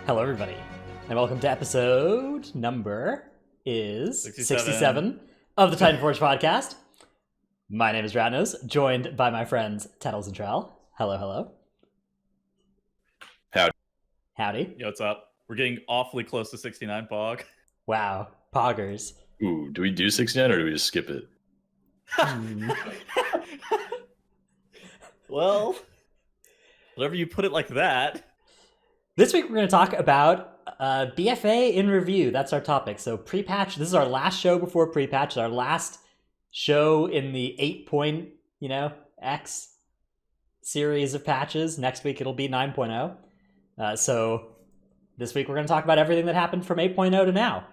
Hello, everybody, and welcome to episode number is 67 of the Titanforge Podcast. My name is Ratnos, joined by my friends Tettles and Trell. Hello, hello. Howdy. Yo, what's up? We're getting awfully close to 69, Pog. Wow, poggers. Ooh, do we do 69 or do we just skip it? Well, whatever you put it like that. This week we're going to talk about BFA in review. That's our topic. So pre-patch, this is our last show before pre-patch, our last show in the 8.X series of patches. Next week it'll be 9.0. So this week we're going to talk about everything that happened from 8.0 to now.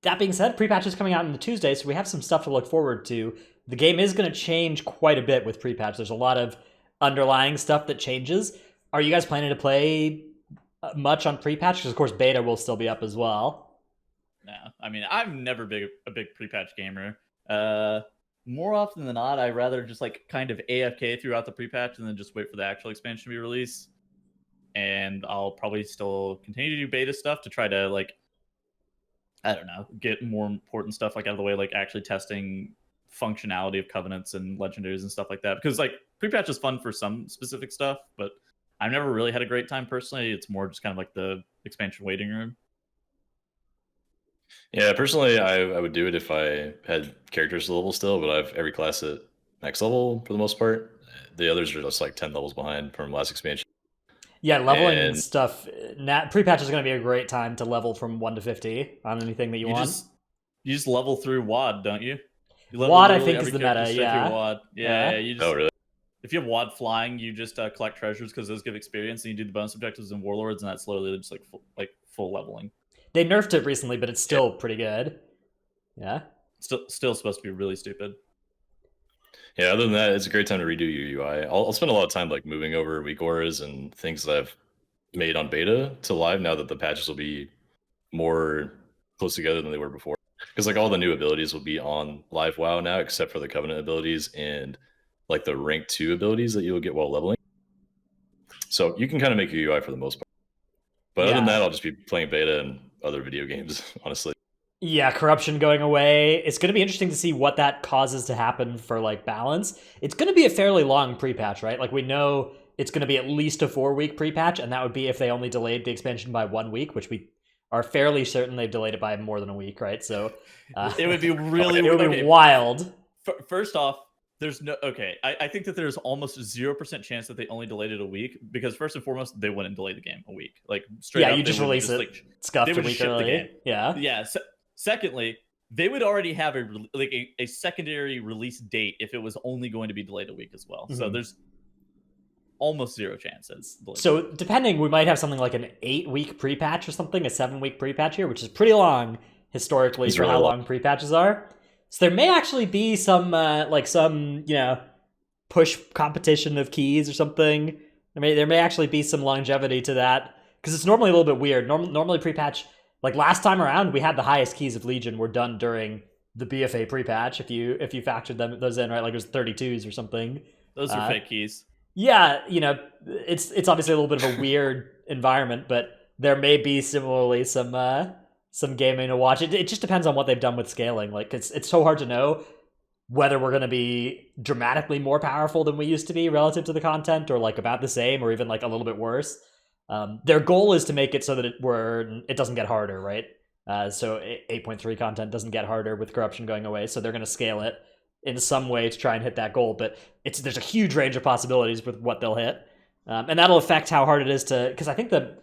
That being said, pre-patch is coming out on the Tuesday, so we have some stuff to look forward to. The game is going to change quite a bit with pre-patch. There's a lot of underlying stuff that changes. Are you guys planning to play much on pre-patch? Because, of course, beta will still be up as well. No, I mean, I'm never a big pre-patch gamer. More often than not, I'd rather just kind of AFK throughout the pre-patch and then just wait for the actual expansion to be released. And I'll probably still continue to do beta stuff to try to, I don't know, get more important stuff out of the way, actually testing functionality of Covenants and Legendaries and stuff like that. Because, pre-patch is fun for some specific stuff, but I've never really had a great time personally. It's more just kind of like the expansion waiting room. Yeah, personally, I would do it if I had characters level still, but I have every class at max level for the most part. The others are just 10 levels behind from last expansion. Yeah, leveling and stuff. Pre-patch is going to be a great time to level from 1 to 50 on anything that you want. You just level through WAD, don't you? WAD, I think, is the meta, yeah. WAD. Yeah. You just, oh, really? If you have WAD flying, you just collect treasures because those give experience, and you do the bonus objectives in Warlords, and that's slowly just full leveling. They nerfed it recently, but it's still pretty good. Yeah. Still supposed to be really stupid. Yeah, other than that, it's a great time to redo your UI. I'll spend a lot of time moving over weak auras and things that I've made on beta to live now that the patches will be more close together than they were before. Because all the new abilities will be on live WoW now, except for the Covenant abilities and the rank 2 abilities that you'll get while leveling. So you can kind of make your UI for the most part. But other than that, I'll just be playing beta and other video games, honestly. Yeah, corruption going away. It's going to be interesting to see what that causes to happen for balance. It's going to be a fairly long pre-patch, right? We know it's going to be at least a 4-week pre-patch, and that would be if they only delayed the expansion by 1 week, which we are fairly certain they've delayed it by more than a week, right? So it would be really it would be wild. First off, I think that there's almost 0% chance that they only delayed it a week, because first and foremost, they wouldn't delay the game a week. Straight up, you just release it scuffed a week early. Yeah. Secondly, they would already have a secondary release date if it was only going to be delayed a week as well. Mm-hmm. So there's almost 0 chances. So depending, we might have something like an 8-week pre-patch or something, a 7-week pre-patch here, which is pretty long historically for how long pre-patches are. So there may actually be some push competition of keys or something. There may actually be some longevity to that, because it's normally a little bit weird. Normally pre-patch, last time around, we had the highest keys of Legion were done during the BFA pre-patch. If you factored those in, right, it was 32s or something. Those are fake keys. Yeah, it's obviously a little bit of a weird environment, but there may be similarly some gaming to watch. It just depends on what they've done with scaling. It's so hard to know whether we're going to be dramatically more powerful than we used to be relative to the content, or about the same, or even a little bit worse. Their goal is to make it so that it doesn't get harder, right? So 8.3 content doesn't get harder with corruption going away, so they're going to scale it in some way to try and hit that goal. But there's a huge range of possibilities with what they'll hit, and that'll affect how hard it is to. Because I think the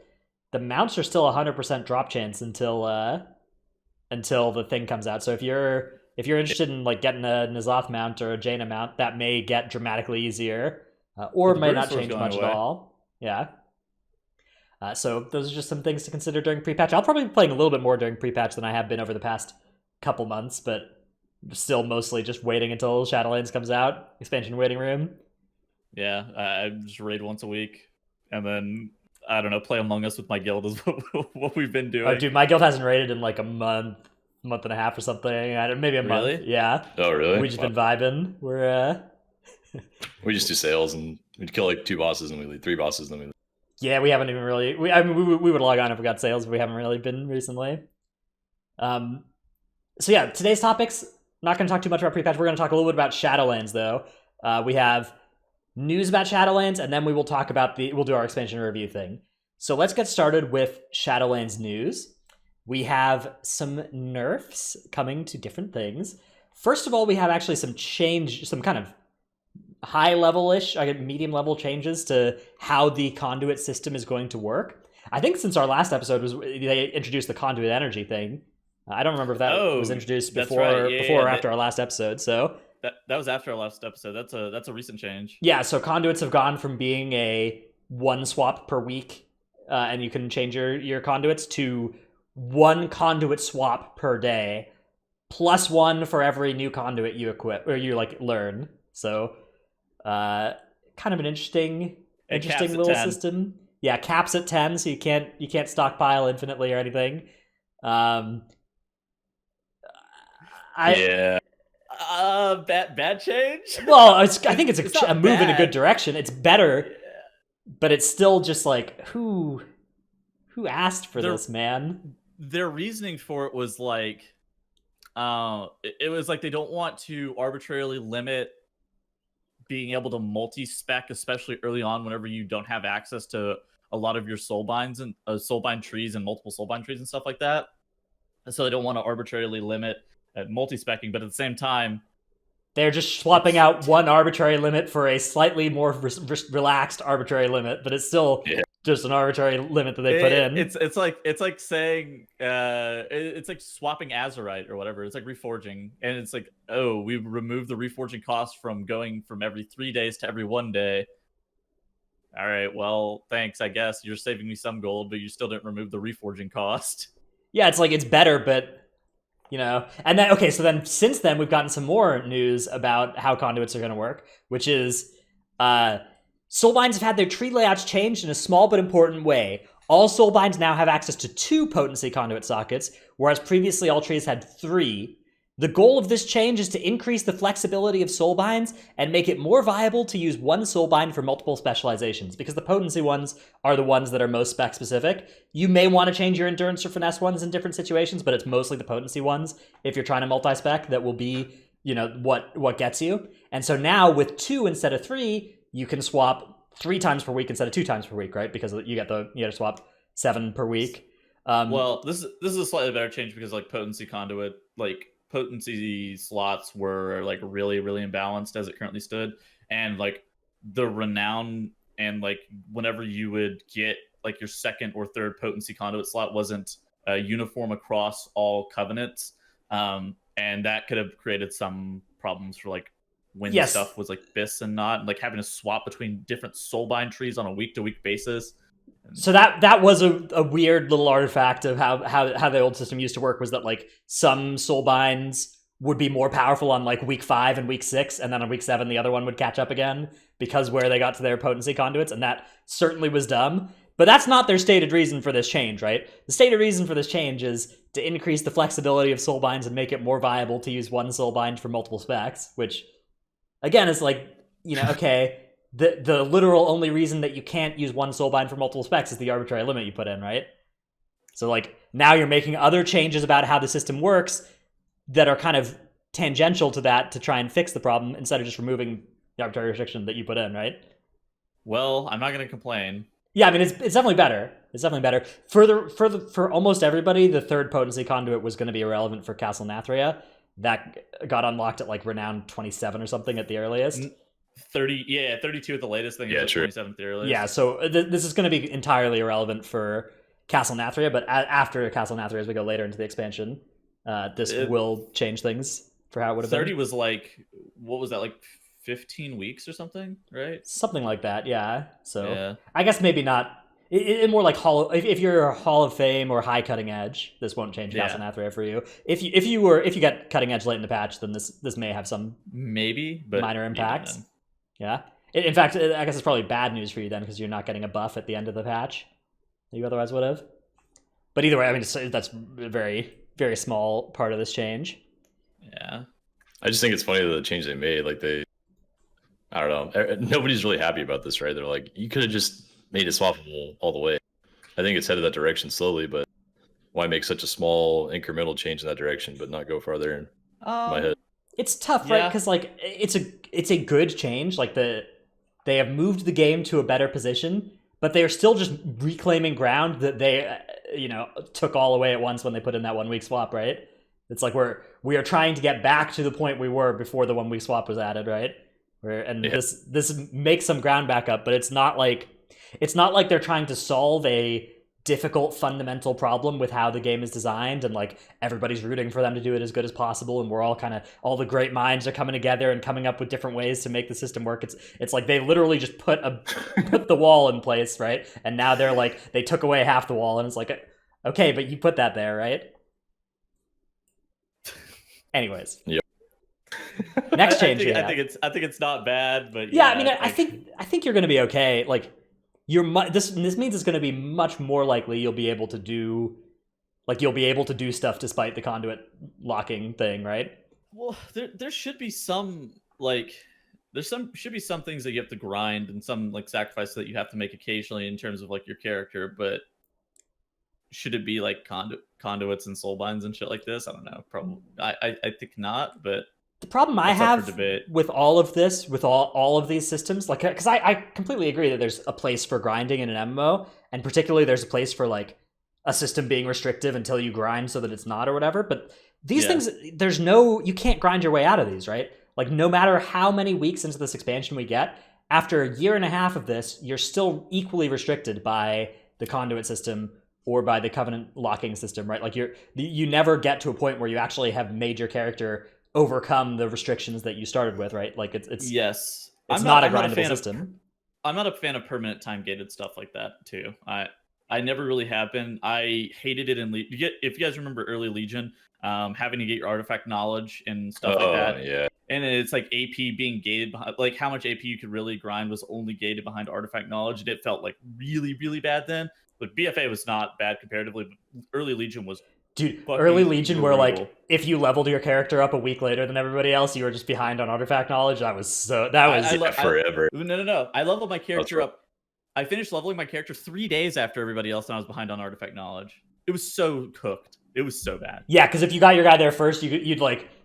mounts are still 100% drop chance until the thing comes out. So if you're interested in getting a N'Zoth mount or a Jaina mount, that may get dramatically easier, or may not change much at all. Yeah. So those are just some things to consider during pre-patch. I'll probably be playing a little bit more during pre-patch than I have been over the past couple months, but still mostly just waiting until Shadowlands comes out, expansion waiting room. Yeah, I just raid once a week, and then I don't know, play Among Us with my guild is what we've been doing. Oh, dude, my guild hasn't raided in a month and a half or something. Maybe a month. Really? Yeah. Oh, really? We've just been vibing. We just do sales and we'd kill 2 bosses and we leave 3 bosses and then we leave. Yeah, we haven't even really. We would log on if we got sales, but we haven't really been recently. So yeah, today's topics. Not going to talk too much about pre-patch. We're going to talk a little bit about Shadowlands, though. We have news about Shadowlands, and then we will talk about we'll do our expansion review thing. So let's get started with Shadowlands news. We have some nerfs coming to different things. First of all, we have actually some kind of high level-ish, medium level changes to how the conduit system is going to work. I think since our last episode they introduced the conduit energy thing. I don't remember if that was introduced before or after our last episode. So that was after our last episode. That's a recent change. Yeah, so conduits have gone from being a one swap per week, and you can change your conduits, to one conduit swap per day, plus one for every new conduit you equip or you learn. So kind of an interesting little system. Yeah, caps at 10, so you can't stockpile infinitely or anything. Bad change. Well, I think it's a move in a good direction. It's better, but it's still just like who asked for this, man? Their reasoning for it was like, it was like they don't want to arbitrarily limit being able to multi-spec, especially early on, whenever you don't have access to a lot of your soulbinds and soulbind trees and multiple soulbind trees and stuff like that. And so they don't want to arbitrarily limit at multi-specking, but at the same time, they're just swapping out one arbitrary limit for a slightly more relaxed arbitrary limit, but it's still just an arbitrary limit that they put in. It's like saying it's like swapping Azurite or whatever. It's like reforging, and it's like, oh, we removed the reforging cost from going from every 3 days to every 1 day. All right, well, thanks. I guess you're saving me some gold, but you still didn't remove the reforging cost. Yeah, it's like it's better, but and then so then since then we've gotten some more news about how conduits are going to work, which is Soulbinds have had their tree layouts changed in a small but important way. All Soulbinds now have access to 2 potency conduit sockets, whereas previously all trees had 3. The goal of this change is to increase the flexibility of Soulbinds and make it more viable to use one Soulbind for multiple specializations, because the potency ones are the ones that are most spec specific. You may want to change your endurance or finesse ones in different situations, but it's mostly the potency ones, if you're trying to multi-spec, that will be, what gets you. And so now with 2 instead of 3, you can swap 3 times per week instead of 2 times per week, right? Because you get to swap 7 per week. Well, this is a slightly better change because potency conduit, potency slots were really, really imbalanced as it currently stood, and the renown and whenever you would get your second or third potency conduit slot wasn't uniform across all covenants, and that could have created some problems for when stuff was this and not having to swap between different soulbind trees on a week-to-week basis. So that was a weird little artifact of how the old system used to work, was that some soulbinds would be more powerful on week 5 and week 6, and then on week 7 the other one would catch up again because where they got to their potency conduits, and that certainly was dumb. But that's not their stated reason for this change, right? The stated reason for this change is to increase the flexibility of soulbinds and make it more viable to use one soulbind for multiple specs, which again is okay. The literal only reason that you can't use one soulbind for multiple specs is the arbitrary limit you put in, right? So now you're making other changes about how the system works that are kind of tangential to that to try and fix the problem instead of just removing the arbitrary restriction that you put in, right? Well, I'm not going to complain. Yeah, I mean it's definitely better. It's definitely better. For almost everybody, the third potency conduit was going to be irrelevant for Castle Nathria. That got unlocked at Renown 27 or something at the earliest. 32 at the latest thing. Yeah, true. 27th the earliest. Yeah, so this is going to be entirely irrelevant for Castle Nathria, but after Castle Nathria, as we go later into the expansion, this will change things for how it would have 30 been. was what was that, 15 weeks or something, right? Something like that, yeah. So yeah. I guess maybe not. It more if you're a Hall of Fame or high cutting edge, this won't change Castle Nathria for you. If you get cutting edge late in the patch, then this may have some but minor impacts. Yeah. In fact, I guess it's probably bad news for you then, because you're not getting a buff at the end of the patch that you otherwise would have. But either way, I mean, that's a very, very small part of this change. Yeah. I just think it's funny the change they made. I don't know. Nobody's really happy about this, right? They're you could have just made it swappable all the way. I think it's headed that direction slowly, but why make such a small incremental change in that direction, but not go farther in my head? It's tough, right? Because like it's a good change. Like they have moved the game to a better position, but they are still just reclaiming ground that they took all away at once when they put in that 1 week swap, right? It's like we are trying to get back to the point we were before the 1 week swap was added, right? This makes some ground back up, but it's not like they're trying to solve a difficult fundamental problem with how the game is designed, and like everybody's rooting for them to do it as good as possible, and we're all the great minds are coming together and coming up with different ways to make the system work. It's like they literally just put the wall in place, right? And now they're like, they took away half the wall, and it's like, okay, but you put that there, right? Anyways. Yep. Next change. I think it's not bad, but yeah, I mean, I think you're going to be okay. Like, this means it's going to be much more likely you'll be able to do stuff despite the conduit locking thing, right? Well, there should be some should be some things that you have to grind and some like sacrifices that you have to make occasionally in terms of like your character, but should it be like conduits and soulbinds and shit like this? I don't know. Probably. I think not, but the problem I have with all of this, with all of these systems, like, because I completely agree that there's a place for grinding in an MMO, and particularly there's a place for like a system being restrictive until you grind so that it's not or whatever. But these things, you can't grind your way out of these, right? Like, no matter how many weeks into this expansion we get, after a year and a half of this, you're still equally restricted by the conduit system or by the covenant locking system, right? Like, you never get to a point where you actually have made your character overcome the restrictions that you started with, right? Like, it's not a grindable system. I'm not a fan of permanent time gated stuff like that too. I never really have been. I hated it in if you guys remember early Legion, having to get your artifact knowledge and stuff like that. Yeah. And it's like AP being gated behind, like how much AP you could really grind was only gated behind artifact knowledge, and it felt like really, really bad then. But BFA was not bad comparatively, but early Legion was. Dude, early Legion where like if you leveled your character up a week later than everybody else, you were just behind on artifact knowledge. That was forever. No. I leveled my character up. I finished leveling my character 3 days after everybody else, and I was behind on artifact knowledge. It was so cooked. It was so bad. Yeah, because if you got your guy there first, you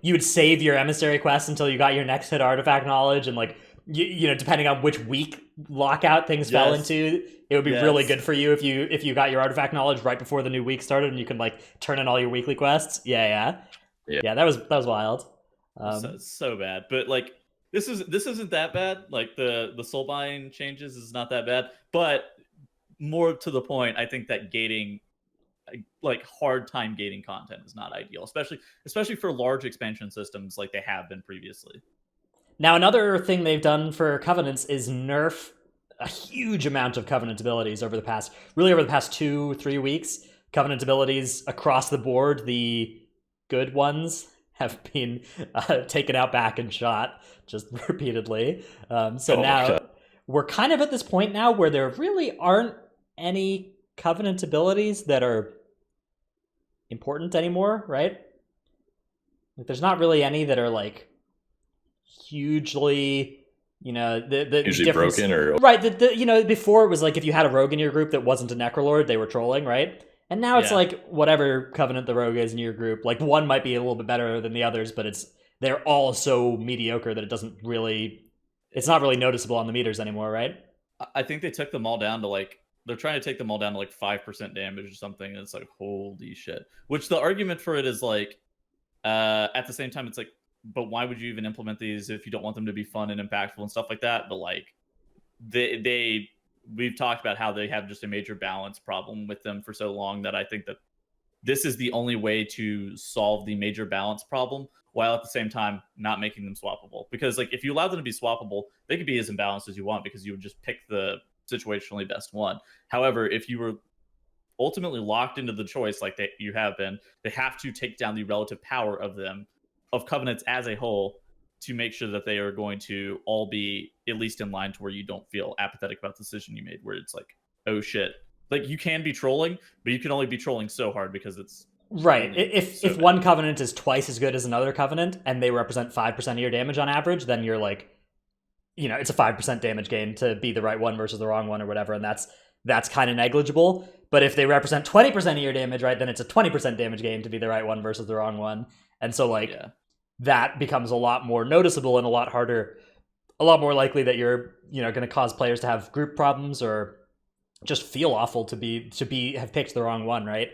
would save your emissary quest until you got your next hit artifact knowledge, and like depending on which week lockout things fell into, it would be really good for you if you got your artifact knowledge right before the new week started, and you can like turn in all your weekly quests. Yeah. That was wild. So bad, but like this isn't that bad. Like the soulbind changes is not that bad, but more to the point, I think that gating, like hard time gating content is not ideal, especially for large expansion systems like they have been previously. Now, another thing they've done for Covenants is nerf a huge amount of Covenant abilities over the past 2-3 weeks. Covenant abilities across the board, the good ones, have been taken out back and shot just repeatedly. Now we're kind of at this point now where there really aren't any Covenant abilities that are important anymore, right? Like, there's not really any that are like hugely, the usually broken or right. Before it was like if you had a rogue in your group that wasn't a Necrolord, they were trolling, right? And now it's like whatever Covenant the rogue is in your group, like one might be a little bit better than the others, but they're all so mediocre that it's not really noticeable on the meters anymore, right? I think they took them all down to like, they're trying to take them all down to like 5% damage or something, and it's like, holy shit. Which the argument for it is like, at the same time, it's like, but why would you even implement these if you don't want them to be fun and impactful and stuff like that? But like, we've talked about how they have just a major balance problem with them for so long that I think that this is the only way to solve the major balance problem, while at the same time not making them swappable. Because like if you allow them to be swappable, they could be as imbalanced as you want because you would just pick the situationally best one. However, if you were ultimately locked into the choice like you have been, they have to take down the relative power of Covenants as a whole to make sure that they are going to all be at least in line to where you don't feel apathetic about the decision you made, where it's like, oh shit. Like, you can be trolling, but you can only be trolling so hard because it's right. If one Covenant is twice as good as another Covenant and they represent 5% of your damage on average, then you're like, it's a 5% damage gain to be the right one versus the wrong one or whatever, and that's kind of negligible. But if they represent 20% of your damage, right, then it's a 20% damage gain to be the right one versus the wrong one. And so that becomes a lot more noticeable and a lot harder, a lot more likely that you're going to cause players to have group problems or just feel awful to have picked the wrong one, right?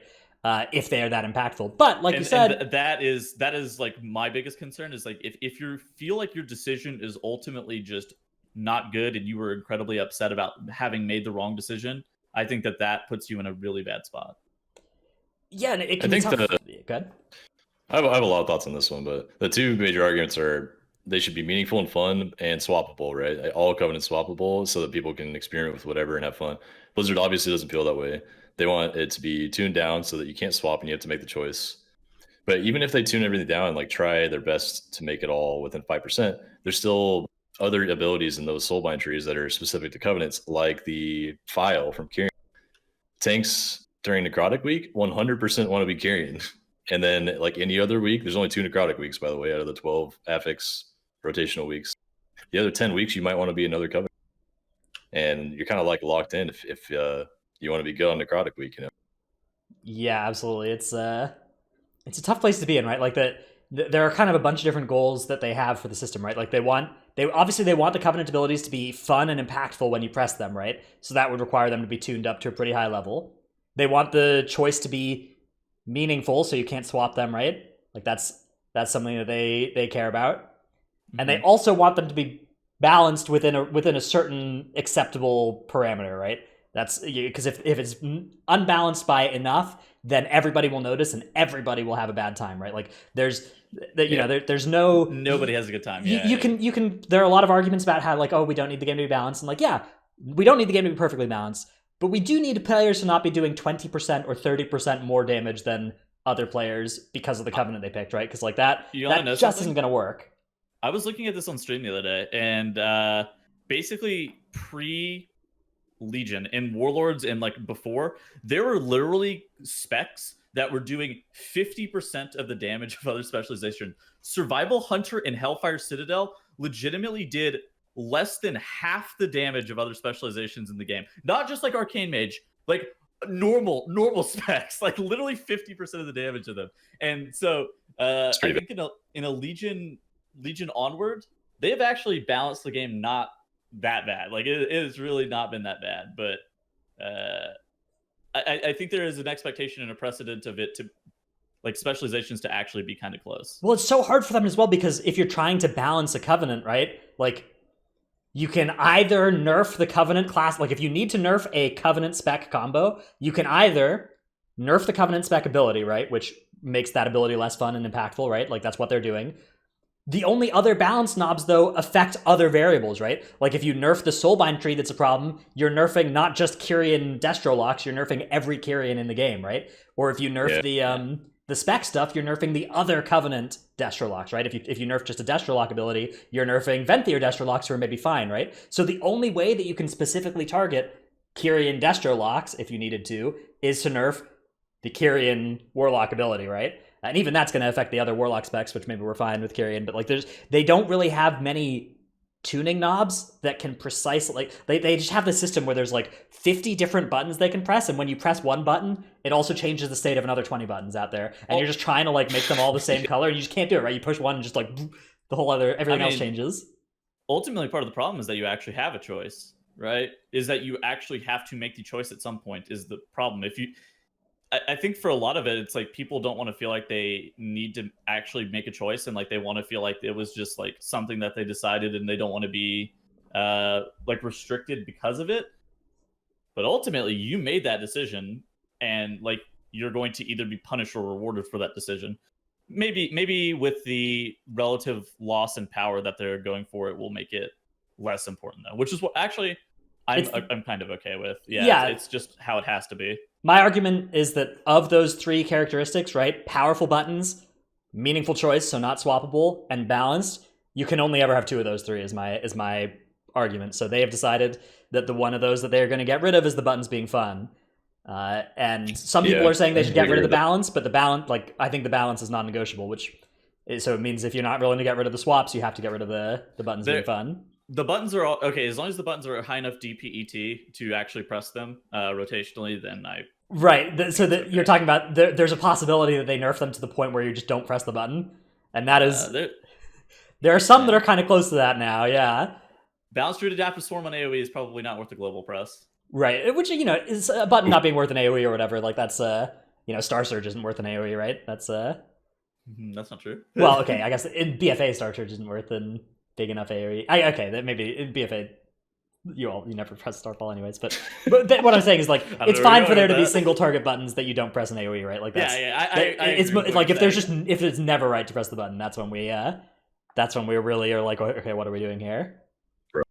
If they are that impactful. But like you said, that is like my biggest concern is like if you feel like your decision is ultimately just not good and you were incredibly upset about having made the wrong decision, I think that puts you in a really bad spot. Yeah, and it can be tough. Good. I have a lot of thoughts on this one, but the two major arguments are they should be meaningful and fun and swappable, right? All Covenant swappable so that people can experiment with whatever and have fun. Blizzard obviously doesn't feel that way. They want it to be tuned down so that you can't swap and you have to make the choice. But even if they tune everything down and like try their best to make it all within 5%, there's still other abilities in those Soulbind trees that are specific to Covenants, like the file from Kyrian. Tanks during Necrotic Week 100% want to be Kyrian. And then like any other week, there's only 2 Necrotic Weeks, by the way, out of the 12 affix rotational weeks. The other 10 weeks, you might want to be another Covenant. And you're kind of like locked in if you want to be good on Necrotic Week, Yeah, absolutely. It's a tough place to be in, right? Like there are kind of a bunch of different goals that they have for the system, right? Like they want the Covenant abilities to be fun and impactful when you press them, right? So that would require them to be tuned up to a pretty high level. They want the choice to be meaningful, so you can't swap them, right? Like that's something that they care about. Mm-hmm. And they also want them to be balanced within a certain acceptable parameter, right? That's because if it's unbalanced by enough, then everybody will notice and everybody will have a bad time, right? Like there's nobody has a good time. You can there are a lot of arguments about how like, oh, we don't need the game to be balanced, and like, yeah, we don't need the game to be perfectly balanced, but we do need players to not be doing 20% or 30% more damage than other players because of the Covenant they picked, right? Because like that just isn't going to work. I was looking at this on stream the other day, and basically Legion and Warlords and like before, there were literally specs that were doing 50% of the damage of other specialization. Survival Hunter and Hellfire Citadel legitimately did less than half the damage of other specializations in the game. Not just like Arcane Mage, like normal specs, like literally 50% of the damage of them. And so I think in a Legion onward, they have actually balanced the game not that bad. Like it has really not been that bad, but I think there is an expectation and a precedent of it to like specializations to actually be kind of close. Well, it's so hard for them as well because if you're trying to balance a Covenant, right? Like you can either nerf the Covenant class, like if you need to nerf a Covenant spec combo, you can either nerf the Covenant spec ability, right? Which makes that ability less fun and impactful, right? Like that's what they're doing. The only other balance knobs, though, affect other variables, right? Like if you nerf the Soulbind tree that's a problem, you're nerfing not just Kyrian Destro locks, you're nerfing every Kyrian in the game, right? Or if you nerf the spec stuff, you're nerfing the other Covenant Destro locks, right? If you nerf just a Destro lock ability, you're nerfing Venthyr Destro locks who are maybe fine, right? So the only way that you can specifically target Kyrian Destro locks, if you needed to, is to nerf the Kyrian Warlock ability, right? And even that's going to affect the other Warlock specs, which maybe we're fine with Kyrian. But like, they don't really have many tuning knobs that can precisely like they just have the system where there's like 50 different buttons they can press, and when you press one button, it also changes the state of another 20 buttons out there, and you're just trying to like make them all the same color, and you just can't do it, right? You push one and just like everything else changes. Ultimately, part of the problem is that you actually have a choice, right? Is that you actually have to make the choice at some point is the problem. I think for a lot of it, it's like people don't want to feel like they need to actually make a choice, and like they want to feel like it was just like something that they decided, and they don't want to be like restricted because of it. But ultimately, you made that decision, and like you're going to either be punished or rewarded for that decision. Maybe with the relative loss in power that they're going for, it will make it less important though, which is what actually I'm kind of okay with. Yeah, it's just how it has to be. My argument is that of those three characteristics, right, powerful buttons, meaningful choice, so not swappable, and balanced, you can only ever have two of those three is my argument. So they have decided that the one of those that they're going to get rid of is the buttons being fun. And some people are saying they should get rid of the balance, but the balance, like, I think the balance is non-negotiable, so it means if you're not willing to get rid of the swaps, you have to get rid of the buttons being fun. The buttons are all okay as long as the buttons are high enough DPET to actually press them rotationally. Then Right. So that you're talking about there's a possibility that they nerf them to the point where you just don't press the button, and that is there are some that are kind of close to that now. Yeah. Balanced root adaptive swarm on AoE is probably not worth a global press. Right. Which is a button not being worth an AoE or whatever. Like that's Star Surge isn't worth an AoE, right? That's not true. Well, okay. I guess in BFA Star Surge isn't worth a big enough AoE. Okay, that maybe in BFA. You never press Starfall anyways, but what I'm saying is like it's fine for there to be single target buttons that you don't press an AoE, right? Like that's it's like if it's never right to press the button, that's when we really are like, okay, what are we doing here? Bro.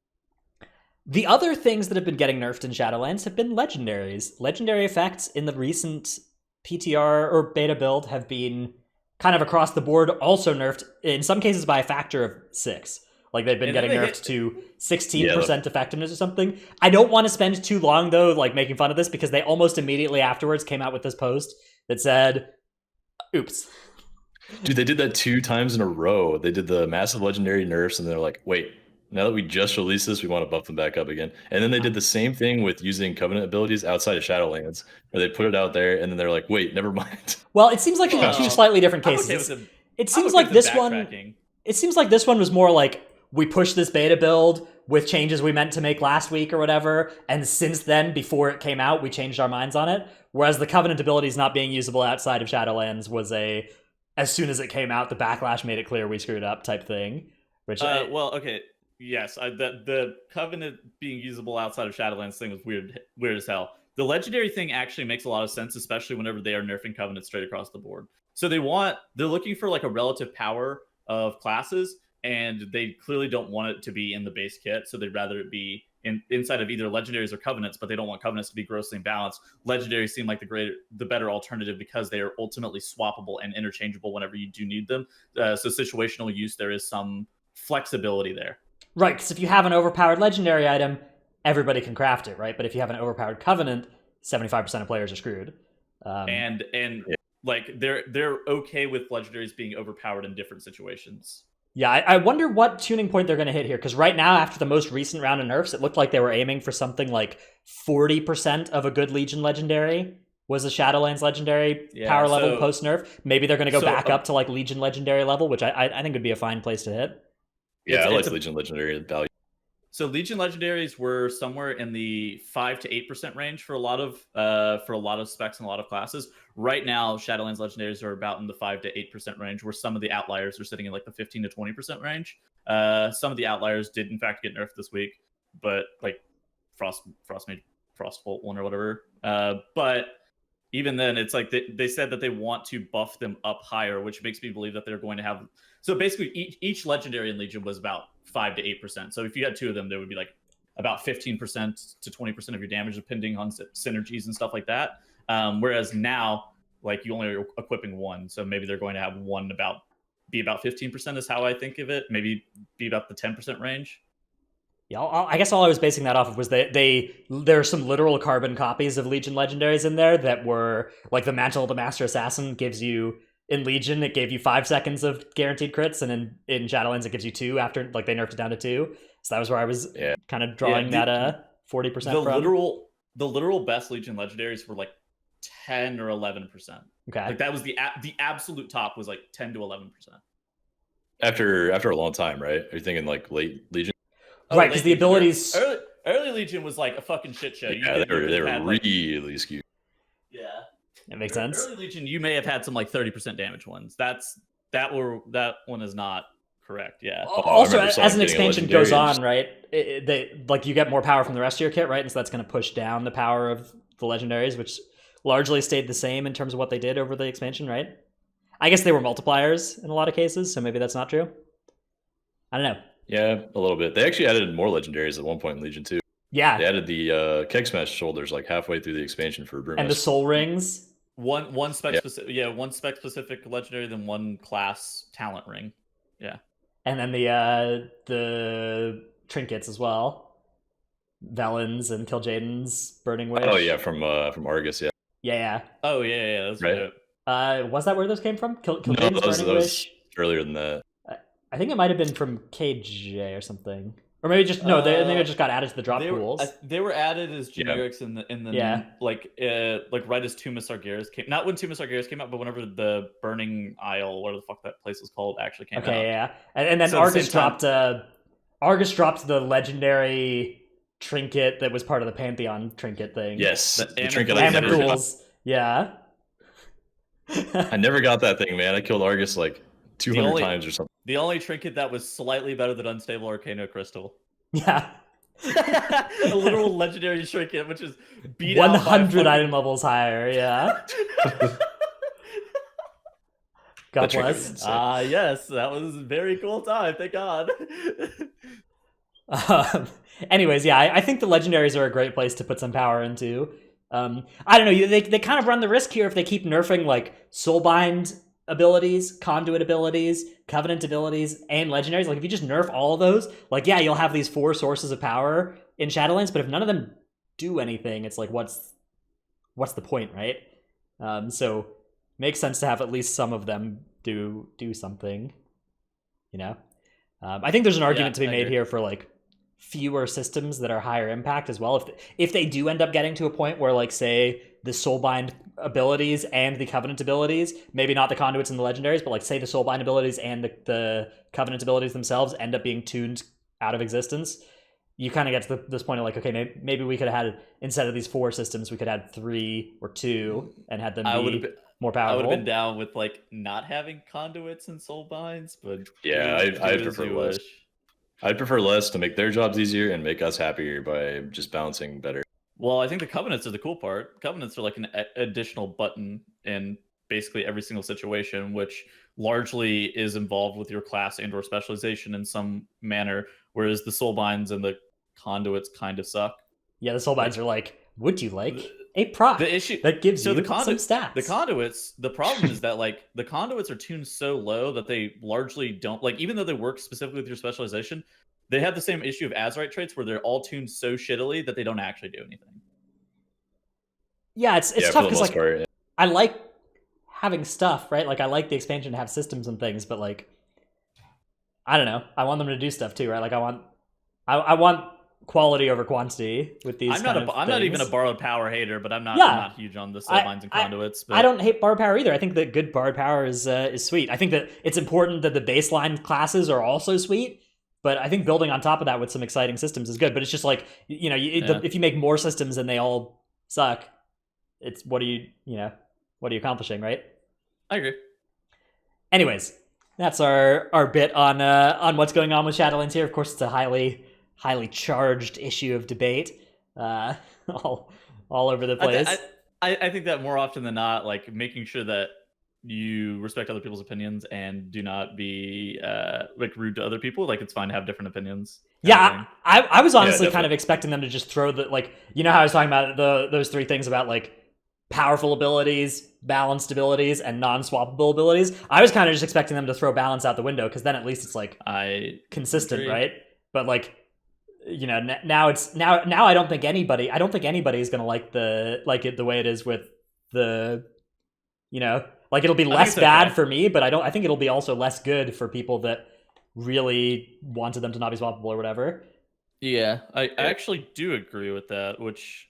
The other things that have been getting nerfed in Shadowlands have been legendaries. Legendary effects in the recent PTR or beta build have been kind of across the board also nerfed, in some cases by a factor of 6. Like they've been getting nerfed to 16% effectiveness or something. I don't want to spend too long though, like making fun of this, because they almost immediately afterwards came out with this post that said, "Oops." Dude, they did that 2 times in a row. They did the massive legendary nerfs, and they're like, "Wait, now that we just released this, we want to buff them back up again." And then they did the same thing with using Covenant abilities outside of Shadowlands, where they put it out there, and then they're like, "Wait, never mind." Well, it seems like in 2 slightly different cases. It seems like this one was more like, we pushed this beta build with changes we meant to make last week or whatever, and since then, before it came out, we changed our minds on it. Whereas the Covenant abilities not being usable outside of Shadowlands was as soon as it came out, the backlash made it clear we screwed up type thing. Which yes, the Covenant being usable outside of Shadowlands thing was weird as hell. The Legendary thing actually makes a lot of sense, especially whenever they are nerfing Covenant straight across the board. So they're looking for like a relative power of classes, and they clearly don't want it to be in the base kit, so they'd rather it be inside of either Legendaries or Covenants, but they don't want Covenants to be grossly imbalanced. Legendaries seem like the better alternative because they are ultimately swappable and interchangeable whenever you do need them. So situational use, there is some flexibility there. Right, because if you have an overpowered Legendary item, everybody can craft it, right? But if you have an overpowered Covenant, 75% of players are screwed. And like they're okay with Legendaries being overpowered in different situations. Yeah, I wonder what tuning point they're going to hit here, because right now, after the most recent round of nerfs, it looked like they were aiming for something like 40% of a good Legion Legendary was a Shadowlands Legendary power level post-nerf. Maybe they're going to go back up to like Legion Legendary level, which I think would be a fine place to hit. Yeah, I like Legion Legendary value. So Legion Legendaries were somewhere in the 5 to 8% range for a lot of specs and a lot of classes. Right now, Shadowlands Legendaries are about in the 5 to 8% range, where some of the outliers are sitting in like the 15 to 20% range. Some of the outliers did in fact get nerfed this week, but like Frostmage, Frostbolt one or whatever. But even then, it's like they said that they want to buff them up higher, which makes me believe that they're going to have. So basically, each Legendary in Legion was about 5 to 8%. So if you had 2 of them, there would be like about 15% to 20% of your damage, depending on synergies and stuff like that. Whereas now, like you only are equipping 1, so maybe they're going to have 1 be about 15% is how I think of it. Maybe be about the 10% range. Yeah, I guess all I was basing that off of was there are some literal carbon copies of Legion Legendaries in there that were like the Mantle of the Master Assassin gives you. In Legion, it gave you 5 seconds of guaranteed crits, and in Shadowlands, it gives you 2 after, like, they nerfed it down to 2. So that was where I was kind of drawing that 40% from. The literal best Legion Legendaries were like 10 or 11%. Okay. Like that was the absolute top was like 10 to 11%. After a long time, right? Are you thinking like late Legion? Right, because the abilities... Early Legion was like a fucking shit show. Yeah, they were really skewed. Yeah. That makes sense. Early Legion, you may have had some like 30% damage ones. That one is not correct. Yeah. Also, as an expansion goes on, right? You get more power from the rest of your kit, right? And so that's going to push down the power of the Legendaries, which largely stayed the same in terms of what they did over the expansion, right? I guess they were multipliers in a lot of cases, so maybe that's not true. I don't know. Yeah, a little bit. They actually added more Legendaries at one point in Legion 2. Yeah. They added the Keg Smash shoulders like halfway through the expansion for Brewmaster. And the Soul Rings. One spec specific, one spec specific Legendary, then one class talent ring. Yeah. And then the trinkets as well. Velen's and Kil'jaeden's Burning Wish. Oh yeah, from Argus, yeah. Yeah. Oh yeah, that's right. Was that where those came from? Kil'jaeden's no, that Burning Wish? earlier than that. I think it might have been from KJ or something. Or maybe just no, they just got added to the drop pools. They were added as generics in the like right as Tomb of Sargeras came. Not when Tomb of Sargeras came out, but whenever the Burning Isle, whatever the fuck that place was called, actually came out. Okay, yeah, and then so Argus dropped the legendary trinket that was part of the Pantheon trinket thing. Yes, the trinket Amethyls. Yeah. I never got that thing, man. I killed Argus like 200 times or something. The only trinket that was slightly better than Unstable Arcano Crystal. Yeah. A literal legendary trinket, which is beat 100 item levels higher, yeah. God bless. Yes, that was a very cool time, thank God. Anyways, yeah, I think the legendaries are a great place to put some power into. I don't know, they kind of run the risk here if they keep nerfing like Soulbind abilities, Conduit abilities, Covenant abilities, and legendaries. Like if you just nerf all of those, like yeah, you'll have these 4 sources of power in Shadowlands, but if none of them do anything, it's like what's the point, right? So makes sense to have at least some of them do something, you know? I think there's an argument to be made here for like fewer systems that are higher impact as well. If they do end up getting to a point where like say the Soulbind abilities and the Covenant abilities, maybe not the Conduits and the Legendaries, but like say the Soulbind abilities and the Covenant abilities themselves end up being tuned out of existence, you kind of get to this point of like, okay, maybe we could have had, instead of these 4 systems, we could have 3 or 2 and had them be more powerful. I would have been down with like not having Conduits and Soulbinds, but yeah, I prefer less. I'd prefer less to make their jobs easier and make us happier by just balancing better. Well, I think the Covenants are the cool part. Covenants are like an additional button in basically every single situation, which largely is involved with your class and or specialization in some manner, whereas the Soulbinds and the Conduits kind of suck. Yeah, the Soulbinds are like, would you like a proc the issue that gives you some stats? The Conduits, the problem is that like the Conduits are tuned so low that they largely don't, like even though they work specifically with your specialization, they have the same issue of Azerite traits where they're all tuned so shittily that they don't actually do anything. Yeah, it's tough because like I like having stuff, right? Like I like the expansion to have systems and things, but like I don't know, I want them to do stuff too, right? Like I want quality over quantity with these. I'm not even a borrowed power hater, but I'm not huge on the Soulbinds and Conduits. But I don't hate borrowed power either. I think that good borrowed power is sweet. I think that it's important that the baseline classes are also sweet, but I think building on top of that with some exciting systems is good. But it's just like, you know, if you make more systems and they all suck, it's what are you accomplishing, right? I agree. Anyways, that's our bit on what's going on with Shadowlands here. Of course, it's a highly charged issue of debate, all over the place. I think that more often than not, like making sure that you respect other people's opinions and do not be like rude to other people. Like it's fine to have different opinions. Yeah, I was honestly kind of expecting them to just throw the, like, you know how I was talking about those 3 things about like powerful abilities, balanced abilities, and non-swappable abilities. I was kind of just expecting them to throw balance out the window because then at least it's like consistent, right? But like, you know, now I don't think anybody is gonna like it the way it is with the, you know, like it'll be less bad for me, but I think it'll be also less good for people that really wanted them to not be swappable or whatever. Yeah, I actually do agree with that, which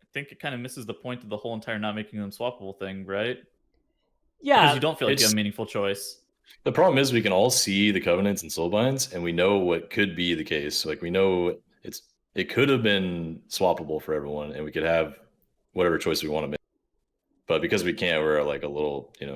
I think it kind of misses the point of the whole entire not making them swappable thing, right? Yeah, because you don't feel like you have a meaningful choice. The problem is we can all see the Covenants and Soulbinds, and we know what could be the case. Like we know it could have been swappable for everyone, and we could have whatever choice we want to make. But because we can't, we're like a little, you know.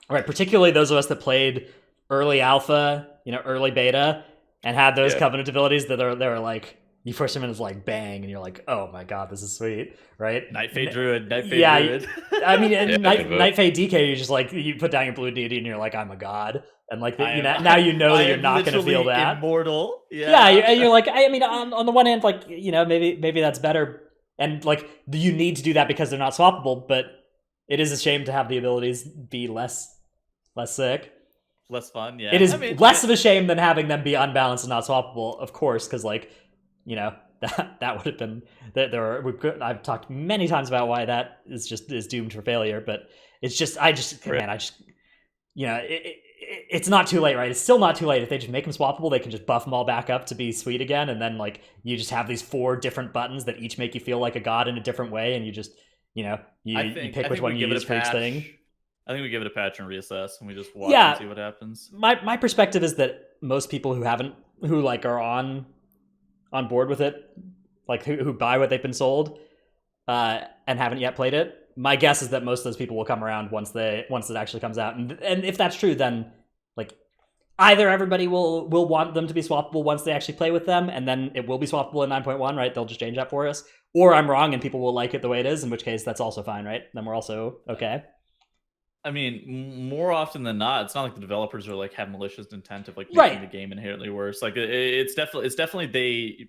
All right, particularly those of us that played early alpha, you know, early beta, and had those Covenant abilities that they're like, you push them and it's like bang, and you're like, oh my god, this is sweet, right? Nightfade Druid, Druid. I mean, Nightfade DK, you just like, you put down your blue deity and you're like, I'm a god, and like now you know that you're not going to feel that immortal. Yeah, you're like, I mean, on the one hand, like, you know, maybe that's better, and like you need to do that because they're not swappable, but it is a shame to have the abilities be less sick. Less fun, yeah. It is less of a shame than having them be unbalanced and not swappable, of course, because like, you know, that would have been I've talked many times about why that is doomed for failure, but it's just you know, it's not too late, right? It's still not too late. If they just make them swappable, they can just buff them all back up to be sweet again, and then like you just have these 4 different buttons that each make you feel like a god in a different way, and you just, you pick which one you use for each thing. I think we give it a patch and reassess, and we just watch Yeah. and see what happens. My perspective is that most people who are on board with it, like who buy what they've been sold, and haven't yet played it, my guess is that most of those people will come around once it actually comes out. And if that's true, then like either everybody will want them to be swappable once they actually play with them, and then it will be swappable in 9.1, right? They'll just change that for us. Or I'm wrong and people will like it the way it is, in which case that's also fine, right? Then we're also okay. I mean, more often than not, it's not like the developers are like have malicious intent of like making the game inherently worse. Like it's definitely they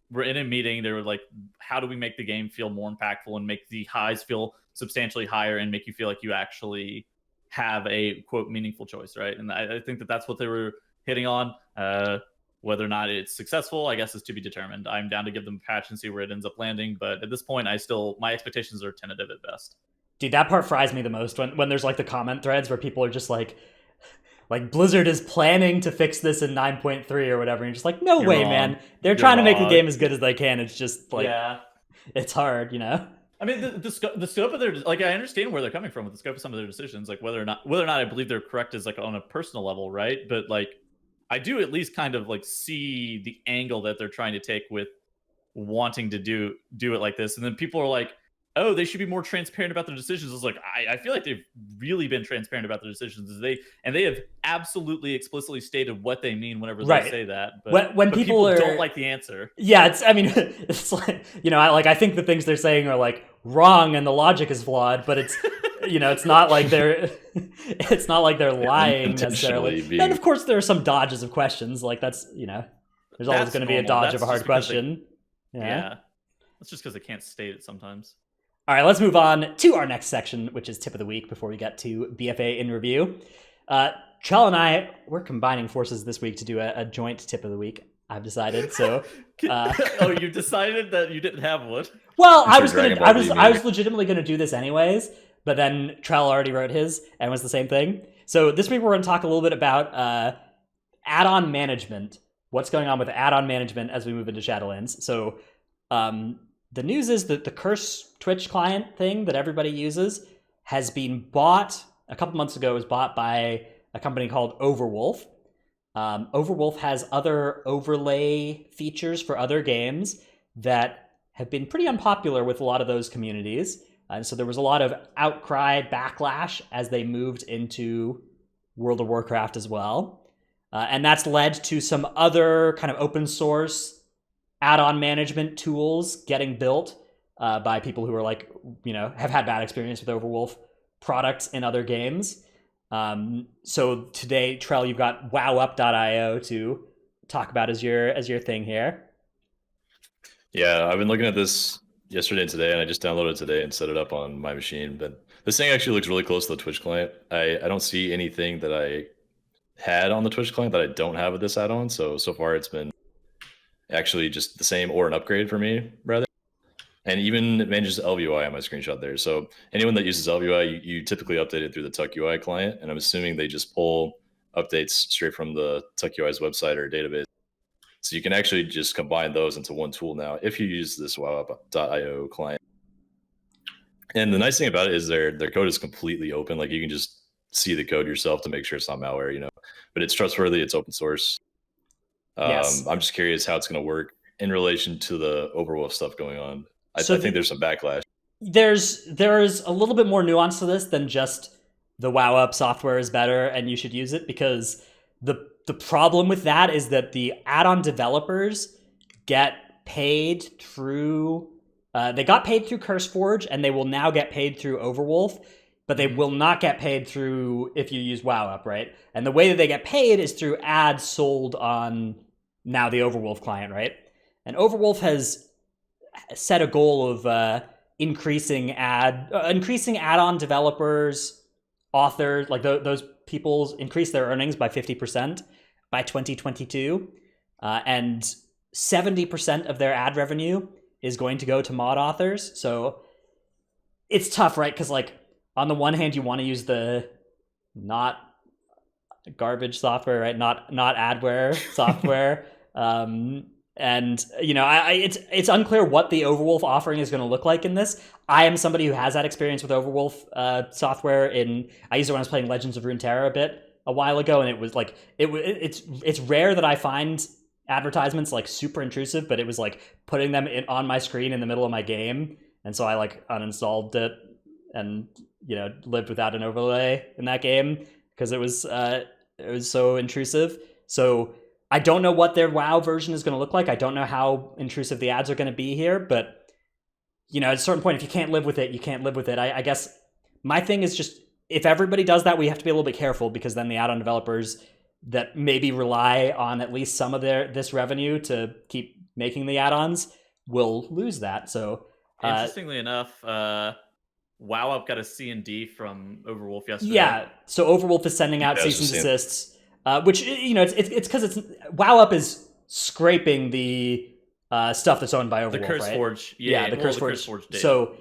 were in a meeting. They were like, how do we make the game feel more impactful and make the highs feel substantially higher and make you feel like you actually have a quote meaningful choice, right? And I think that's what they were hitting on. Whether or not it's successful, I guess, is to be determined. I'm down to give them a patch and see where it ends up landing, but at this point, my expectations are tentative at best. Dude, that part fries me the most when there's like the comment threads where people are just like Blizzard is planning to fix this in 9.3 or whatever. And you're just like, no way, wrong. Man. They're trying to make the game as good as they can. It's just like, it's hard, I mean, the scope of their, like, I understand where they're coming from with the scope of some of their decisions, like whether or not I believe they're correct is like on a personal level, right? But like, I do at least kind of like see the angle that they're trying to take with wanting to do it like this. And then people are like, oh, they should be more transparent about their decisions. I was like, I feel like they've really been transparent about their decisions. They have absolutely explicitly stated what they mean whenever they say that. But when people don't like the answer. Yeah, it's like, I think the things they're saying are like wrong and the logic is flawed, but it's it's not like they're lying necessarily. And of course there are some dodges of questions, like that's there's always going to be a dodge of a hard question. Yeah. That's just because they can't state it sometimes. All right, let's move on to our next section, which is Tip of the Week, before we get to BFA in review. Chell and I, we're combining forces this week to do a joint Tip of the Week, I've decided. So, oh, you decided that you didn't have one? Well, I was legitimately going to do this anyways, but then Trell already wrote his and was the same thing. So this week we're going to talk a little bit about add-on management, what's going on with add-on management as we move into Shadowlands. So, the news is that the Curse Twitch client thing that everybody uses has been bought a couple months ago. It was bought by a company called Overwolf. Overwolf has other overlay features for other games that have been pretty unpopular with a lot of those communities. And so there was a lot of outcry, backlash as they moved into World of Warcraft as well. And that's led to some other kind of open source add-on management tools getting built by people who are like, have had bad experience with Overwolf products in other games. So today, Trell, you've got wowup.io to talk about as your thing here. Yeah, I've been looking at this yesterday and today, and I just downloaded it today and set it up on my machine. But this thing actually looks really close to the Twitch client. I don't see anything that I had on the Twitch client that I don't have with this add-on. So far it's been actually just the same or an upgrade for me, rather. And even it manages LVUI on my screenshot there. So anyone that uses LVUI, you typically update it through the Tuck UI client. And I'm assuming they just pull updates straight from the Tuck UI's website or database. So you can actually just combine those into one tool now if you use this wowup.io client. And the nice thing about it is their code is completely open. Like you can just see the code yourself to make sure it's not malware, but it's trustworthy, it's open source. Yes. I'm just curious how it's going to work in relation to the Overwolf stuff going on. I think there's some backlash. There's a little bit more nuance to this than just the WowUp software is better and you should use it, because the problem with that is that the add-on developers get paid through they got paid through CurseForge and they will now get paid through Overwolf, but they will not get paid through if you use WowUp, right? And the way that they get paid is through ads sold on now the Overwolf client, right? And Overwolf has set a goal of increasing add-on developers, authors, like those people increase their earnings by 50% by 2022. And 70% of their ad revenue is going to go to mod authors. So it's tough, right? Because like on the one hand, you want to use the not garbage software, right? Not adware software. And it's unclear what the Overwolf offering is going to look like in this. I am somebody who has had experience with Overwolf software. I used it when I was playing Legends of Runeterra a while ago, and it was like it's rare that I find advertisements like super intrusive, but it was like putting them on my screen in the middle of my game, and so I like uninstalled it and lived without an overlay in that game because it was so intrusive. So I don't know what their WoW version is going to look like. I don't know how intrusive the ads are going to be here, but at a certain point, if you can't live with it, you can't live with it. I guess my thing is just, if everybody does that, we have to be a little bit careful, because then the add-on developers that maybe rely on at least some of this revenue to keep making the add-ons will lose that. So interestingly enough, WoW Up got a C&D from Overwolf yesterday. Yeah, so Overwolf is sending out cease and desists. Which it's because WoW Up is scraping the stuff that's owned by Overwolf, the CurseForge, right? The CurseForge. So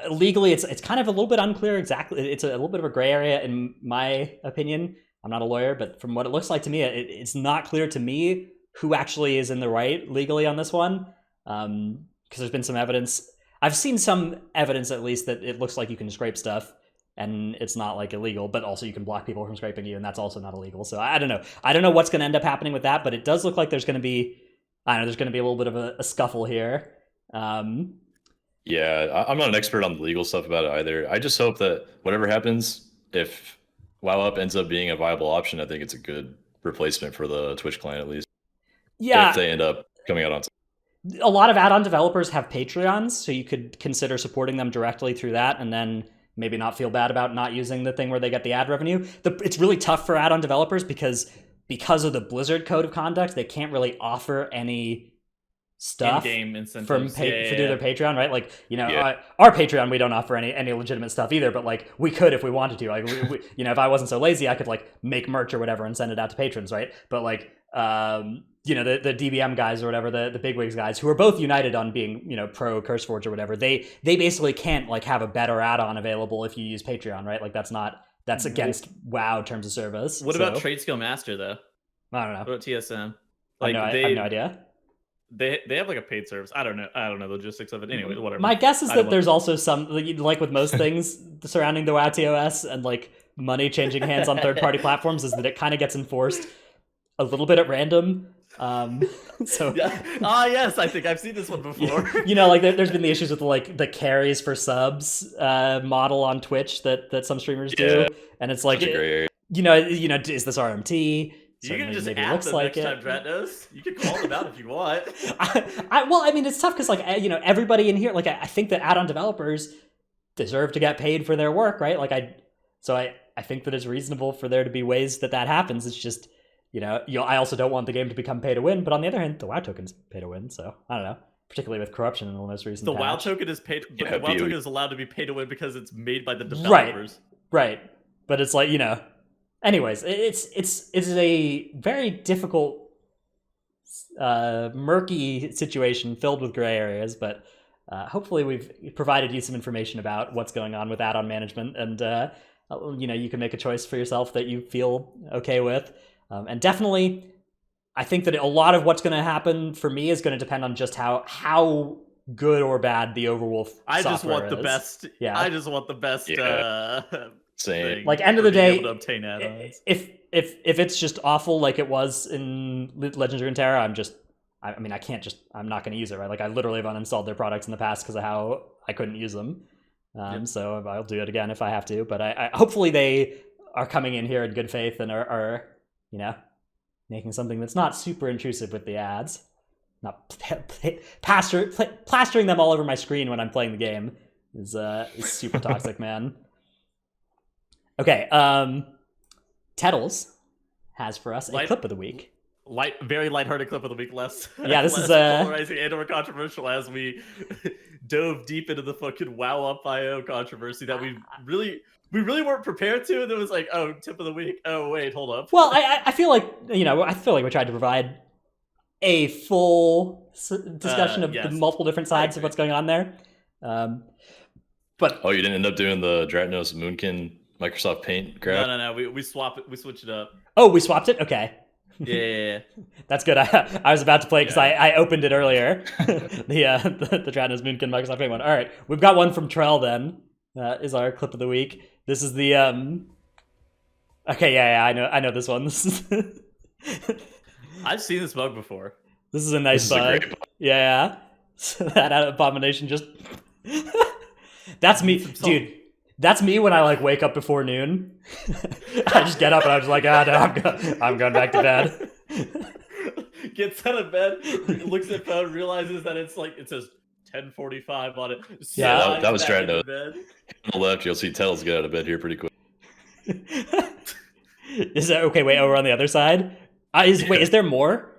legally, it's kind of a little bit unclear exactly. It's a little bit of a gray area in my opinion. I'm not a lawyer, but from what it looks like to me, it's not clear to me who actually is in the right legally on this one. Because there's been some evidence. I've seen some evidence, at least, that it looks like you can scrape stuff and it's not like illegal, but also you can block people from scraping you, and that's also not illegal. So I don't know. I don't know what's going to end up happening with that, but it does look like there's going to be, there's going to be a little bit of a scuffle here. Yeah, I'm not an expert on the legal stuff about it either. I just hope that whatever happens, if WoW Up ends up being a viable option, I think it's a good replacement for the Twitch client, at least. Yeah. If they end up coming out on time. A lot of add-on developers have Patreons, so you could consider supporting them directly through that, and then maybe not feel bad about not using the thing where they get the ad revenue. It's really tough for add-on developers because of the Blizzard code of conduct, they can't really offer any stuff in-game incentives for their Patreon, right? Like, our Patreon, we don't offer any legitimate stuff either, but like we could if we wanted to. Like, we, if I wasn't so lazy, I could like make merch or whatever and send it out to patrons, right? But like, the DBM guys or whatever, the bigwigs guys who are both united on being, pro CurseForge or whatever, they basically can't like have a better add-on available if you use Patreon, right? Like that's against WoW terms of service. What about Trade Skill Master though? I don't know. What about TSM? Like, I have no idea. They have like a paid service. I don't know the logistics of it. Anyway, whatever. My guess is that there's also some, like with most things surrounding the WoW TOS and like money changing hands on third-party platforms, is that it kind of gets enforced a little bit at random. So yes, I think I've seen this one before. Like there's been the issues with like the carries for subs model on Twitch that some streamers do, and it's like, is this RMT? You can just ask them next time Drat knows. You can call them out if you want. It's tough because everybody in here, I think that add-on developers deserve to get paid for their work, right? I think that it's reasonable for there to be ways that happens. It's just, I also don't want the game to become pay to win, but on the other hand, the WoW token's pay to win, so I don't know. Particularly with corruption in the most recent patch. WoW token is paid, but the WoW token is allowed to be pay to win because it's made by the developers. Right. But it's like, anyways, it's a very difficult, murky situation filled with gray areas, but hopefully we've provided you some information about what's going on with add-on management, and you can make a choice for yourself that you feel okay with. And definitely, I think that a lot of what's going to happen for me is going to depend on just how good or bad the Overwolf software is. I just want the best. Yeah. I just want the best. Same. Like, end of the day, obtain add-ons. if it's just awful like it was in Legends of Runeterra, I'm not going to use it, right? Like, I literally have uninstalled their products in the past because of how I couldn't use them. So I'll do it again if I have to. But I hopefully they are coming in here in good faith and are making something that's not super intrusive with the ads, not plastering them all over my screen when I'm playing the game is super toxic, man. Okay, Tettles has for us a clip of the week. Very lighthearted clip of the week. Less. Yeah, this is polarizing and or controversial as we dove deep into the fucking WoW Up IO controversy that we really weren't prepared to, and it was like, oh, tip of the week. Oh wait, hold up. Well, I feel like we tried to provide a full discussion of the multiple different sides of what's going on there. But you didn't end up doing the Dratnos Moonkin Microsoft Paint graph. No. We swap it. We switch it up. Oh, we swapped it. Okay. Yeah. That's good. I was about to play because I opened it earlier. the Travis Moonkin Microsoft Paint one. All right, we've got one from Trell. Then is our clip of the week. This is the Okay, yeah, I know this one. This is I've seen this bug before. This is a nice bug. A great bug. Yeah. So that abomination just That's me, dude. That's me when I like wake up before noon. I just get up and I'm just like, no, I'm going back to bed. Gets out of bed, looks at phone, realizes that it says 10:45 on it. Yeah, that was trying to. On the left, you'll see Tells get out of bed here pretty quick. Is that okay? Wait, over on the other side. Wait, is there more?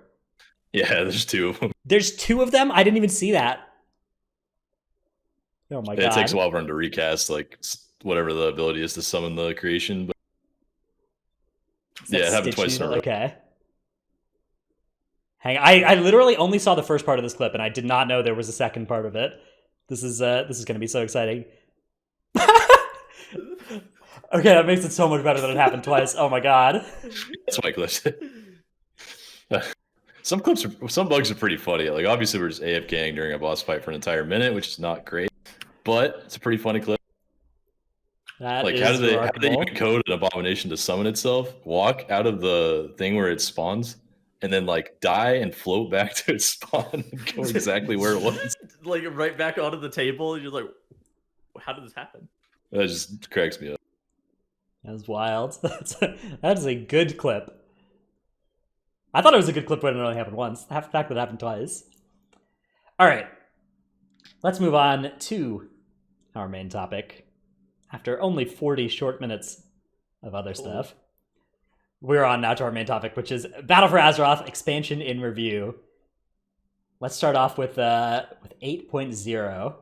Yeah, there's two of them. There's two of them. I didn't even see that. Oh my god! It takes a while for him to recast, like whatever the ability is to summon the creation. But yeah, it happened twice in a row. Okay. Hang on. I literally only saw the first part of this clip, and I did not know there was a second part of it. This is going to be so exciting. Okay, that makes it so much better that it happened twice. Oh my god. That's my clips. Some bugs are pretty funny. Like obviously we're just AFKing during a boss fight for an entire minute, which is not great, but it's a pretty funny clip. That like is how do they even code an abomination to summon itself, walk out of the thing where it spawns, and then like die and float back to its spawn and go exactly where it was? Like right back onto the table, and you're like, how did this happen? That just cracks me up. That's wild. That is a good clip. I thought it was a good clip when it only happened once. The fact that it happened twice. All right. Let's move on to our main topic. After only 40 short minutes of other stuff, we're on now to our main topic, which is Battle for Azeroth expansion in review. Let's start off with 8.0.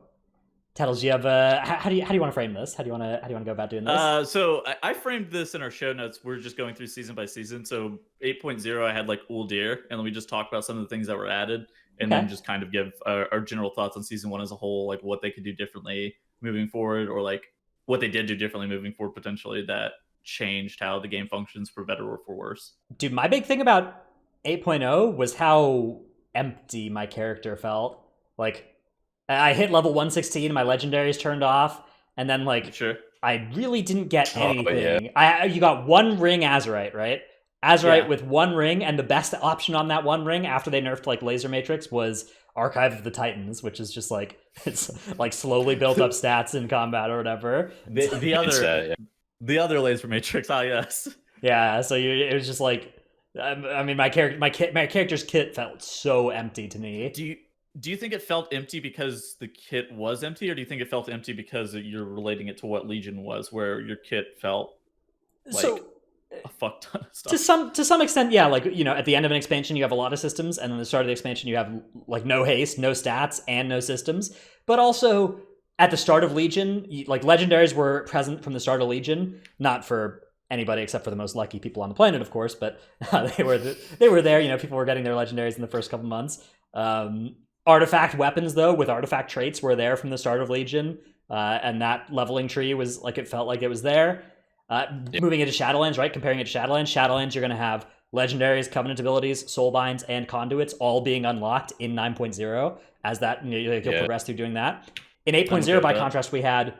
Tattles, do you have how do you want to frame this? How do you want to go about doing this? So I framed this in our show notes. We're just going through season by season. So 8.0, I had like Uldir, and then we just talked about some of the things that were added, and then just kind of give our general thoughts on season 1 as a whole, like what they could do differently moving forward, or like what they did do differently moving forward potentially that changed how the game functions for better or for worse. Dude, my big thing about 8.0 was how empty my character felt. Like, I hit level 116, my legendaries turned off, and then like I really didn't get anything. You got one ring Azerite, right? Azerite with one ring, and the best option on that one ring after they nerfed like Laser Matrix was Archive of the Titans, which is just like it's like slowly built up stats in combat or whatever. The other Laser Matrix, yes. Yeah, so it was just like, I mean, my character's kit felt so empty to me. Do you think it felt empty because the kit was empty, or do you think it felt empty because you're relating it to what Legion was, where your kit felt like a fuck ton of stuff? To some extent, yeah. Like, you know, at the end of an expansion, you have a lot of systems, and then at the start of the expansion, you have like no haste, no stats, and no systems. But also at the start of Legion, like legendaries were present from the start of Legion, not for anybody except for the most lucky people on the planet, of course, but they were there. You know, people were getting their legendaries in the first couple months. Artifact weapons, though, with artifact traits were there from the start of Legion, and that leveling tree was like, it felt like it was there. Moving into Shadowlands, right? Comparing it to Shadowlands, you're going to have legendaries, covenant abilities, soulbinds, and conduits all being unlocked in 9.0 as that you'll progress through doing that. In 8.0, by contrast, we had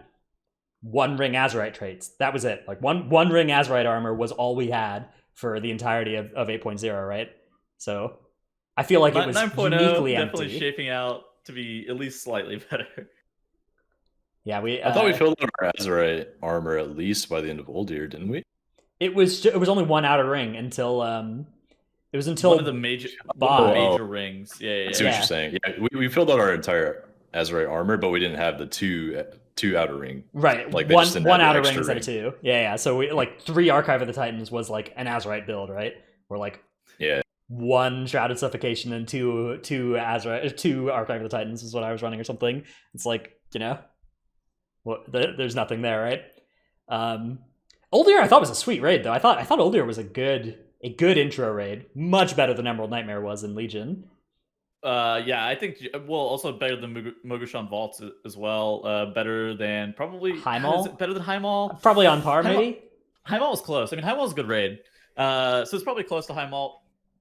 one ring Azerite traits. That was it. Like one ring Azerite armor was all we had for the entirety of 8.0, right? So I feel like it was uniquely definitely empty. Shaping out to be at least slightly better. Yeah, I thought we filled out our Azerite armor at least by the end of Uldir, didn't we? It was only one outer ring until one of the major rings. Yeah. I see what you're saying. Yeah, we filled out our entire Azerite armor, but we didn't have the two outer ring. Right, like one outer ring instead of two. Yeah. So we like 3 Archive of the Titans was like an Azerite build, right? We're like one Shrouded Suffocation and two Azerite, 2 Archive of the Titans is what I was running or something. It's like, you know, there's nothing there, right? Uldir I thought was a sweet raid though. I thought Uldir was a good intro raid, much better than Emerald Nightmare was in Legion. Yeah, I think also better than Mogushan Vaults as well. Better than probably Heimal? Is it better than Heimal? Probably on par, Heimal, maybe. Heimal was close. I mean, Heimal is a good raid. So it's probably close to Heimal.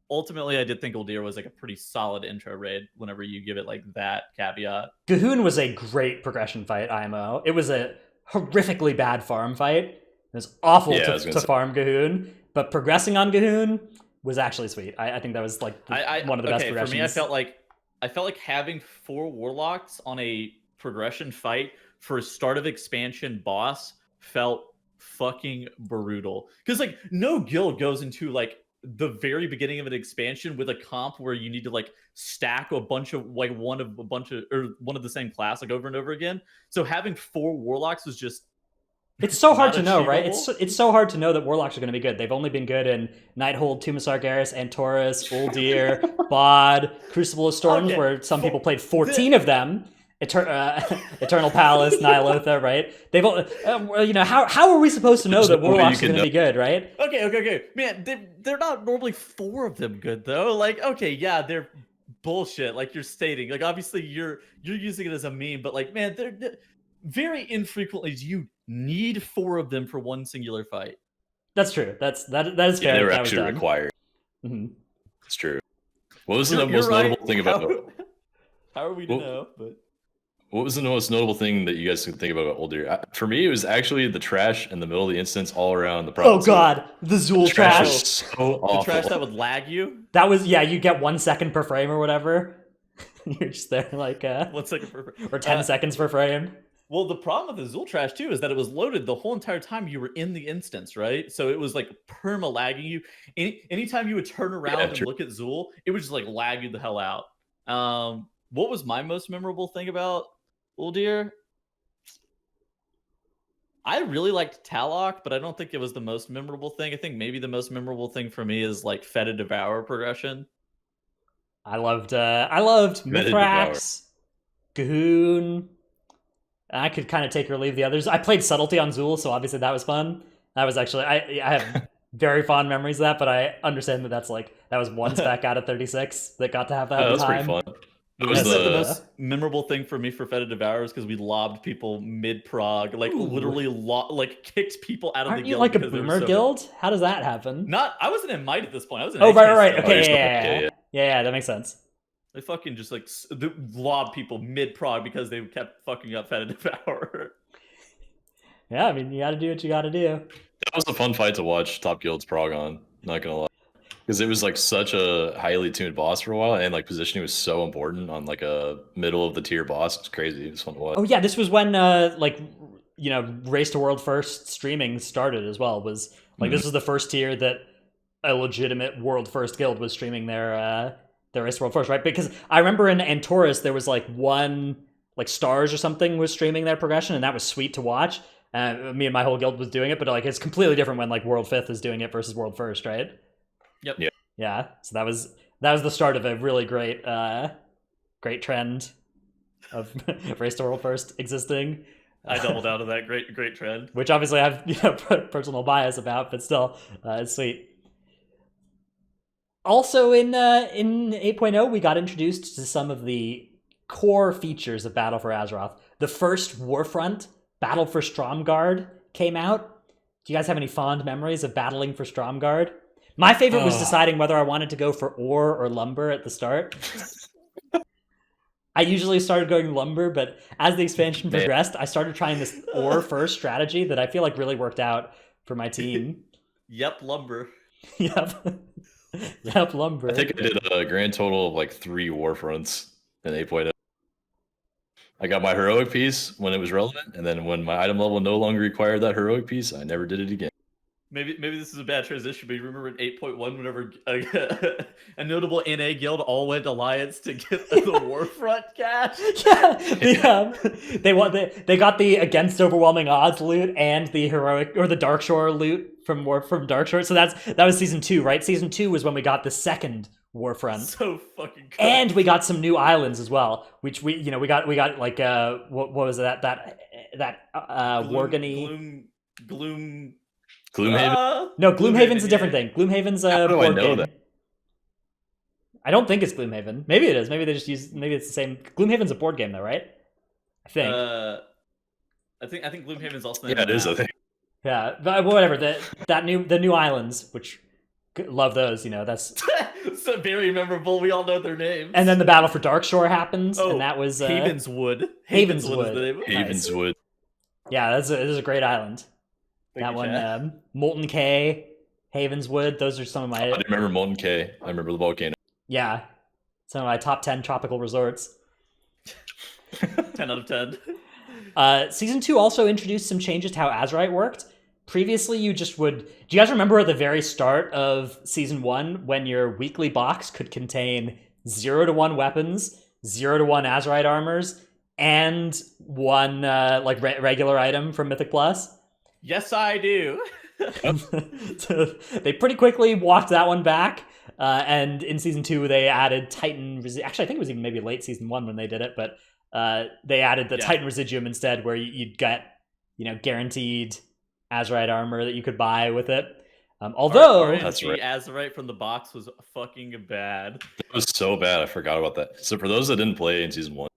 Ultimately, I did think Uldir was like a pretty solid intro raid whenever you give it like that caveat. Gahoon was a great progression fight, IMO. It was a horrifically bad farm fight. It was awful to farm Gahoon, but progressing on Gahoon was actually sweet. I think that was like one of the best progressions. For me, I felt like having 4 warlocks on a progression fight for a start of expansion boss felt fucking brutal. Because like no guild goes into like the very beginning of an expansion with a comp where you need to like stack a bunch of like one of the same class like over and over again. So having 4 warlocks was just it's so hard to know, right? It's so hard to know that warlocks are going to be good. They've only been good in Nighthold, Tomb of Sargeras, Antorus, Uldir, Bod, Crucible of Storms, where some people played 14 of them. Eternal Palace, Nihilotha, right? They've how are we supposed to know that warlocks are going to be good, right? Okay. Man, they're not normally 4 of them good though. Like, okay, yeah, they're bullshit. Like you're stating, like obviously you're using it as a meme, but like, man, they're very infrequently do you need 4 of them for one singular fight. That's true. That is fair. They were actually required. Mm-hmm. It's true. What was the most notable thing about? How are we to know? But what was the most notable thing that you guys can think about Uldir? For me, it was actually the trash in the middle of the instance all around the province. Oh god, the Zool trash. Was so awful. The trash that would lag you? That was, yeah, you get 1 second per frame or whatever. You're just there like 1 second per frame. Or 10 seconds per frame. Well, the problem with the Zool trash too is that it was loaded the whole entire time you were in the instance, right? So it was like perma lagging you. Anytime you would turn around and look at Zool, it would just like lag you the hell out. What was my most memorable thing about Uldir? I really liked Talok, but I don't think it was the most memorable thing. I think maybe the most memorable thing for me is like Feta Devour progression. I loved Mithrax, Gahoon. I could kind of take or leave the others. I played Subtlety on Zool, so obviously that was fun. That was actually I have very fond memories of that, but I understand that that was one spec out of 36 that got to have that. That was pretty fun. It was the most memorable thing for me for Feta Devours because we lobbed people mid-prog, like literally kicked people out of the guild. Aren't you like a boomer guild? How does that happen? I wasn't in Might at this point. I was in right. Okay, yeah, that makes sense. They fucking just like lob people mid-prog because they kept fucking up Feta Devour. Yeah, I mean, you gotta do what you gotta do. That was a fun fight to watch Top Guild's prog on, not gonna lie. Because it was like such a highly tuned boss for a while, and like positioning was so important on like a middle of the tier boss. It was crazy. It was fun to watch. Oh yeah, this was when Race to World First streaming started as well. Was like this was the first tier that a legitimate World First guild was streaming their Race to World First, right? Because I remember in Antorus there was like one like Stars or something was streaming their progression, and that was sweet to watch. Me and my whole guild was doing it, but like it's completely different when like World Fifth is doing it versus World First, right? Yep. Yeah. So that was the start of a really great trend of Race to World First existing. I doubled out of that great trend, which obviously I have personal bias about, but still, it's sweet. Also in 8.0, we got introduced to some of the core features of Battle for Azeroth. The first Warfront, Battle for Stromgarde, came out. Do you guys have any fond memories of battling for Stromgarde? My favorite was deciding whether I wanted to go for ore or lumber at the start. I usually started going lumber, but as the expansion progressed, I started trying this ore first strategy that I feel like really worked out for my team. Yep, lumber. Yep, lumber. I think I did a grand total of like 3 Warfronts in 8.0. I got my heroic piece when it was relevant, and then when my item level no longer required that heroic piece, I never did it again. Maybe this is a bad transition, but you remember in 8.1 whenever a notable NA guild all went alliance to get the Warfront cash? Yeah, they got the against overwhelming odds loot and the heroic or the Darkshore loot from Darkshore. So that was season 2, right? Season 2 was when we got the second Warfront. So fucking good. And we got some new islands as well, which we got like what was that Worgany Gloomhaven? No, Gloomhaven's a different thing. Gloomhaven's a How do I know game. that? I don't think it's Gloomhaven. Maybe it is. Maybe it's the same. Gloomhaven's a board game though, right? I think. I think Gloomhaven's also. Yeah, it is. I think. Yeah, but whatever. The new islands, which love those. That's so very memorable. We all know their names. And then the Battle for Darkshore happened, and that was Havenswood. Havenswood. Is the name. Havenswood. Yeah, this is a great island. That one, Molten K, Havenswood. Those are some of my. I remember Molten K. I remember the volcano. Yeah, some of my top 10 tropical resorts. 10 out of 10. Season 2 also introduced some changes to how Azurite worked. Previously, you just would... Do you guys remember at the very start of Season 1 when your weekly box could contain 0 to 1 weapons, 0 to 1 Azurite armors, and one regular item from Mythic Plus? Yes, I do. So they pretty quickly walked that one back. And in Season 2, they added Titan... Actually, I think it was even maybe late Season 1 when they did it, but they added the Titan Residuum instead, where you'd get, guaranteed Azurite armor that you could buy with it. Although... That's right. Azurite from the box was fucking bad. It was so bad, I forgot about that. So for those that didn't play in Season 1,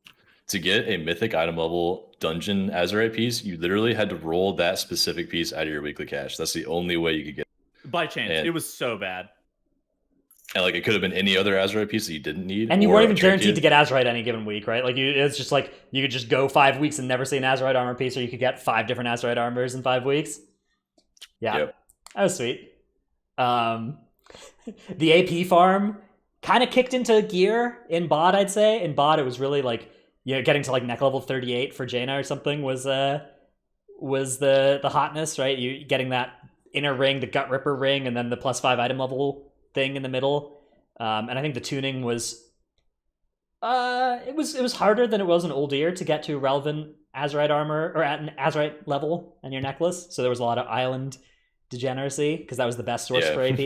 to get a Mythic item level dungeon Azurite piece, you literally had to roll that specific piece out of your weekly cache. That's the only way you could get it. By chance. It was so bad. And it could have been any other Azurite piece that you didn't need. And you weren't even guaranteed to get Azurite any given week, right? It's just you could just go 5 weeks and never see an Azurite armor piece, or you could get 5 different Azurite armors in 5 weeks. Yeah, Yep. That was sweet. The AP farm kind of kicked into gear in bot, I'd say. In bot, it was really getting to neck level 38 for Jaina or something was the hotness, right? You getting that inner ring, the Gut Ripper ring, and then the +5 item level thing in the middle. And I think the tuning was it was harder than it was in Old Ear to get to relevant Azurite armor or at an Azurite level on your necklace. So there was a lot of island degeneracy because that was the best source for AP.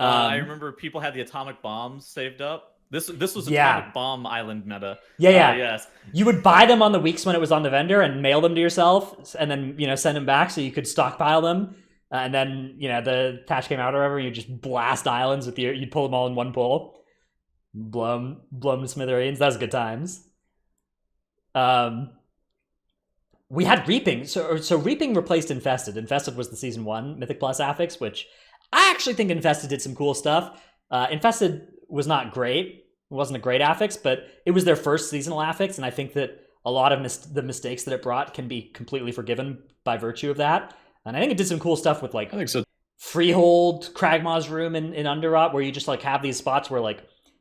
I remember people had the atomic bombs saved up. This was atomic bomb island meta. Yeah. Yes. You would buy them on the weeks when it was on the vendor and mail them to yourself, and then send them back so you could stockpile them. And then, the patch came out or whatever, you just blast islands you'd pull them all in one pull. Blow them to smithereens. That was good times. We had Reaping. So Reaping replaced Infested. Infested was the Season 1 Mythic Plus affix, which I actually think Infested did some cool stuff. Infested was not great. It wasn't a great affix, but it was their first seasonal affix, and I think that a lot of the mistakes that it brought can be completely forgiven by virtue of that. And I think it did some cool stuff with I think so. Freehold, Kragmaw's room in Underrot, where you just have these spots where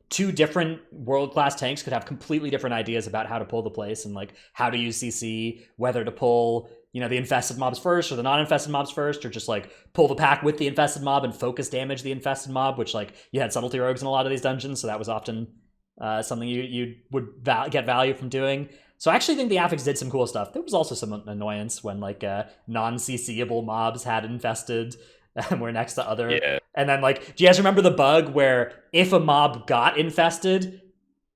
2 different world-class tanks could have completely different ideas about how to pull the place and how to use CC, whether to pull the infested mobs first or the non-infested mobs first, or just pull the pack with the infested mob and focus damage the infested mob, which you had subtlety rogues in a lot of these dungeons, so that was often something you would get value from doing. So I actually think the affix did some cool stuff. There was also some annoyance when non-CCable mobs had infested and were next to other. Yeah. And then do you guys remember the bug where if a mob got infested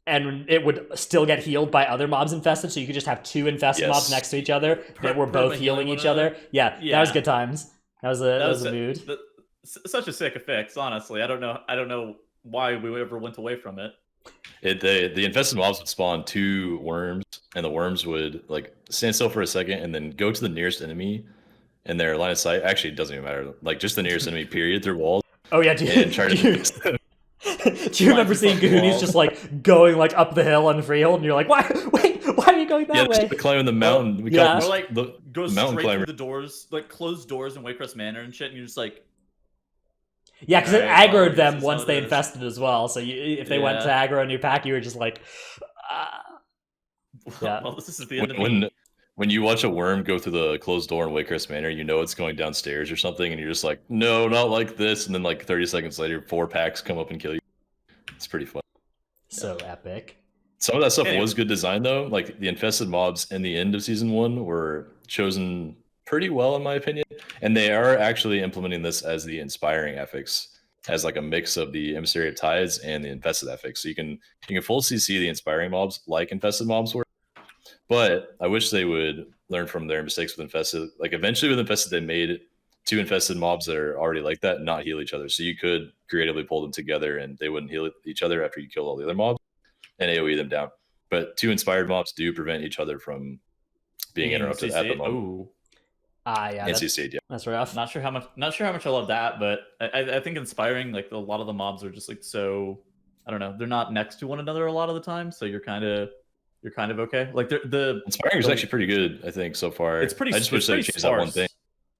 and it would still get healed by other mobs infested, so you could just have 2 infested mobs next to each other that were both healing each other? Yeah, that was good times. That was a mood. Such a sick effect, honestly. I don't know why we ever went away from it. The infested mobs would spawn 2 worms, and the worms would stand still for a second and then go to the nearest enemy in their line of sight. Actually, it doesn't even matter. Just the nearest enemy, period, through walls. Oh yeah, do you remember seeing Goonies just going up the hill on Freehold, and you're like, why are you going that way? Just climbing the mountain. We or mountain go straight climber. through the doors, closed doors in Waycrest Manor and shit, and you're just yeah, because it aggroed them once they infested as well. So if they went to aggro a new pack, you were just yeah. Well, this is the end of when you watch a worm go through the closed door in Waycrest Manor, it's going downstairs or something, and you're just no, not like this. And then 30 seconds later, 4 packs come up and kill you. It's pretty fun. So epic. Some of that stuff was good design though. The infested mobs in the end of Season 1 were chosen pretty well in my opinion, and they are actually implementing this as the inspiring affix, as a mix of the Emissary of Tides and the infested affix. So you can full CC the inspiring mobs like infested mobs were, but I wish they would learn from their mistakes with infested. Eventually with infested, they made two infested mobs that are already like that not heal each other. So you could creatively pull them together and they wouldn't heal each other after you kill all the other mobs and AoE them down. But two inspired mobs do prevent each other from being interrupted at the moment. Ooh. Yeah, that's rough. Not sure how much I love that, but I think inspiring, like a lot of the mobs are just like so, I don't know, they're not next to one another a lot of the time, so you're kind of okay. Like the inspiring is actually pretty good, I think, so far. It's pretty. I just wish they changed that one thing.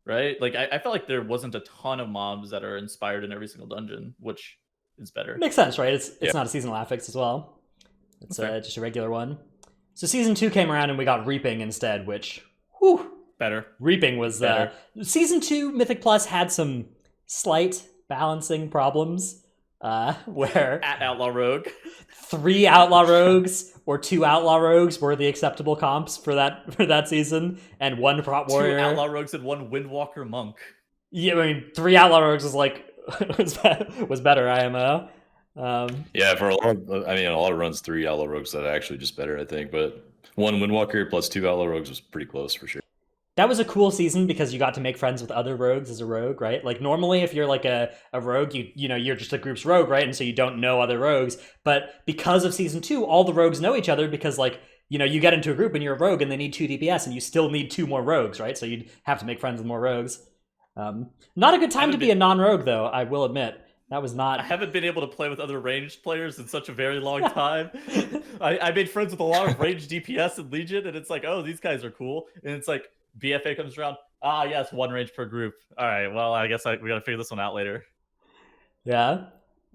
Right? Like I felt like there wasn't a ton of mobs that are inspired in every single dungeon, which is better. Makes sense, right? It's not a seasonal affix as well. It's just a regular one. So season 2 came around and we got Reaping instead, which better. Reaping was season 2 Mythic Plus had some slight balancing problems. Where at Outlaw Rogue 3 Outlaw Rogues or 2 Outlaw Rogues were the acceptable comps for that season, and 1 Prot Warrior. 2 Outlaw Rogues and 1 Windwalker Monk. Yeah, I mean 3 Outlaw Rogues was like was better IMO. Yeah, for a lot of runs 3 Outlaw Rogues that are actually just better, I think. But 1 Windwalker plus 2 Outlaw Rogues was pretty close for sure. That was a cool season because you got to make friends with other rogues as a rogue, right? Like normally if you're like a rogue, you're just a group's rogue, right? And so you don't know other rogues. But because of season 2, all the rogues know each other because like, you get into a group and you're a rogue and they need 2 DPS and you still need 2 more rogues, right? So you'd have to make friends with more rogues. Not a good time to be a non-rogue though, I will admit. That was not... I haven't been able to play with other ranged players in such a very long time. I made friends with a lot of ranged DPS in Legion and it's like, oh, these guys are cool. And it's like, BFA comes around. Yes, 1 range per group. All right, well, I guess we got to figure this one out later. Yeah.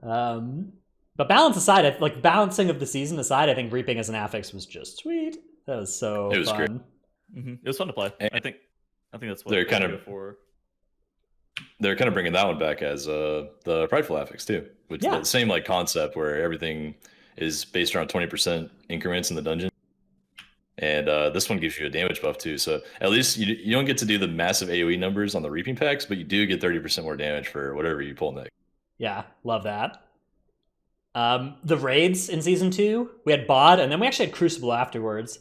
But balance aside, like balancing of the season aside, I think Reaping as an affix was just sweet. That was so fun. It was great. Mm-hmm. It was fun to play. And I think that's what they're kind of bringing that one back as the Prideful affix too, which is the same like concept where everything is based around 20% increments in the dungeon. And this one gives you a damage buff too. So at least you don't get to do the massive AoE numbers on the Reaping packs, but you do get 30% more damage for whatever you pull next. Yeah, love that. The raids in season 2, we had Bod, and then we actually had Crucible afterwards.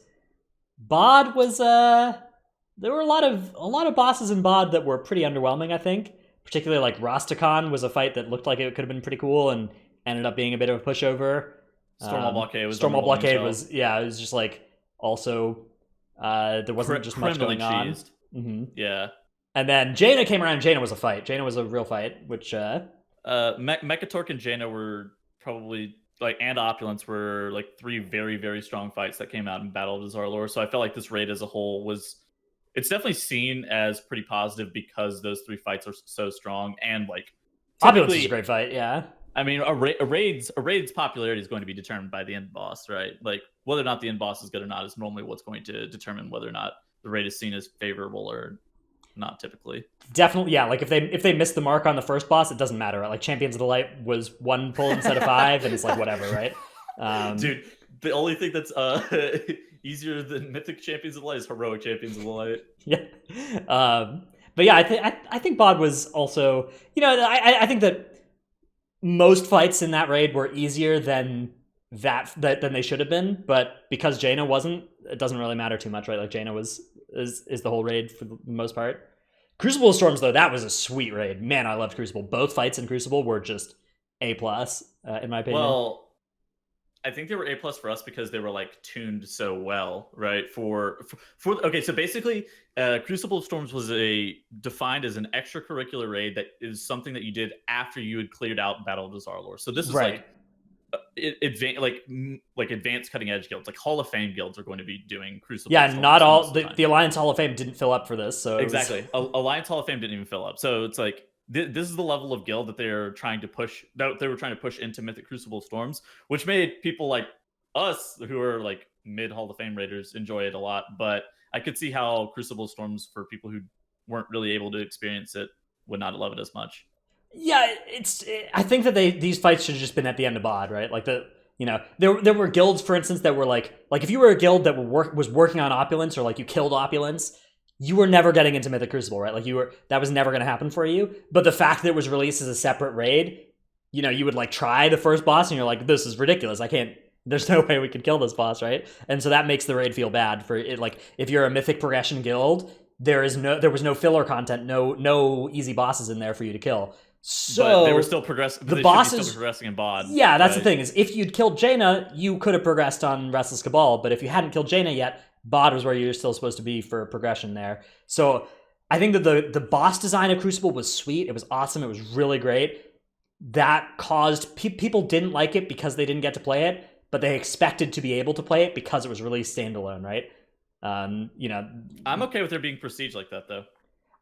Bod was there were a lot of bosses in Bod that were pretty underwhelming, I think. Particularly like Rastakhan was a fight that looked like it could have been pretty cool and ended up being a bit of a pushover. Stormwall Blockade was Stormwall Blockade was it was just like also there wasn't just much going on. Mm-hmm. Yeah. And then Jaina came around and Jaina was a fight. Jaina was a real fight, which Mechatork and Jaina were probably and Opulence were like 3 very, very strong fights that came out in Battle of Zarlor. So I felt like this raid as a whole it's definitely seen as pretty positive because those 3 fights are so strong and like Opulence is a great fight, yeah. I mean, a raid's popularity is going to be determined by the end boss, right? Like whether or not the end boss is good or not is normally what's going to determine whether or not the raid is seen as favorable or not. Typically, definitely, yeah. Like if they miss the mark on the first boss, it doesn't matter. Right? Like Champions of the Light was 1 pull instead of 5, and it's like whatever, right? Dude, the only thing that's easier than Mythic Champions of the Light is Heroic Champions of the Light. Yeah. But yeah, I think Bod was also, I think that most fights in that raid were easier than than they should have been, but because Jaina wasn't, it doesn't really matter too much, right? Like Jaina is the whole raid for the most part. Crucible Storms though, that was a sweet raid. Man, I loved Crucible. Both fights in Crucible were just A+, in my opinion. Well, I think they were A+ for us because they were like tuned so well, right? Okay, so basically, Crucible of Storms was defined as an extracurricular raid that is something that you did after you had cleared out Battle of Zarlor. So this is right. like advanced cutting edge guilds, like Hall of Fame guilds are going to be doing Crucible. Yeah, not all the Alliance Hall of Fame didn't fill up for this, so exactly. Alliance Hall of Fame didn't even fill up, so it's like. This is the level of guild that they're trying to push. That they were trying to push into Mythic Crucible Storms, which made people like us, who are like mid Hall of Fame raiders, enjoy it a lot. But I could see how Crucible Storms, for people who weren't really able to experience it, would not love it as much. Yeah, I think that these fights should have just been at the end of Bod, right? Like there were guilds, for instance, that were like if you were a guild that was working on Opulence or like you killed Opulence. You were never getting into Mythic Crucible, right? Like that was never going to happen for you. But the fact that it was released as a separate raid, you would like try the first boss and you're like, this is ridiculous. There's no way we could kill this boss, right? And so that makes the raid feel bad for it. Like if you're a Mythic progression guild there was no filler content, no easy bosses in there for you to kill. So but they were still progressing. The bosses still progressing in bod. Yeah, that's the thing, is if you'd killed Jaina, you could have progressed on Restless Cabal, but if you hadn't killed Jaina yet, bod was where you're still supposed to be for progression there. So I think that the boss design of Crucible was sweet. It was awesome. It was really great. That caused people didn't like it because they didn't get to play it, but they expected to be able to play it because it was released standalone, right? You know, I'm okay with there being prestige like that, though.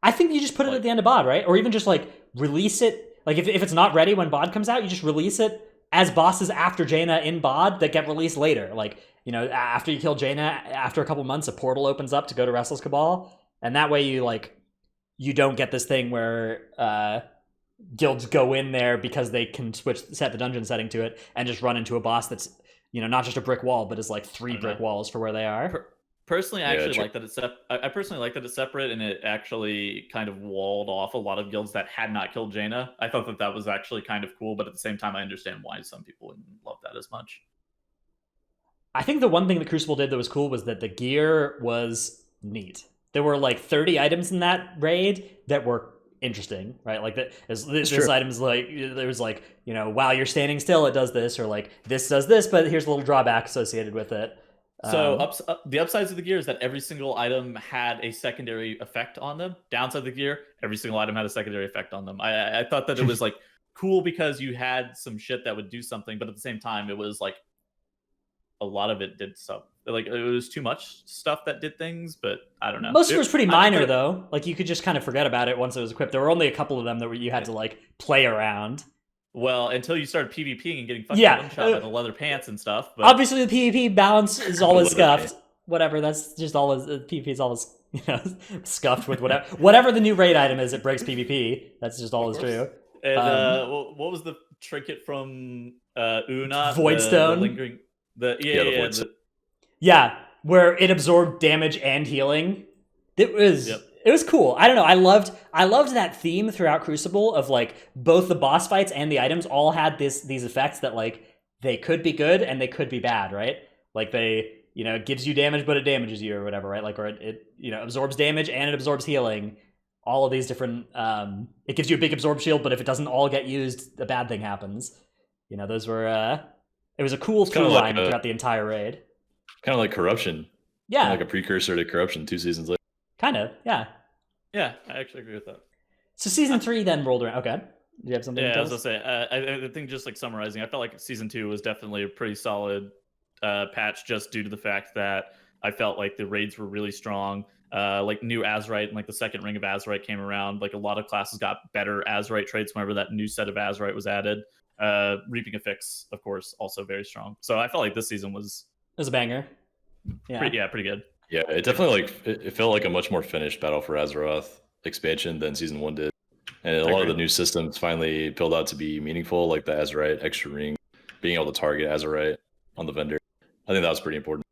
I think you just put it at the end of bod, right? Or even just like release it. Like if it's not ready when bod comes out, you just release it as bosses after Jaina in bod that get released later. Like, you know, after you kill Jaina, after a couple months, a portal opens up to go to Restless Cabal, and that way you don't get this thing where guilds go in there because they can set the dungeon setting to it and just run into a boss that's, you know, not just a brick wall, but is like 3 brick walls for where they are. Personally, I actually like that it's I personally like that it's separate, and it actually kind of walled off a lot of guilds that had not killed Jaina. I thought that was actually kind of cool, but at the same time, I understand why some people wouldn't love that as much. I think the one thing that Crucible did that was cool was that the gear was neat. There were like 30 items in that raid that were interesting, right? Like this item's like, there was like, you know, while you're standing still, it does this, or like this does this, but here's a little drawback associated with it. So the upsides of the gear is that every single item had a secondary effect on them. Downside of the gear, every single item had a secondary effect on them. I thought that it was like cool because you had some shit that would do something, but at the same time, it was like a lot of it did stuff. Like it was too much stuff that did things, but I don't know. Most of it was pretty minor though. Like you could just kind of forget about it once it was equipped. There were only a couple of them that you had to like play around. Well, until you started PvPing and getting fucking one-shot by the leather pants and stuff. But obviously, the PvP balance is always scuffed. Whatever, that's just always PvP is always, you know, scuffed with whatever the new raid item is. It breaks PvP. That's just always true. And what was the trinket from Una? Voidstone. Yeah, where it absorbed damage and healing. It was. Yep. It was cool. I don't know. I loved that theme throughout Crucible of like both the boss fights and the items all had these effects that like they could be good and they could be bad, right? Like they, you know, it gives you damage but it damages you or whatever, right? Like, or it you know, absorbs damage and it absorbs healing. All of these different it gives you a big absorb shield, but if it doesn't all get used, a bad thing happens. You know, those were it was a cool through line throughout the entire raid. Kind of like Corruption. Yeah. Kind of like a precursor to Corruption 2 seasons later. Kind of, yeah. Yeah, I actually agree with that. So season 3 then rolled around. Okay. Do you have something to tell us? I was going to say, I think just like summarizing, I felt like season 2 was definitely a pretty solid patch just due to the fact that I felt like the raids were really strong. Like new Azerite and like the second ring of Azerite came around. Like a lot of classes got better Azerite traits whenever that new set of Azerite was added. Reaping a Fix, of course, also very strong. So I felt like this season was... It was a banger. Yeah, pretty good. Yeah, it definitely it felt like a much more finished Battle for Azeroth expansion than Season 1 did. And a lot of the new systems finally filled out to be meaningful, like the Azerite extra ring, being able to target Azerite on the vendor. I think that was pretty important.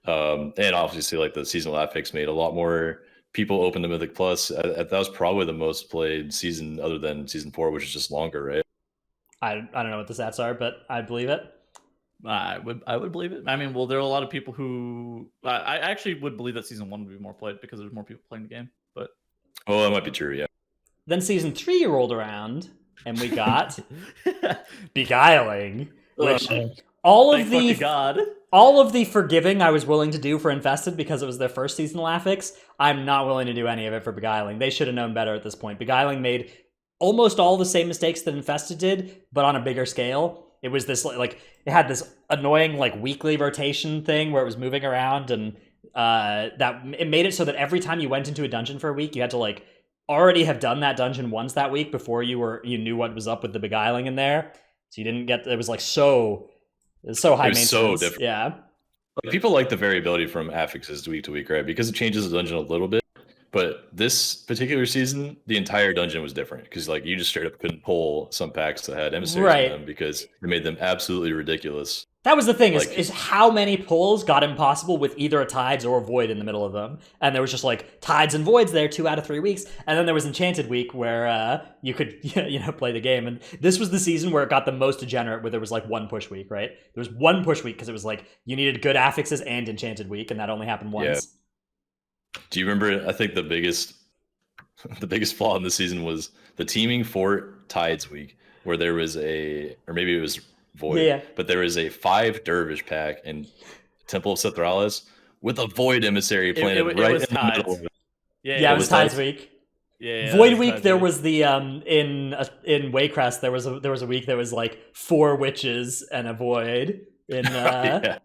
And obviously, like the seasonal affix made a lot more people open the Mythic Plus. That was probably the most played season other than Season 4, which is just longer, right? I don't know what the stats are, but I believe it. I would believe it. I mean, well, there are a lot of people who I actually would believe that season 1 would be more played because there's more people playing the game. But that might be true. Yeah. Then season 3 rolled around, and we got Beguiling, which all of the forgiving I was willing to do for Infested because it was their first seasonal affix. I'm not willing to do any of it for Beguiling. They should have known better at this point. Beguiling made almost all the same mistakes that Infested did, but on a bigger scale. It was this like it had this annoying like weekly rotation thing where it was moving around, and that it made it so that every time you went into a dungeon for a week, you had to like already have done that dungeon once that week before you knew what was up with the Beguiling in there. So you didn't get it was like so high maintenance. So different. Yeah. Like, people like the variability from affixes week to week, right? Because it changes the dungeon a little bit. But this particular season, the entire dungeon was different because like you just straight up couldn't pull some packs that had emissaries in them because it made them absolutely ridiculous. That was the thing, like, is how many pulls got impossible with either a Tides or a Void in the middle of them. And there was just like Tides and Voids there 2 out of 3 weeks. And then there was Enchanted Week where you could play the game. And this was the season where it got the most degenerate, where there was like 1 push week, right? There was 1 push week because it was like you needed good affixes and Enchanted Week, and that only happened once. Do you remember? I think the biggest flaw in the season was the teaming for Tides Week, where there was or maybe it was Void, Yeah. but there was a 5 Dervish pack in Temple of Sethralius with a Void Emissary planted it right was in the middle of it. Yeah, it was Tides Week. Yeah, Void Week. There was the in Waycrest. There was a week that was like 4 witches and a void. In that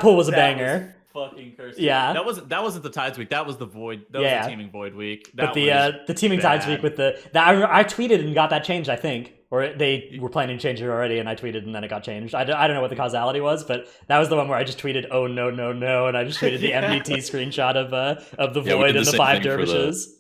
pool was a banger. Fucking cursed. Yeah, that wasn't the Tides Week. That was the Void. That was the teaming Void Week. But the teaming Tides Week with I tweeted and got that changed. I think, or they were planning to change it already, and I tweeted and then it got changed. I don't know what the causality was, but that was the one where I just tweeted, "Oh no, no, no," and I just tweeted the MDT screenshot of the Void and the 5 dervishes.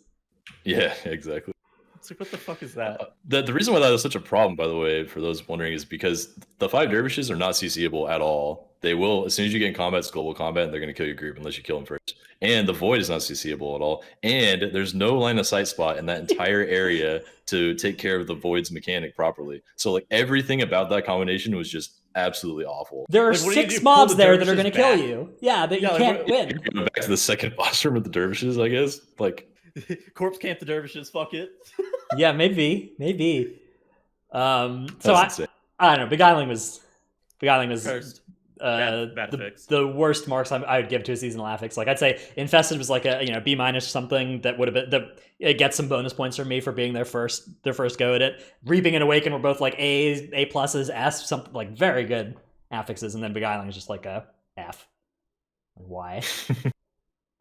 Yeah, exactly. It's like, what the fuck is that? The reason why that was such a problem, by the way, for those wondering, is because the 5 dervishes are not CCable at all. They will, as soon as you get in combat, it's global combat, and they're going to kill your group unless you kill them first. And the Void is not CCable at all. And there's no line of sight spot in that entire area to take care of the Void's mechanic properly. So like everything about that combination was just absolutely awful. There are 6 mobs there that are going to kill you. Yeah, that you can't win. You're going back to the second boss room with the dervishes, I guess. Like Corpse Camp the dervishes, fuck it. Yeah, maybe. So insane. I don't know. Beguiling was Cursed. Bad the worst marks I would give to a seasonal affix. Like I'd say Infested was like a B- or something that would have been it gets some bonus points from me for being their first go at it. Reaping and Awaken were both like A pluses, S, something like very good affixes, and then Beguiling is just like a F. Why?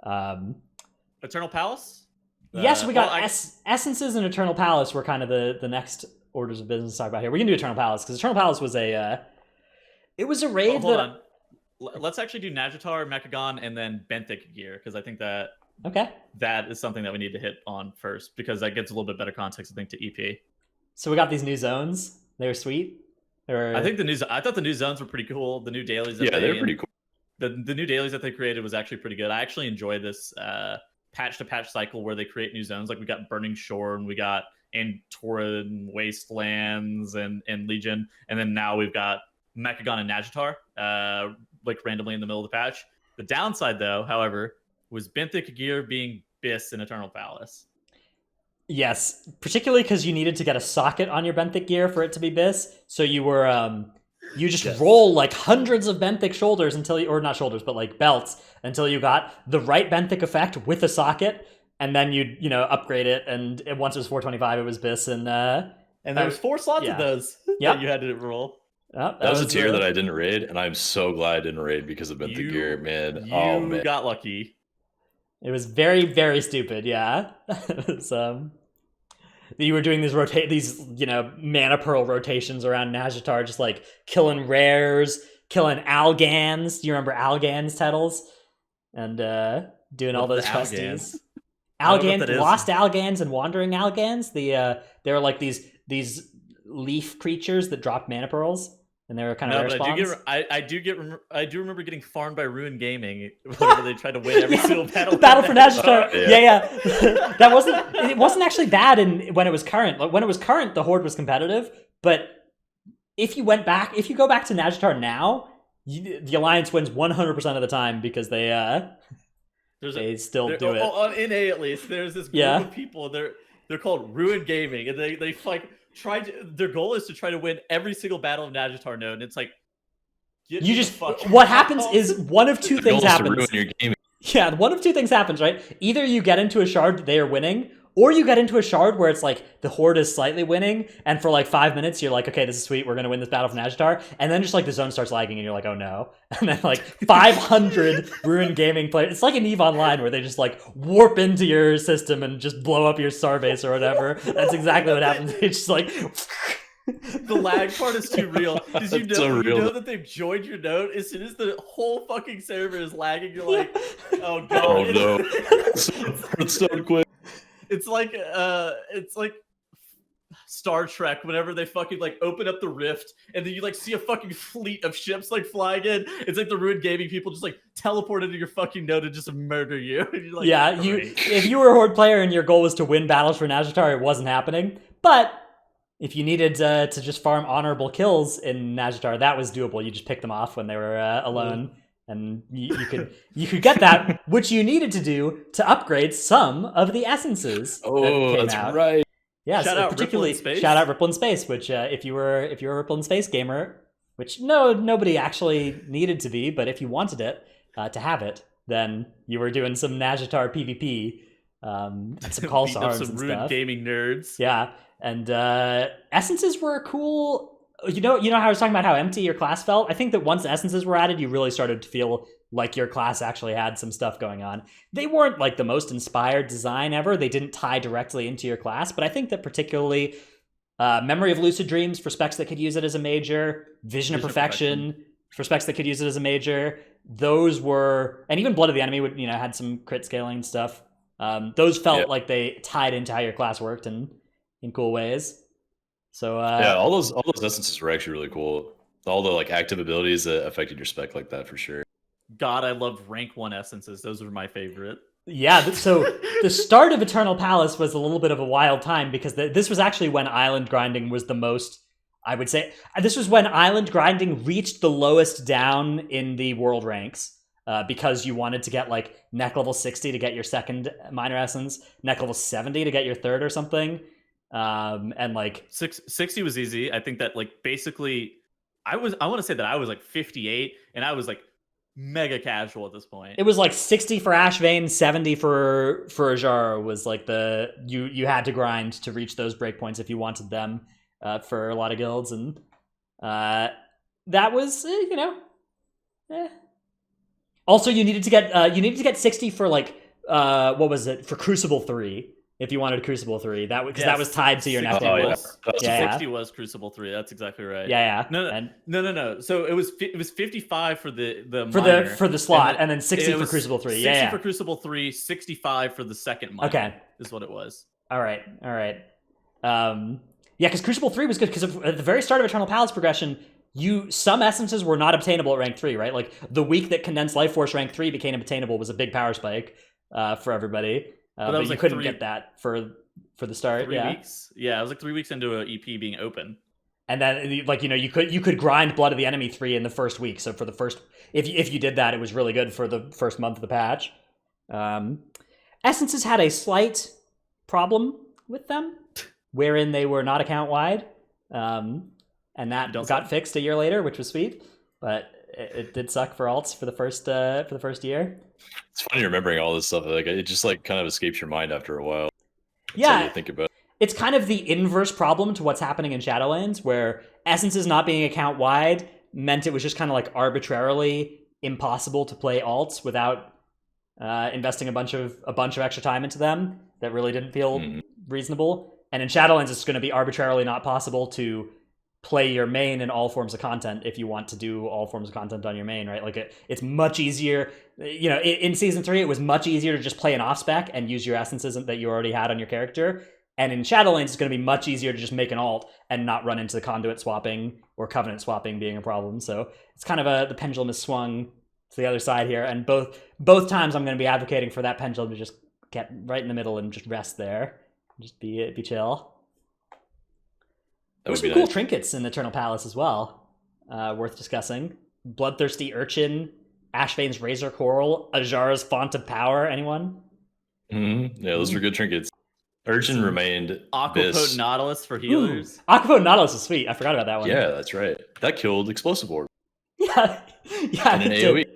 Eternal Palace? Yes, we got Essences and Eternal Palace were kind of the next orders of business to talk about here. We can do Eternal Palace because Eternal Palace was it was a raid. Hold on. Let's actually do Najatar, Mechagon, and then Benthic gear, because I think that that is something that we need to hit on first, because that gives a little bit better context, I think, to EP. So we got these new zones. They were sweet. I thought the new zones were pretty cool. The new dailies. They're pretty cool. The new dailies that they created was actually pretty good. I actually enjoy this patch to patch cycle where they create new zones. Like we got Burning Shore and we got Antoran Wastelands and Legion, and then now we've got Mechagon and Najatar, like randomly in the middle of the patch. The downside, though, however, was Benthic gear being Biss in Eternal Palace. Yes, particularly because you needed to get a socket on your Benthic gear for it to be Biss. So you were you just roll like hundreds of Benthic shoulders or not shoulders, but like belts until you got the right Benthic effect with a socket, and then you'd upgrade it. And once it was 425, it was Biss, and there was 4 slots of those that you had to roll. That was a tier that I didn't raid, and I'm so glad I didn't raid because of Benthic gear, man. You got lucky. It was very, very stupid, yeah. It was, you were doing these mana pearl rotations around Najatar, just like killing rares, killing Algans. Do you remember Algans, Tettles? And doing all those questies. Algans, lost Algans and wandering Algans. They were like these leaf creatures that dropped mana pearls. And they were kind of rare spawns. I do remember getting farmed by Ruin Gaming whenever they tried to win every single battle. The battle for Najatar. Yeah. It wasn't actually bad when it was current. Like when it was current, the Horde was competitive. But if you go back to Najatar now, the Alliance wins 100% of the time because they still do it. On NA at least, there's this group of people. They're called Ruin Gaming, and they like. Their goal is to try to win every single battle of Najatar node, and it's like what happens is one of two things happens. Ruin your game. Yeah, one of two things happens, right? Either you get into a shard that they are winning, or you get into a shard where it's like the Horde is slightly winning, and for like 5 minutes you're like, okay, this is sweet, we're gonna win this battle for Najatar, and then just like the zone starts lagging and you're like, oh no. And then like 500 Ruin Gaming players, it's like an EVE Online where they just like warp into your system and just blow up your starbase or whatever. That's exactly what happens. It's just like the lag part is too real. Because you know that they've joined your node. As soon as the whole fucking server is lagging, you're like, oh god. Oh no. It's so quick. It's like Star Trek whenever they fucking like open up the rift and then you like see a fucking fleet of ships like flying in. It's like the Ruined Gaming people just like teleport into your fucking node and just murder you. And you're like, if you were a Horde player and your goal was to win battles for Najatar, it wasn't happening. But if you needed to just farm honorable kills in Najatar, that was doable. You just pick them off when they were alone. and you could get that, which you needed to do to upgrade some of the essences. Oh, that's right. Yeah, Shout so out particularly Ripple in Space. shout out Ripple in Space, which if you were a Ripple in Space gamer, which nobody actually needed to be, but if you wanted it to have it, then you were doing some Najatar PvP, and some call Beating up stars some and rude stuff. gaming nerds. Yeah, and essences were cool. You know how I was talking about how empty your class felt? I think that once essences were added, you really started to feel like your class actually had some stuff going on. They weren't like the most inspired design ever. They didn't tie directly into your class, but I think that particularly Memory of Lucid Dreams for specs that could use it as a major, Vision of Perfection for specs that could use it as a major, those were, and even Blood of the Enemy would, had some crit scaling and stuff. Those felt like they tied into how your class worked in cool ways. So all those essences were actually really cool. All the like active abilities that affected your spec like that for sure. God, I loved rank 1 essences. Those were my favorite. Yeah, so the start of Eternal Palace was a little bit of a wild time because this was actually when island grinding was the most, I would say, this was when island grinding reached the lowest down in the world ranks. Because you wanted to get like neck level 60 to get your second minor essence, neck level 70 to get your third or something. And like 60 was easy. I think that like basically I want to say that I was like 58 and I was like mega casual at this point. It was like 60 for Ashvane, 70 for Ajar was like the you had to grind to reach those breakpoints if you wanted them for a lot of guilds, and that was Also, you needed to get 60 for like what was it for Crucible 3 if you wanted Crucible 3. That was tied to your neck level. 60 was Crucible 3. That's exactly right. Yeah. No. So it was 55 for the for the slot, and then 60 for Crucible 3. 60 for Crucible 3, 65 for the second minor. Okay, is what it was. All right. Because Crucible 3 was good because at the very start of Eternal Palace progression, some essences were not obtainable at rank 3, right? Like the week that Condensed Life Force rank 3 became obtainable was a big power spike for everybody. But you couldn't get that for the start. 3 weeks. Yeah, it was like 3 weeks into an EP being open. And then you could grind Blood of the Enemy 3 in the first week. So for the first, if you did that, it was really good for the first month of the patch. Essences had a slight problem with them, wherein they were not account wide. And that got fixed a year later, which was sweet, but it did suck for alts for the first year. It's funny remembering all this stuff. Like it just like kind of escapes your mind after a while. Yeah, you think about it. It's kind of the inverse problem to what's happening in Shadowlands, where essences not being account wide meant it was just kind of like arbitrarily impossible to play alts without investing a bunch of extra time into them that really didn't feel reasonable. And in Shadowlands, it's going to be arbitrarily not possible to play your main in all forms of content if you want to do all forms of content on your main, right? Like it's much easier. In Season 3, it was much easier to just play an off-spec and use your essences that you already had on your character. And in Shadowlands, it's going to be much easier to just make an alt and not run into the conduit swapping or covenant swapping being a problem. So it's kind of the pendulum has swung to the other side here. And both times I'm going to be advocating for that pendulum to just get right in the middle and just rest there. Just be chill. There's some cool trinkets in Eternal Palace as well, worth discussing. Bloodthirsty Urchin, Ashvane's Razor Coral, Ajar's Font of Power. Anyone? Mm-hmm. Yeah, those were good trinkets. Urchin remained Aquapotent Nautilus for healers. Aquapotent Nautilus is sweet. I forgot about that one. Yeah, that's right. That killed Explosive Orb. Yeah. In an AoE.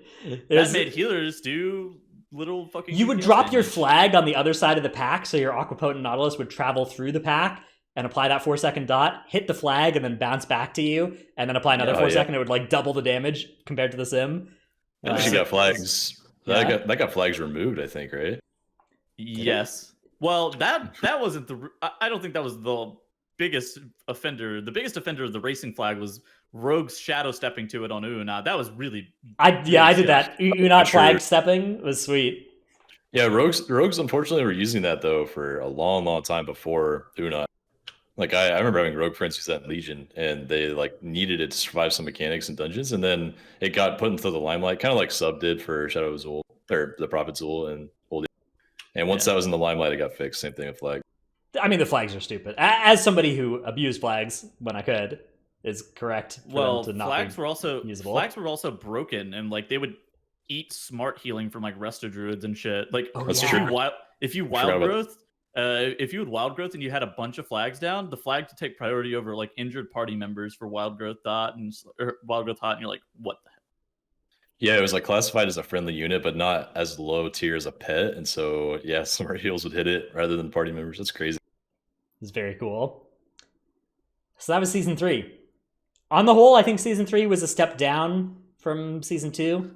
That made healers do little fucking... You would drop your flag on the other side of the pack, so your Aquapotent Nautilus would travel through the pack and apply that 4-second dot, hit the flag, and then bounce back to you, and then apply another 4-second. It would like double the damage compared to the sim. Actually got flags. That got flags removed, I think, right? Yes. Well, that wasn't I don't think that was the biggest offender. The biggest offender of the racing flag was Rogue's shadow stepping to it on Uuna. That was really... I did that. Uuna flag stepping was sweet. Yeah, Rogues unfortunately were using that, though, for a long, long time before Uuna. Like I remember having Rogue friends use that in Legion, and they like needed it to survive some mechanics in dungeons, and then it got put into the limelight, kind of like Sub did for Shadow Azul or the Prophet Zul and Holy. And once that was in the limelight, it got fixed. Same thing with flag. I mean, the flags are stupid. As somebody who abused flags when I could, is correct. Well, flags were also usable. Flags were also broken, and like they would eat smart healing from like resto druids and shit. Like Oh, That's yeah. true. if you forgot wild about growth, if you had wild growth and you had a bunch of flags down, the flag to take priority over like injured party members for wild growth dot or wild growth hot, and you're like, what the heck? Yeah, it was like classified as a friendly unit, but not as low tier as a pet. And so, yeah, smart heals would hit it rather than party members. That's crazy. It's very cool. So that was season 3. On the whole, I think season 3 was a step down from season 2.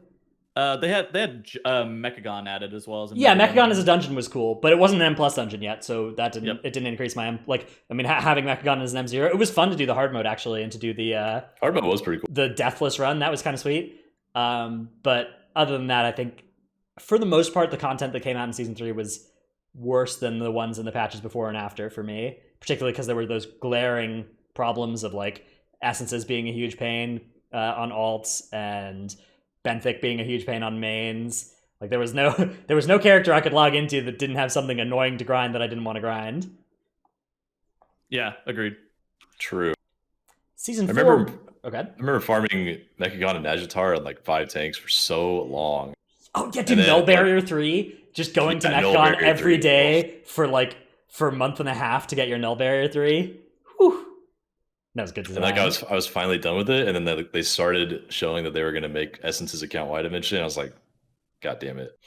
They had Mechagon added as well as Yeah, Mechagon as a dungeon was cool, but it wasn't an M+ dungeon yet, so that didn't it didn't increase my M. Like, I mean, having Mechagon as an M0, it was fun to do the hard mode actually, and to do the Hard mode was pretty cool. the deathless run. That was kind of sweet. But other than that, I think for the most part, the content that came out in season 3 was worse than the ones in the patches before and after for me, particularly because there were those glaring problems of like essences being a huge pain on alts and benthic being a huge pain on mains. Like there was no character I could log into that didn't have something annoying to grind that I didn't want to grind. Yeah, agreed. True. Season 4. Okay. I remember farming Mechagon and Nagitar on like 5 tanks for so long. Oh yeah, dude, Null Barrier 3. Just going to Mechagon every day for a month and a half to get your Null Barrier 3. Whew. That was good design. And like I was finally done with it, and then they started showing that they were going to make Essences account wide eventually, and I was like, God damn it.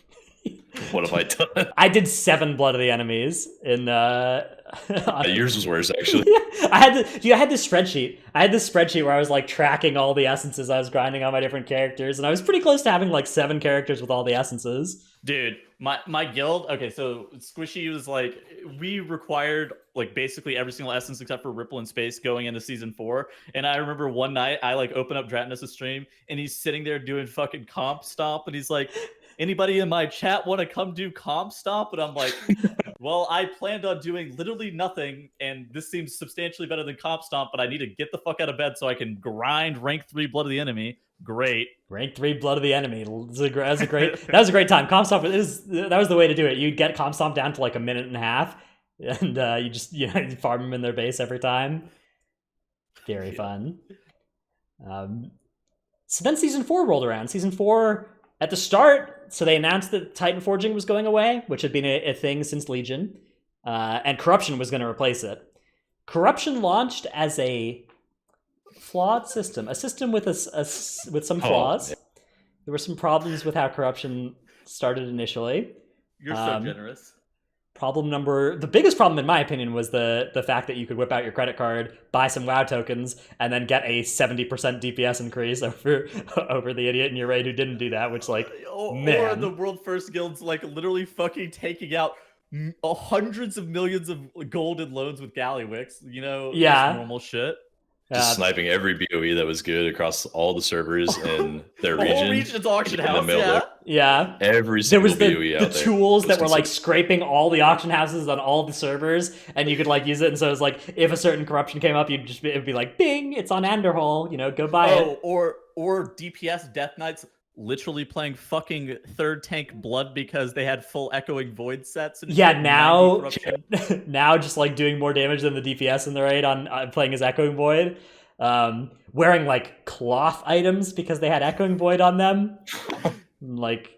What have I done? I did 7 Blood of the Enemies in yours was worse actually. I had this spreadsheet. I had this spreadsheet where I was like tracking all the essences I was grinding on my different characters, and I was pretty close to having like 7 characters with all the essences. Dude, my guild, okay, so Squishy was like, we required like basically every single essence except for Ripple and Space going into season 4. And I remember one night I like open up Dratinus' stream and he's sitting there doing fucking comp stomp, and he's like, anybody in my chat want to come do comp stomp? And I'm like, well, I planned on doing literally nothing, and this seems substantially better than comp stomp, but I need to get the fuck out of bed so I can grind rank 3 Blood of the Enemy. Great. Rank 3 Blood of the Enemy. That was a great time. Comp stomp, that was the way to do it. You'd get comp stomp down to like a minute and a half, and you just you farm them in their base every time. Very fun. So then season 4 rolled around. Season 4 at the start, so they announced that Titan forging was going away, which had been a thing since Legion, and corruption was going to replace it. Corruption launched as a flawed system, a system with with some flaws. Yeah. There were some problems with how corruption started initially. You're so generous. The biggest problem in my opinion was the fact that you could whip out your credit card, buy some WoW tokens, and then get a 70% DPS increase over the idiot in your raid who didn't do that, which like, or the world first guilds like literally fucking taking out hundreds of millions of gold in loans with Gallywix, just normal shit. Just sniping every BOE that was good across all the servers in their region. The whole region's auction house, yeah. Every single BOE out there. There was the tools that were like scraping all the auction houses on all the servers, and you could like use it. And so it was like, if a certain corruption came up, it'd be like, bing, it's on Anderhole, go buy it. Or DPS Death Knights literally playing fucking third tank blood because they had full echoing void sets. And now just like doing more damage than the DPS in the raid on playing as echoing void, wearing like cloth items because they had echoing void on them, like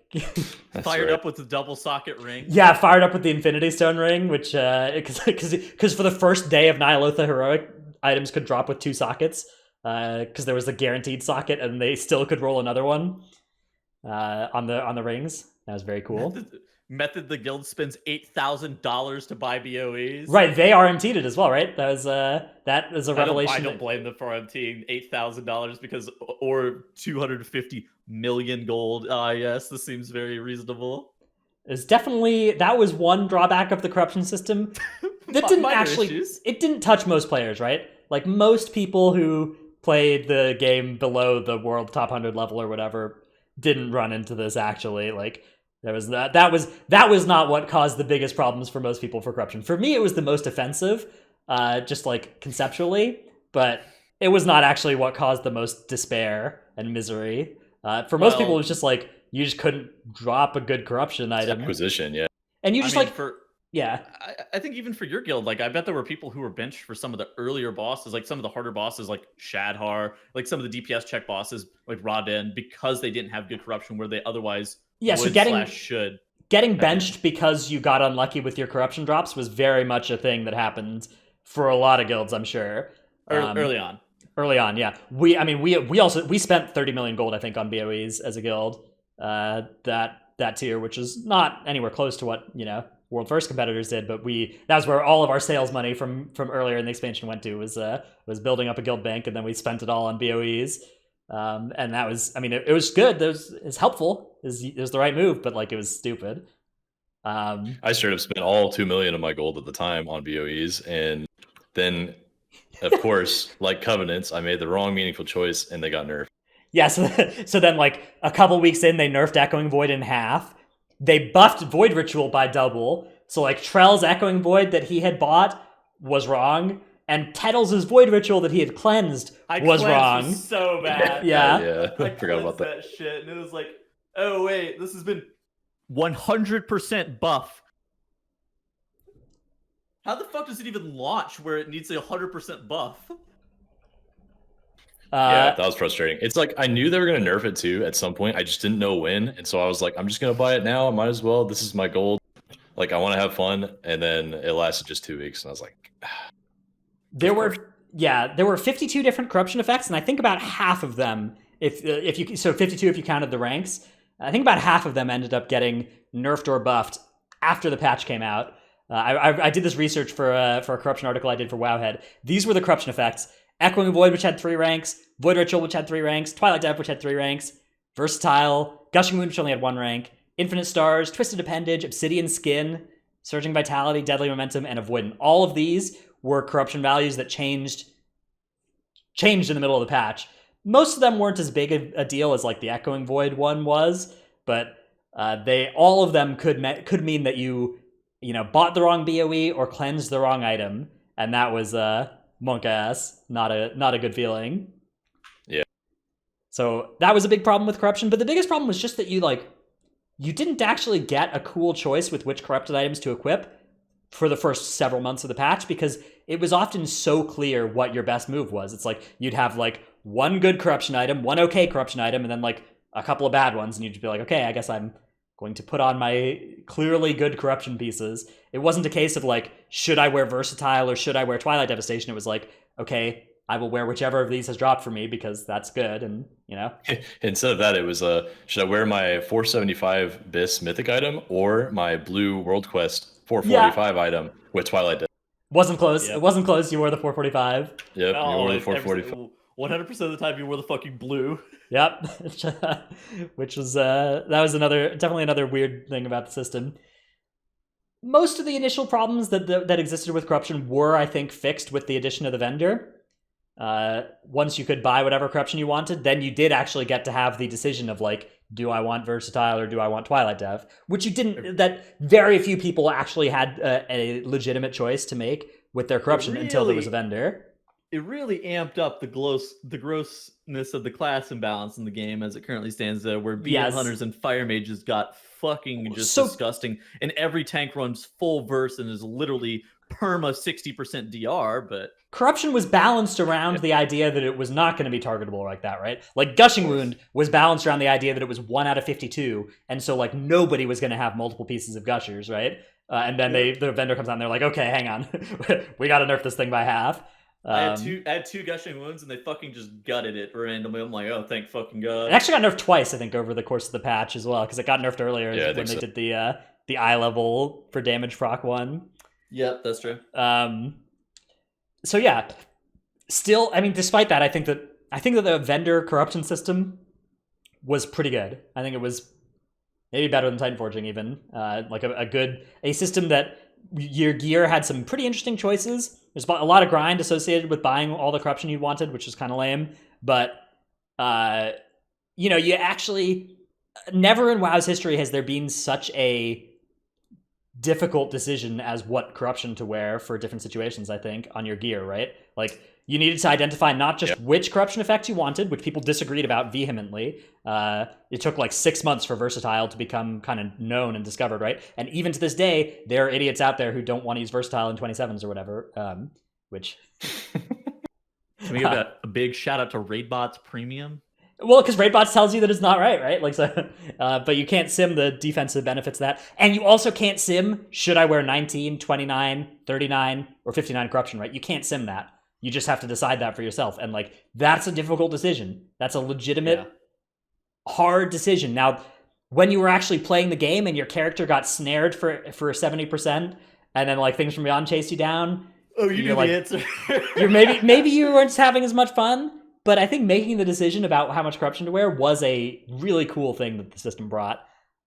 fired up with the double socket ring. Yeah, fired up with the Infinity Stone ring, which because for the first day of Nyalotha heroic, items could drop with 2 sockets because there was a guaranteed socket and they still could roll another one. On the rings. That was very cool. Method the guild spends $8,000 to buy BOEs. Right, they RMT'd it as well, right? That was a revelation. I don't blame them for RMTing $8,000 because or 250 million gold. Yes, this seems very reasonable. That was one drawback of the corruption system. That it didn't touch most players, right? Like most people who played the game below the world top 100 level or whatever didn't run into this actually. Like that was not what caused the biggest problems for most people for corruption. For me, it was the most offensive, just like conceptually, but it was not actually what caused the most despair and misery. For most people, it was just like you just couldn't drop a good corruption item. Acquisition, yeah. And you just Yeah. I think even for your guild, like I bet there were people who were benched for some of the earlier bosses, like some of the harder bosses, like Shadhar, like some of the DPS check bosses, like Raden, because they didn't have good corruption where they otherwise Yeah, so would / should. Getting benched because you got unlucky with your corruption drops was very much a thing that happened for a lot of guilds, I'm sure. Early on. Early on, yeah. We spent 30 million gold, I think, on BOEs as a guild. That tier, which is not anywhere close to what, World First competitors did, but that was where all of our sales money from earlier in the expansion went to, was building up a guild bank, and then we spent it all on BOEs. And that was, it was good. It's helpful. It was the right move, but like it was stupid. I straight up spent all 2 million of my gold at the time on BOEs, and then, of course, like Covenants, I made the wrong meaningful choice, and they got nerfed. Yeah, so then like a couple weeks in, they nerfed Echoing Void in half. They buffed Void Ritual by double. So like Trell's Echoing Void that he had bought was wrong, and Tettles' Void Ritual that he had cleansed was wrong. Was so bad. Yeah. I forgot about that shit, and it was like, oh wait, this has been 100% buff. How the fuck does it even launch where it needs a 100% buff? Yeah, that was frustrating. It's like I knew they were going to nerf it too at some point. I just didn't know when. And so I was like, I'm just going to buy it now. I might as well. This is my gold. Like, I want to have fun. And then it lasted just 2 weeks. And I was like, there were 52 different corruption effects. And I think about half of them, so 52 if you counted the ranks, I think about half of them ended up getting nerfed or buffed after the patch came out. I did this research for a corruption article I did for Wowhead. These were the corruption effects. Echoing Void, which had 3 ranks, Void Ritual, which had 3 ranks, Twilight Dev, which had 3 ranks, Versatile, Gushing Wound, which only had 1 rank, Infinite Stars, Twisted Appendage, Obsidian Skin, Surging Vitality, Deadly Momentum, and Avoidant. All of these were corruption values that changed in the middle of the patch. Most of them weren't as big a deal as like the Echoing Void one was, but all of them could mean that you bought the wrong BOE or cleansed the wrong item, and that was monk ass, not a good feeling. Yeah. So that was a big problem with corruption, but the biggest problem was just that you didn't actually get a cool choice with which corrupted items to equip for the first several months of the patch, because it was often so clear what your best move was. It's like you'd have like one good corruption item, one okay corruption item, and then like a couple of bad ones, and you'd just be like, okay, I guess I'm going to put on my clearly good corruption pieces. It wasn't a case of like, should I wear Versatile or should I wear Twilight Devastation? It was like, okay, I will wear whichever of these has dropped for me because that's good, and Instead of that, it was should I wear my 475 BIS mythic item or my blue World Quest 445 item with Twilight Dev? Wasn't close. Yep. It wasn't close. You wore the 445. Yep, you wore the 445. 100% of the time you wore the fucking blue. Yep. Which was that was definitely another weird thing about the system. Most of the initial problems that existed with corruption were, I think, fixed with the addition of the vendor. Once you could buy whatever corruption you wanted, then you did actually get to have the decision of like, do I want Versatile or do I want Twilight Dev? Which you didn't. That very few people actually had a legitimate choice to make with their corruption until there was a vendor. It really amped up the grossness of the class imbalance in the game as it currently stands, where BM hunters and fire mages got fucking just disgusting, and every tank runs full verse and is literally perma 60% DR. But corruption was balanced around the idea that it was not going to be targetable like that, right? Like Gushing Wound was balanced around the idea that it was 1 out of 52, and so like nobody was going to have multiple pieces of gushers, right? And then the vendor comes out and they're like, okay, hang on, we got to nerf this thing by half. I had two gushing wounds and they fucking just gutted it randomly. I'm like, oh, thank fucking god. It actually got nerfed twice, I think, over the course of the patch as well, because it got nerfed earlier when they did the eye level for damage proc one. Yep, that's true. So yeah, still, I mean, despite that, I think that the vendor corruption system was pretty good. I think it was maybe better than Titanforging even. Like a system that your gear had some pretty interesting choices. There's a lot of grind associated with buying all the corruption you wanted, which is kind of lame. But, you actually, never in WoW's history has there been such a difficult decision as what corruption to wear for different situations, I think, on your gear, right? Like, You needed to identify not just which corruption effect you wanted, which people disagreed about vehemently. It took like 6 months for Versatile to become kind of known and discovered, right? And even to this day, there are idiots out there who don't want to use Versatile in 27s or whatever, which... Can we give a big shout out to Raidbots Premium? Well, because Raidbots tells you that it's not right? Like, so, but you can't sim the defensive benefits of that. And you also can't sim, should I wear 19, 29, 39, or 59 corruption, right? You can't sim that. You just have to decide that for yourself. And like, that's a difficult decision. That's a legitimate, hard decision. Now, when you were actually playing the game and your character got snared for 70%, and then like things from beyond chased you down. Oh, you knew like, the answer. you're maybe you weren't having as much fun, but I think making the decision about how much corruption to wear was a really cool thing that the system brought.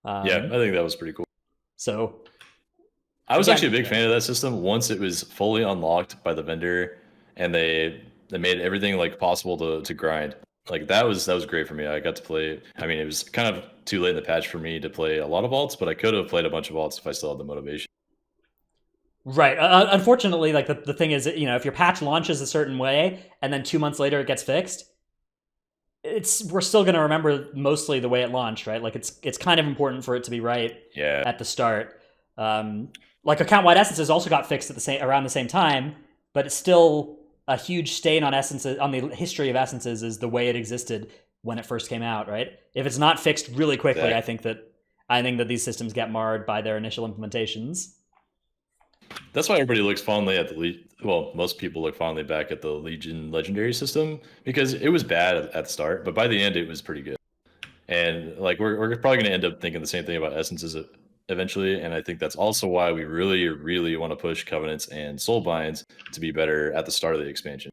I think that was pretty cool. So I was actually a big fan of that system once it was fully unlocked by the vendor. And they made everything like possible to grind. Like that was great for me. I got to play. I mean, it was kind of too late in the patch for me to play a lot of vaults, but I could have played a bunch of vaults if I still had the motivation. Right. Unfortunately, like the thing is, if your patch launches a certain way and then 2 months later it gets fixed, we're still going to remember mostly the way it launched, right? Like it's kind of important for it to be right at the start. Like account-wide essences also got fixed around the same time, but it's still a huge stain on essences, on the history of essences, is the way it existed when it first came out, right? If it's not fixed really quickly, I think that these systems get marred by their initial implementations. That's why everybody looks fondly at most people look fondly back at the Legendary system, because it was bad at the start, but by the end it was pretty good. And like we're probably going to end up thinking the same thing about essences eventually, and I think that's also why we really, really want to push Covenants and Soulbinds to be better at the start of the expansion.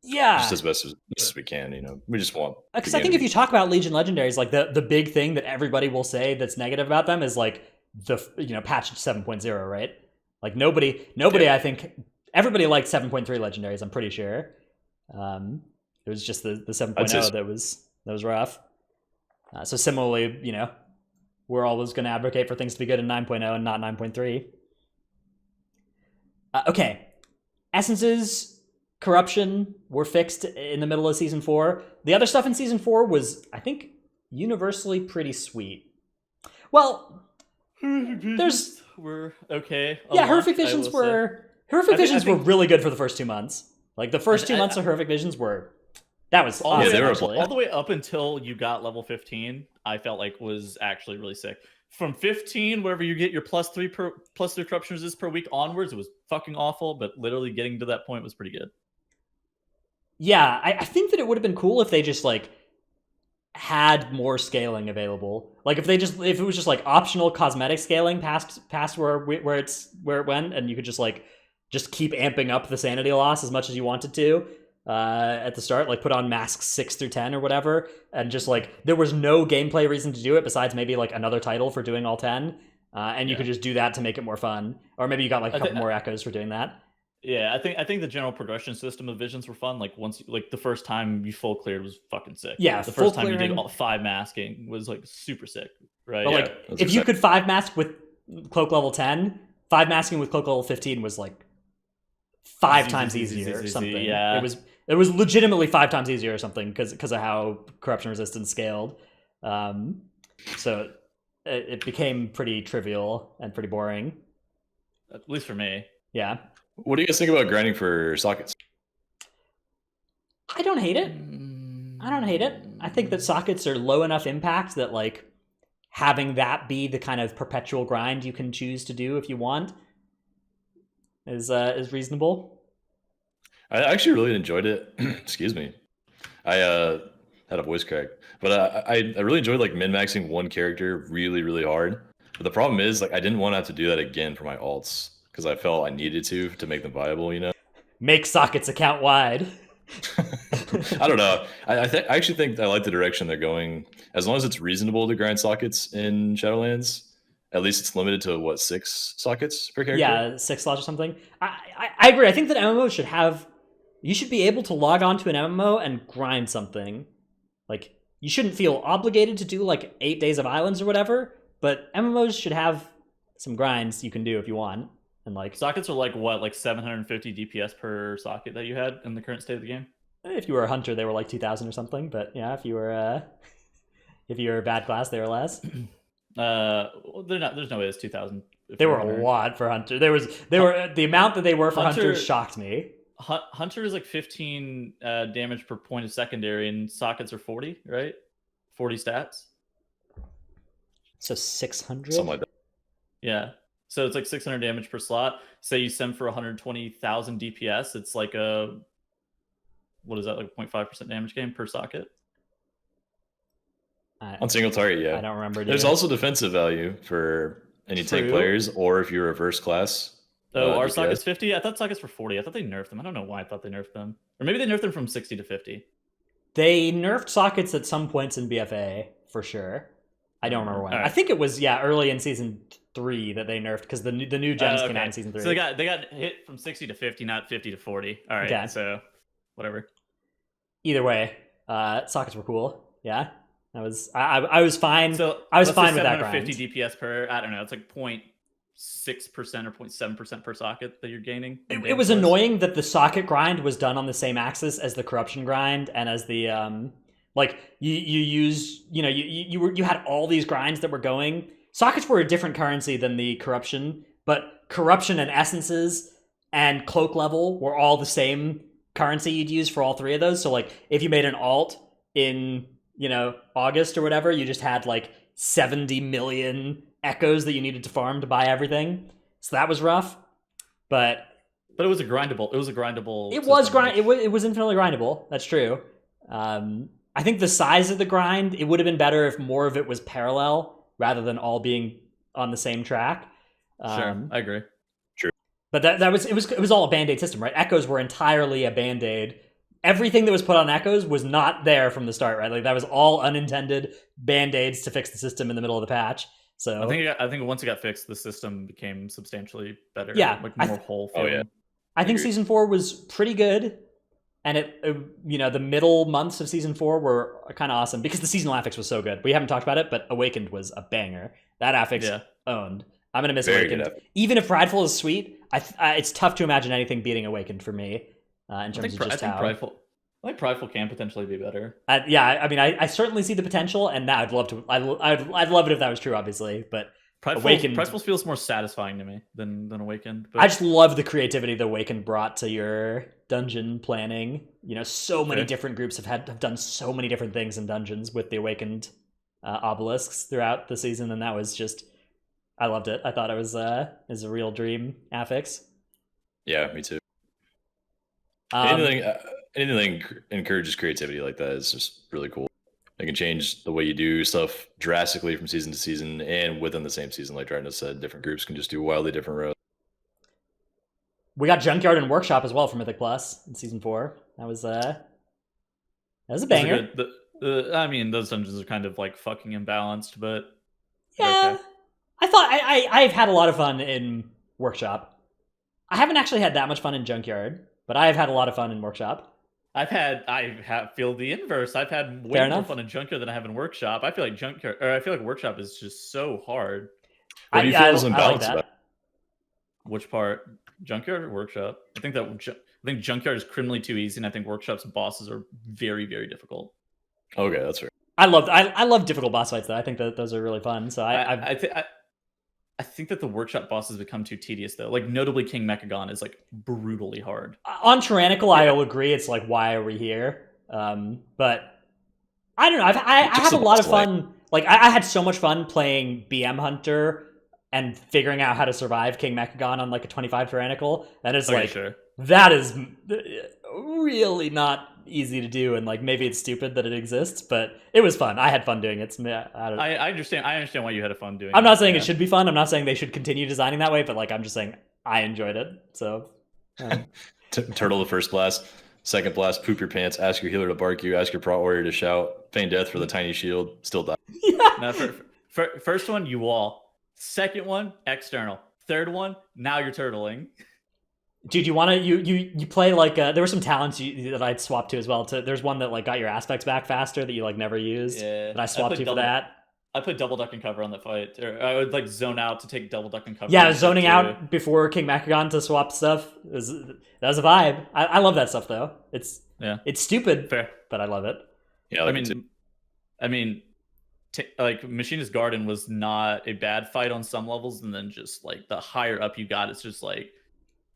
Yeah, just as best as we can. We just want. Because I think if you talk about Legion Legendaries, like the big thing that everybody will say that's negative about them is like the patch 7.0, right? Like nobody. I think everybody liked 7.3 Legendaries. I'm pretty sure. It was just the 7.0 that was rough. So similarly, we're always going to advocate for things to be good in 9.0 and not 9.3. Okay. Essences, corruption were fixed in the middle of Season 4. The other stuff in Season 4 was, I think, universally pretty sweet. Well, were okay. Yeah, Horrific Visions were really good for the first 2 months. Like, the first 2 months of Horrific Visions that was awesome. They were all the way up until you got level 15, I felt like was actually really sick. From 15, wherever you get your +3 corruption resist per week onwards, it was fucking awful, but literally getting to that point was pretty good. Yeah, I think that it would have been cool if they just like had more scaling available. Like if it was just like optional cosmetic scaling past where it went, and you could just keep amping up the sanity loss as much as you wanted to. At the start, like put on masks 6 through 10 or whatever, and just like there was no gameplay reason to do it besides maybe like another title for doing all 10, and you could just do that to make it more fun, or maybe you got like a couple more echoes for doing that. Yeah, I think the general progression system of visions were fun. Like once, like the first time you full cleared was fucking sick. Yeah, the first time you did 5 masking was like super sick, right? But like if you could 5 mask with cloak level 10, 5 masking with cloak level 15 was like 5 times easier or something. Yeah, it was legitimately 5 times easier or something because of how corruption resistance scaled. So it became pretty trivial and pretty boring. At least for me. Yeah. What do you guys think about grinding for sockets? I don't hate it. I think that sockets are low enough impact that like having that be the kind of perpetual grind you can choose to do if you want is reasonable. I actually really enjoyed it. Excuse me. I had a voice crack, but I really enjoyed like min-maxing one character really, really hard. But the problem is like I didn't want to have to do that again for my alts because I felt I needed to make them viable. Make sockets account wide. I don't know. I actually think I like the direction they're going. As long as it's reasonable to grind sockets in Shadowlands, at least it's limited to 6 sockets per character. Yeah, 6 slots or something. I agree. I think that MMOs you should be able to log on to an MMO and grind something. Like you shouldn't feel obligated to do like 8 days of islands or whatever, but MMOs should have some grinds you can do if you want. And like sockets are like what, like 750 DPS per socket that you had in the current state of the game? if you were a hunter, they were like 2,000 or something. But yeah, if you were a bad class, they were less. Well, they're not. There's no way it's 2,000. They were a lot for hunter. They were the amount that they were for hunters shocked me. Hunter is like 15 damage per point of secondary, and sockets are 40, right? 40 stats. So 600. Something like that. Yeah. So it's like 600 damage per slot. Say you send for 120,000 DPS. It's like what is that, like 0.5% damage gain per socket? On single target, yeah. I don't remember. There's also defensive value for any tank players, or if you're reverse class. Are sockets 50? I thought sockets were 40. I thought they nerfed them. I don't know why I thought they nerfed them. Or maybe they nerfed them from 60 to 50. They nerfed sockets at some points in BFA, for sure. I don't remember when. Right. I think it was, early in Season 3 that they nerfed, because the new gens came out in Season 3. So they got hit from 60 to 50, not 50 to 40. All right, okay. So whatever. Either way, sockets were cool. Yeah. I was fine. So I was fine with that grind. 50 DPS per, I don't know, it's like 0.6% or 0.7% per socket that you're gaining. It was annoying that the socket grind was done on the same axis as the corruption grind, and as the like you had all these grinds that were going. Sockets were a different currency than the corruption, but corruption and essences and cloak level were all the same currency you'd use for all three of those. So like if you made an alt in August or whatever, you just had like 70 million echoes that you needed to farm to buy everything. So that was rough, but it was a grindable. It was a grindable. It was infinitely grindable. That's true. I think the size of the grind, it would have been better if more of it was parallel rather than all being on the same track. Sure, I agree. True. But it was all a band-aid system, right? Echoes were entirely a band-aid. Everything that was put on Echoes was not there from the start, right? Like that was all unintended band-aids to fix the system in the middle of the patch. So I think once it got fixed, the system became substantially better. Yeah, like more whole. Feeling. Oh yeah. I think Season 4 was pretty good, and the middle months of Season 4 were kind of awesome because the seasonal affix was so good. We haven't talked about it, but Awakened was a banger. That affix owned. I'm gonna miss Awakened. Even if Prideful is sweet, it's tough to imagine anything beating Awakened for me. In terms of just how I think Prideful can potentially be better. I certainly see the potential, and I'd love it if that was true, obviously. But Prideful feels more satisfying to me than Awakened. But I just love the creativity that Awakened brought to your dungeon planning. So many different groups have done so many different things in dungeons with the Awakened obelisks throughout the season, and that was just, I loved it. I thought it was a real dream affix. Yeah, me too. Anything encourages creativity like that is just really cool. It can change the way you do stuff drastically from season to season, and within the same season, like Darkness said, different groups can just do wildly different roads. We got Junkyard and Workshop as well for Mythic Plus in Season 4. That was a banger. I mean, those dungeons are kind of like fucking imbalanced, but yeah, okay. I thought I've had a lot of fun in Workshop. I haven't actually had that much fun in Junkyard, but I have had a lot of fun in Workshop. I feel the inverse. I've had way more fun in Junkyard than I have in Workshop. I feel like Workshop is just so hard. What do you feel is imbalanced about it? Which part? Junkyard or Workshop? I think Junkyard is criminally too easy, and I think Workshop's bosses are very, very difficult. Okay, that's right. I love difficult boss fights though. I think that those are really fun. So I think that the Workshop bosses become too tedious though. Like notably King Mechagon is like brutally hard. On Tyrannical, I'll agree. It's like, why are we here? But I don't know. I have a lot of fun. Like I had so much fun playing BM Hunter and figuring out how to survive King Mechagon on like a 25 Tyrannical. And it's that is really not easy to do, and like maybe it's stupid that it exists, but it was fun. I had fun doing it. I understand why you had fun doing it. I'm not saying it should be fun. I'm not saying they should continue designing that way, but like I'm just saying I enjoyed it. So Turtle the first blast, second blast, poop your pants, ask your healer to bark you, ask your prot warrior to shout, feign death for the tiny shield, still die. No, first one, you wall. Second one, external. Third one, now you're turtling. Dude, you want to you play like there were some talents that I'd swapped to as well. There's one that like got your aspects back faster that you like never used. Yeah, but I swapped to for that. I put double duck and cover on that fight, or I would like zone out to take double duck and cover. Yeah, I was zoning out before King Macagon to swap stuff. That was a vibe. I love that stuff though. It's stupid, fair, but I love it. Yeah, I mean, like Machinist Garden was not a bad fight on some levels, and then just like the higher up you got, it's just like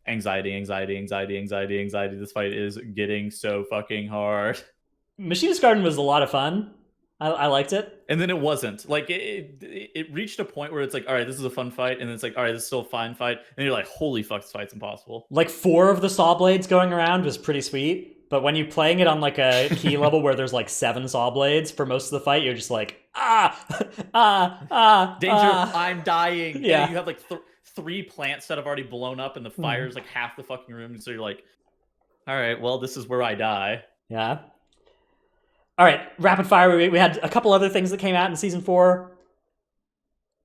anxiety. This fight is getting so fucking hard. Machinist Garden was a lot of fun. I liked it. And then it wasn't. Like, it reached a point where it's like, all right, this is a fun fight. And then it's like, all right, this is still a fine fight. And you're like, holy fuck, this fight's impossible. Like, 4 of the saw blades going around was pretty sweet. But when you're playing it on, like, a key level where there's, like, 7 saw blades for most of the fight, you're just like, danger, I'm dying. Yeah. And you have, like, 3 plants that have already blown up, and the fire's, like, half the fucking room. So you're like, all right, well, this is where I die. Yeah. All right, rapid fire. We had a couple other things that came out in season 4.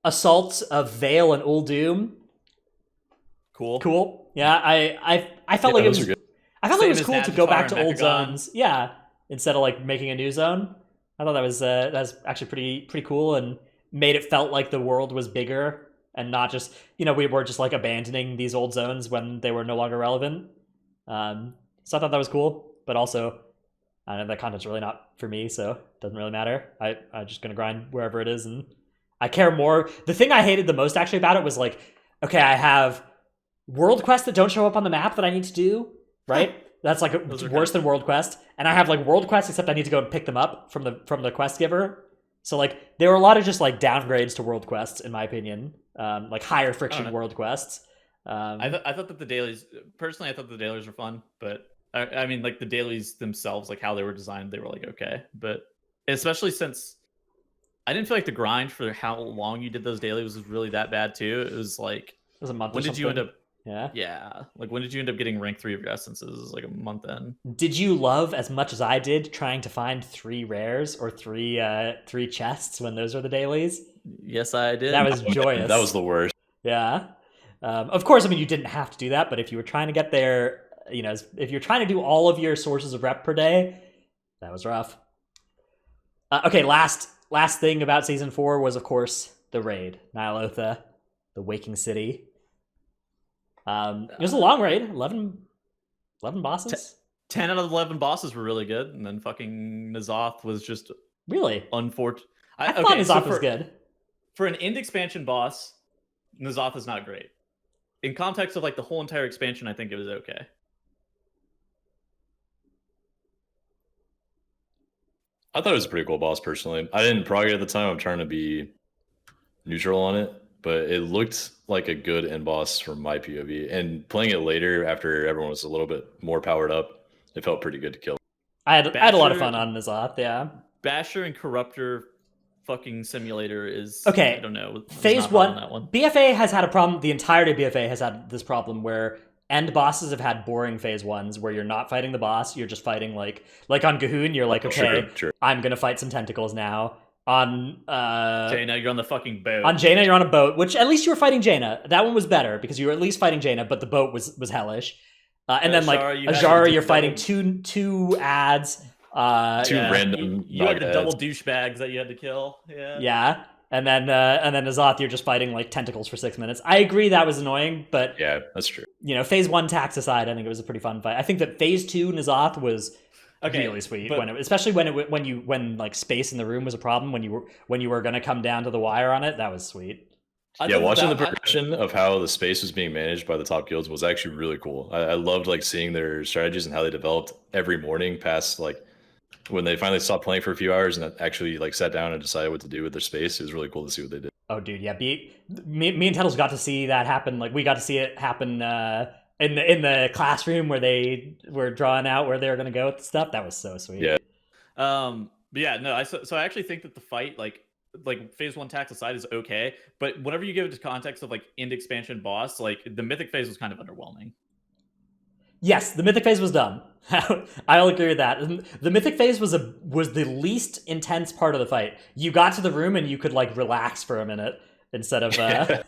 Assaults of Vale and Uldum. Cool. Yeah, I felt like it was. I felt like it was cool to go back to old zones. Yeah, instead of like making a new zone. I thought that was actually pretty cool and made it felt like the world was bigger and not just we were just like abandoning these old zones when they were no longer relevant. So I thought that was cool, but also. That content's really not for me, so it doesn't really matter. I'm just gonna grind wherever it is, and I care more. The thing I hated the most actually about it was like, okay, I have world quests that don't show up on the map that I need to do, right? That's like worse than world quest, and I have like world quests except I need to go and pick them up from the quest giver. So like there were a lot of just like downgrades to world quests in my opinion, like higher friction world quests. I thought that the dailies, personally, I thought the dailies were fun, but. I mean, like the dailies themselves, like how they were designed, they were like okay, but especially since I didn't feel like the grind for how long you did those dailies was really that bad too. It was like it was a month. When did you end up? Yeah. Like when did you end up getting rank 3 of your essences? It was like a month in. Did you love as much as I did trying to find 3 rares or 3 chests when those were the dailies? Yes, I did. That was joyous. That was the worst. Yeah. Of course, I mean you didn't have to do that, but if you were trying to get there. If you're trying to do all of your sources of rep per day, that was rough. Okay, last thing about season 4 was, of course, the raid. Nyalotha, the Waking City. It was a long raid. 11 bosses? 10 out of 11 bosses were really good, and then fucking N'Zoth was just... Really? Unfortunate. I thought N'Zoth was good. For an end expansion boss, N'Zoth is not great. In context of like the whole entire expansion, I think it was okay. I thought it was a pretty cool boss, personally. I didn't prog it at the time. I'm trying to be neutral on it, but it looked like a good end boss from my POV. And playing it later, after everyone was a little bit more powered up, it felt pretty good to kill. I had a lot of fun on N'Zoth, yeah. Basher and Corruptor fucking simulator is... Okay. I don't know. Phase 1. BFA has had a problem. The entirety of BFA has had this problem where... end bosses have had boring phase 1s where you're not fighting the boss, you're just fighting like on Gahoon, you're like, okay, sure. I'm gonna fight some tentacles now. On Jaina, you're on the fucking boat. On Jaina, you're on a boat, which at least you were fighting Jaina. That one was better because you were at least fighting Jaina, but the boat was hellish. And then like Azara, you're fighting two ads. Two random. You had the double douchebags that you had to kill. Yeah. Yeah. And then N'Zoth, you're just fighting like tentacles for 6 minutes. I agree that was annoying, but yeah, that's true. Phase 1 tax aside, I think it was a pretty fun fight. I think that phase 2 N'Zoth was really sweet, especially when like space in the room was a problem, when you were gonna come down to the wire on it. That was sweet. Watching the progression of how the space was being managed by the top guilds was actually really cool. I loved like seeing their strategies and how they developed every morning past like. When they finally stopped playing for a few hours and actually like sat down and decided what to do with their space, it was really cool to see what they did. Oh, dude, yeah. Me and Tettles got to see that happen. Like we got to see it happen in the classroom where they were drawing out where they were going to go with the stuff. That was so sweet. Yeah. But yeah, no. So I actually think that the fight, like phase 1 tax aside, is okay. But whenever you give it to context of like end expansion boss, like the mythic phase was kind of underwhelming. Yes, the mythic phase was dumb. I'll agree with that. The mythic phase was the least intense part of the fight. You got to the room and you could like relax for a minute. instead of that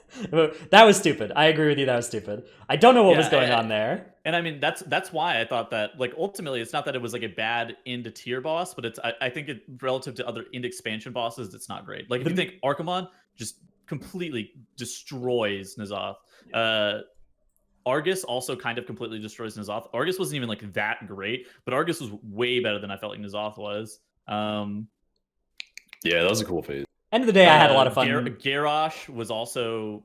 was stupid. I agree with you. That was stupid. I don't know what was going on there. And I mean, that's why I thought that, like, ultimately, it's not that it was like a bad end tier boss, but it's I think it relative to other end expansion bosses, it's not great. Like, if you think Archimon just completely destroys N'Zoth. Argus also kind of completely destroys N'Zoth. Argus wasn't even like that great, but Argus was way better than I felt like N'Zoth was. Yeah, that was a cool phase. End of the day, I had a lot of fun. Garrosh was also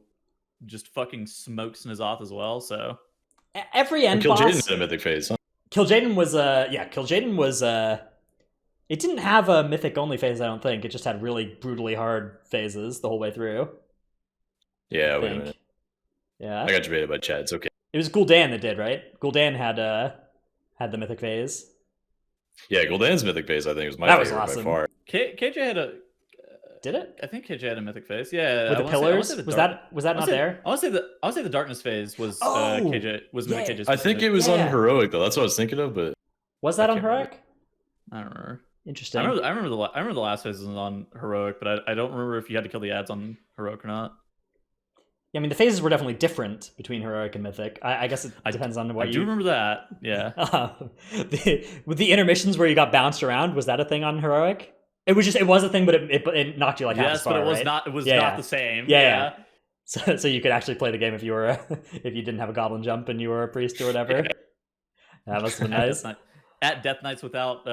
just fucking smokes N'Zoth as well. So every end boss. Kil'jaeden had a mythic phase. Huh? Kil'jaeden was Kil'jaeden was it didn't have a mythic only phase. I don't think it just had really brutally hard phases the whole way through. Yeah, wait a minute. Yeah, I got debated by Chad. It's okay. It was Gul'dan that did, right? Gul'dan had the mythic phase. Yeah, Gul'dan's mythic phase, I think, was my favorite awesome. by far. KJ had a. Did it? I think KJ had a mythic phase. Yeah, with the pillars. Was that not there? I want to say the darkness phase was KJ was mythic KJ's. I think it was on heroic though. That's what I was thinking of, but was that on heroic? I don't remember. Interesting. I remember the last phase was on heroic, but I don't remember if you had to kill the ads on heroic or not. Yeah, I mean, the phases were definitely different between heroic and mythic. I guess it depends on what I do remember that. Yeah. With the intermissions where you got bounced around, was that a thing on heroic? It was a thing, but it knocked you like half a star, but it was right? not. It was not the same. Yeah. So you could actually play the game if you were if you didn't have a goblin jump and you were a priest or whatever. That must have been nice. At Death Knights without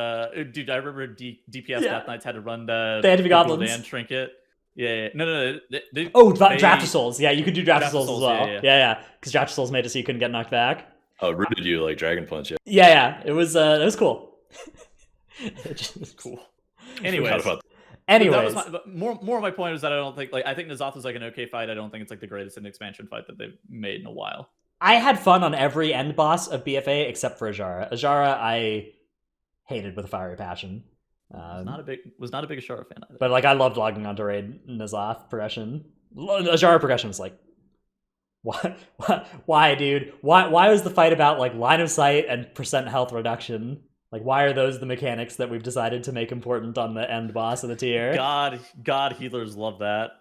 dude, I remember DPS Death Knights had to run the they had to be goblins and trinket. Yeah. No. Draft of Souls. Yeah, you could do Draft of Souls as well. Yeah. Because Draft of Souls made it so you couldn't get knocked back. Oh, rooted you like Dragon Punch. Yeah. It was cool. Cool. Anyways, more of my point is that I don't think I think N'Zoth is like an okay fight. I don't think it's like the greatest end expansion fight that they've made in a while. I had fun on every end boss of BFA except for Azara. Azara I hated with a fiery passion. Was not a big Azara fan either. But like I loved logging onto raid N'Zoth progression. Azara progression was like, why, dude? Why was the fight about like line of sight and percent health reduction? Like, why are those the mechanics that we've decided to make important on the end boss of the tier? God, healers love that.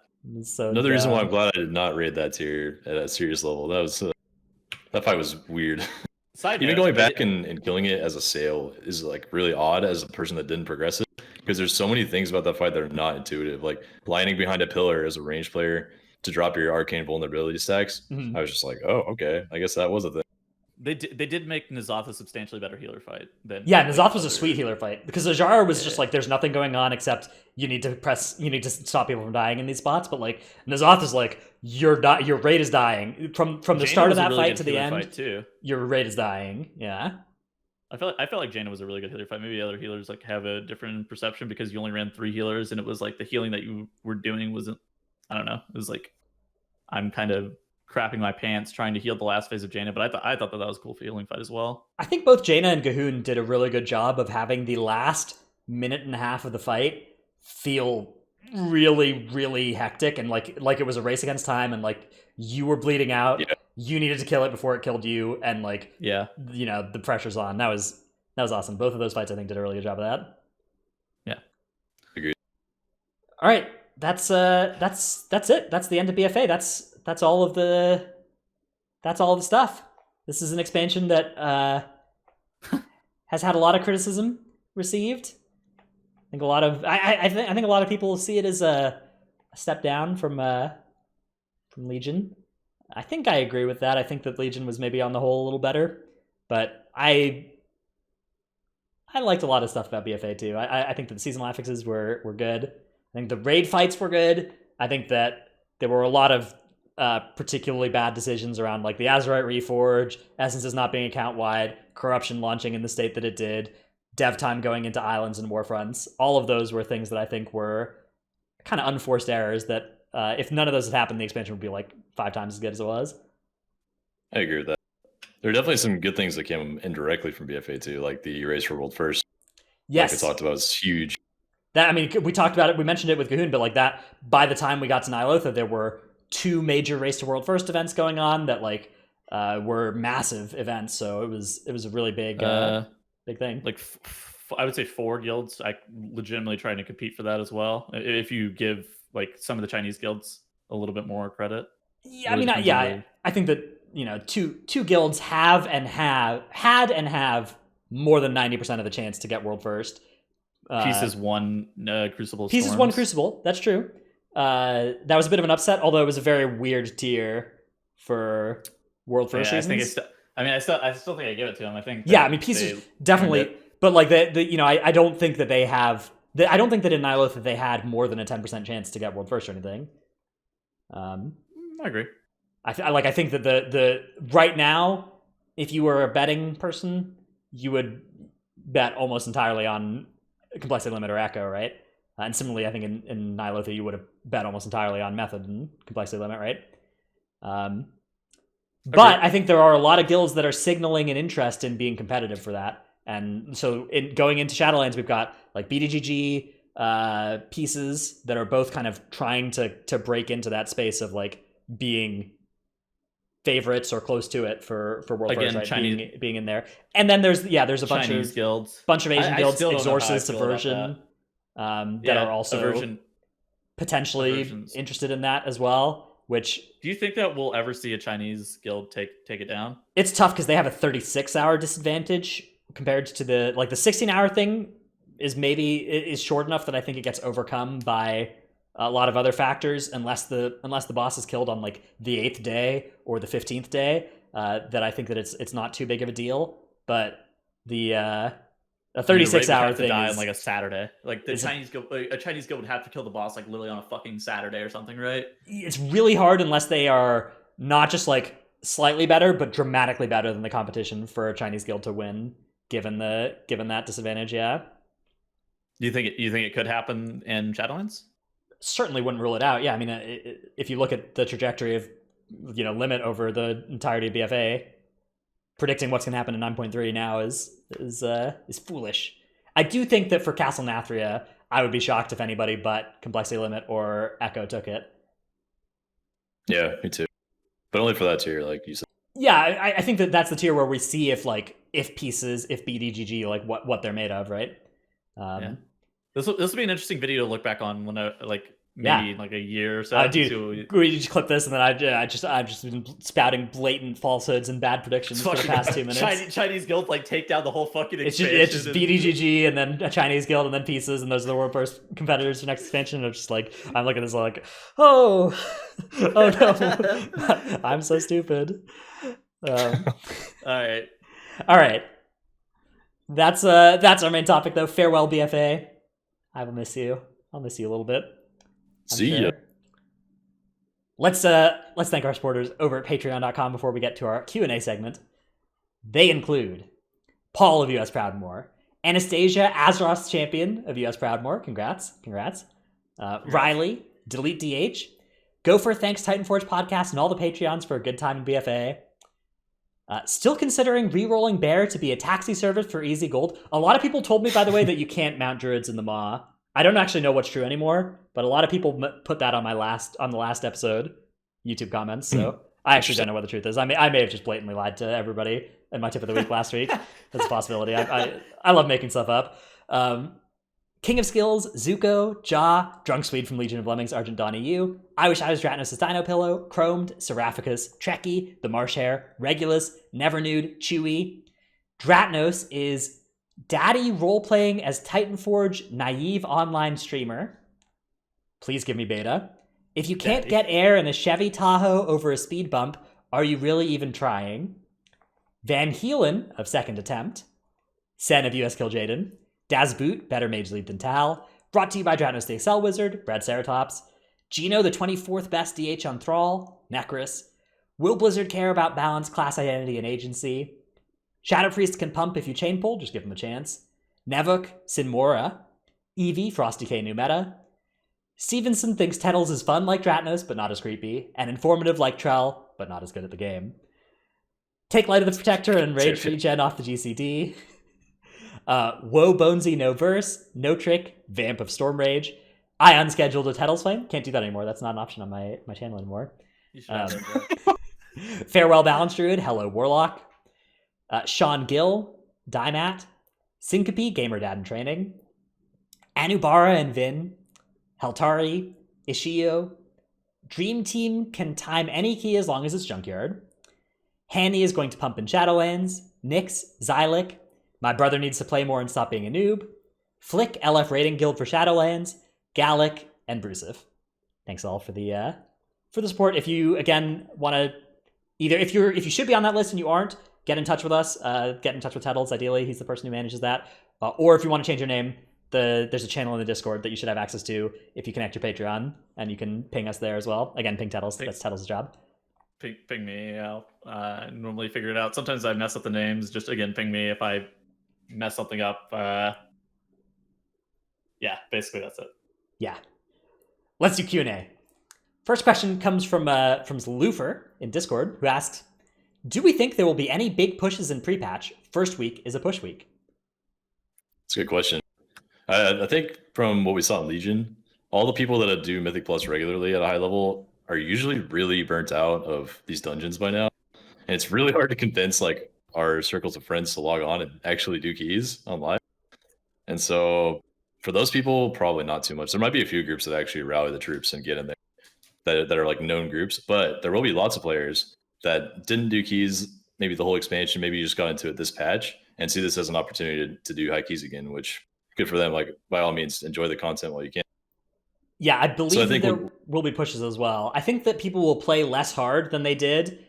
So another reason why I'm glad I did not raid that tier at a serious level. That fight was weird. Even going back and killing it as a sale is like really odd as a person that didn't progress it, because there's so many things about that fight that are not intuitive. Like lining behind a pillar as a ranged player to drop your arcane vulnerability stacks. Mm-hmm. I was just like, oh, okay, I guess that was a thing. They did make N'Zoth a substantially better healer fight than N'Zoth was a sweet healer fight, because Azara was just like there's nothing going on except you need to stop people from dying in these spots, but like N'Zoth is like your raid is dying from the start of that fight to the end too. Your raid is dying. Yeah. I felt like Jaina was a really good healer fight. Maybe other healers like have a different perception because you only ran 3 healers and it was like the healing that you were doing wasn't, I don't know. It was like I'm kind of crapping my pants trying to heal the last phase of Jaina, but I thought that was a cool healing fight as well. I think both Jaina and Gahun did a really good job of having the last minute and a half of the fight feel really, really hectic and like it was a race against time and like you were bleeding out. Yeah. You needed to kill it before it killed you, and like the pressure's on. That was awesome. Both of those fights I think did a really good job of that. Yeah. Agreed. All right. That's it. That's the end of BFA. That's all of the stuff. This is an expansion that has had a lot of criticism received. I think a lot of I think a lot of people see it as a step down from Legion. I think I agree with that. I think that Legion was maybe on the whole a little better, but I liked a lot of stuff about BFA too. I think that the seasonal affixes were good. I think the raid fights were good. I think that there were a lot of particularly bad decisions around like the Azerite Reforge, Essences not being account-wide, Corruption launching in the state that it did, dev time going into islands and warfronts. All of those were things that I think were kind of unforced errors that if none of those had happened, the expansion would be like 5 times as good as it was. I agree with that. There are definitely some good things that came indirectly from BFA too, like the Race for World First. Yes. Like I talked about, it's huge. That, I mean, we talked about it, we mentioned it with Gahun, but like that, by the time we got to Ny'alotha, there were 2 major Race to World First events going on that like were massive events. So it was a really big thing. Like I would say 4 guilds. I legitimately trying to compete for that as well. If you give like some of the Chinese guilds a little bit more credit. Yeah, Really depends on the- I think that two guilds have more than 90% of the chance to get world first. Pieces won Crucible. Pieces Storms. won Crucible. That's true. That was a bit of an upset, although it was a very weird tier for world first reasons. I still think I give it to them. I think. Yeah, I mean, Pieces definitely, but like I don't think that they have. I don't think that in Nyloth that they had more than a 10% chance to get world first or anything. I agree. I think that the right now, if you were a betting person, you would bet almost entirely on Complexity Limit or Echo, right? And similarly, I think in Nyloth you would have bet almost entirely on Method and Complexity Limit, right? But I think there are a lot of guilds that are signaling an interest in being competitive for that. And so going into Shadowlands, we've got like BDGG pieces that are both kind of trying to break into that space of like being favorites or close to it for world first, right? Chinese, being in there. And then there's a bunch Chinese of guilds, Asian guilds, Exorcist, Subversion, that are also potentially interested in that as well. Which, do you think that we'll ever see a Chinese guild take it down? It's tough because they have a 36-hour disadvantage compared to the 16-hour thing is short enough that I think it gets overcome by a lot of other factors unless the boss is killed on like the 8th day or the 15th day, that I think that it's not too big of a deal. But a 36-hour thing die on like a Saturday. Like a Chinese guild would have to kill the boss like literally on a fucking Saturday or something, right? It's really hard unless they are not just like slightly better, but dramatically better than the competition for a Chinese guild to win, given that disadvantage. Yeah. Do you think it could happen in Shadowlands? Certainly wouldn't rule it out. Yeah, I mean, if you look at the trajectory of Limit over the entirety of BFA, predicting what's going to happen in 9.3 now is foolish. I do think that for Castle Nathria, I would be shocked if anybody but Complexity Limit or Echo took it. Yeah, me too. But only for that tier, like you said. Yeah, I think that's the tier where we see if BDGG, like what they're made of, right? Yeah. This will be an interesting video to look back on when maybe like a year or so. Dude, we just clip this and then I've just been spouting blatant falsehoods and bad predictions for the past 2 minutes. Chinese guild like take down the whole fucking expansion. It's just BDGG and then a Chinese guild and then pieces, and those are the world first competitors for next expansion. I'm just like, I'm looking at this like, oh no, I'm so stupid. All right. That's our main topic though. Farewell, BFA. I will miss you. I'll miss you a little bit. See ya. Let's thank our supporters over at patreon.com before we get to our Q&A segment. They include Paul of US Proudmore, Anastasia, Azeroth's champion of US Proudmore. Congrats. Riley, Delete DH, Gopher, thanks Titanforge Podcast and all the Patreons for a good time in BFA. Still considering re-rolling Bear to be a taxi service for easy gold. A lot of people told me, by the way, that you can't mount druids in the Maw. I don't actually know what's true anymore, but a lot of people put that on the last episode YouTube comments. So I actually don't know what the truth is. I may have just blatantly lied to everybody in my tip of the week last week. That's a possibility. I love making stuff up. King of Skills, Zuko, Ja, Drunk Swede from Legion of Lemmings, Argent Donnie U, I Wish I Was Dratnos' Dino Pillow, Chromed, Seraphicus, Trekkie, The Marsh Hare, Regulus, Never Nude, Chewy. Dratnos is daddy role-playing as Titanforge naive online streamer. Please give me beta. If you can't get air in a Chevy Tahoe over a speed bump, are you really even trying? Van Heelen of Second Attempt. Sen of US Kill Jaden. Dazboot, better Mage Lead than Tal. Brought to you by Dratnos the Excel Wizard, Brad Ceratops. Gino, the 24th best DH on Thrall, Necris. Will Blizzard care about balance, class identity, and agency? Shadow Priest can pump if you chain pull, just give him a chance. Nevuk, Sinmora. Eevee, Frosty K New Meta. Stevenson thinks Tettles is fun like Dratnos, but not as creepy, and informative like Trell, but not as good at the game. Take Light of the Protector and Rage Regen off the GCD. Woe Bonesy No Verse, No Trick, Vamp of Storm Rage. I unscheduled a Tettles Flame. Can't do that anymore. That's not an option on my channel anymore. You should have Farewell Balance Druid, Hello Warlock. Sean Gill, Dymat. Syncope, Gamer Dad in Training. Anubara and Vin. Heltari, Ishio. Dream Team can time any key as long as it's Junkyard. Hanny is going to pump in Shadowlands. Nyx, Xylic. My brother needs to play more and stop being a noob. Flick, LF Rating Guild for Shadowlands. Gallic, and Brusif. Thanks all for the support. If you again want to if you should be on that list and you aren't, get in touch with us. Get in touch with Tettles. Ideally, he's the person who manages that. Or if you want to change your name, there's a channel in the Discord that you should have access to if you connect your Patreon, and you can ping us there as well. Again, ping Tettles. That's Tettles' job. Ping me. I'll normally figure it out. Sometimes I mess up the names. Just again, ping me if I mess something up. Yeah, basically that's it. Yeah. Let's do Q&A. First question comes from Lufer in Discord, who asks, do we think there will be any big pushes in pre-patch? First week is a push week. It's a good question. I think from what we saw in Legion, all the people that do Mythic Plus regularly at a high level are usually really burnt out of these dungeons by now. And it's really hard to convince like our circles of friends to log on and actually do keys on live. And so for those people, probably not too much. There might be a few groups that actually rally the troops and get in there that are like known groups, but there will be lots of players that didn't do keys maybe the whole expansion, maybe you just got into it this patch and see this as an opportunity to do high keys again, which good for them. Like by all means, enjoy the content while you can. Yeah, I believe that there will be pushes as well. I think that people will play less hard than they did.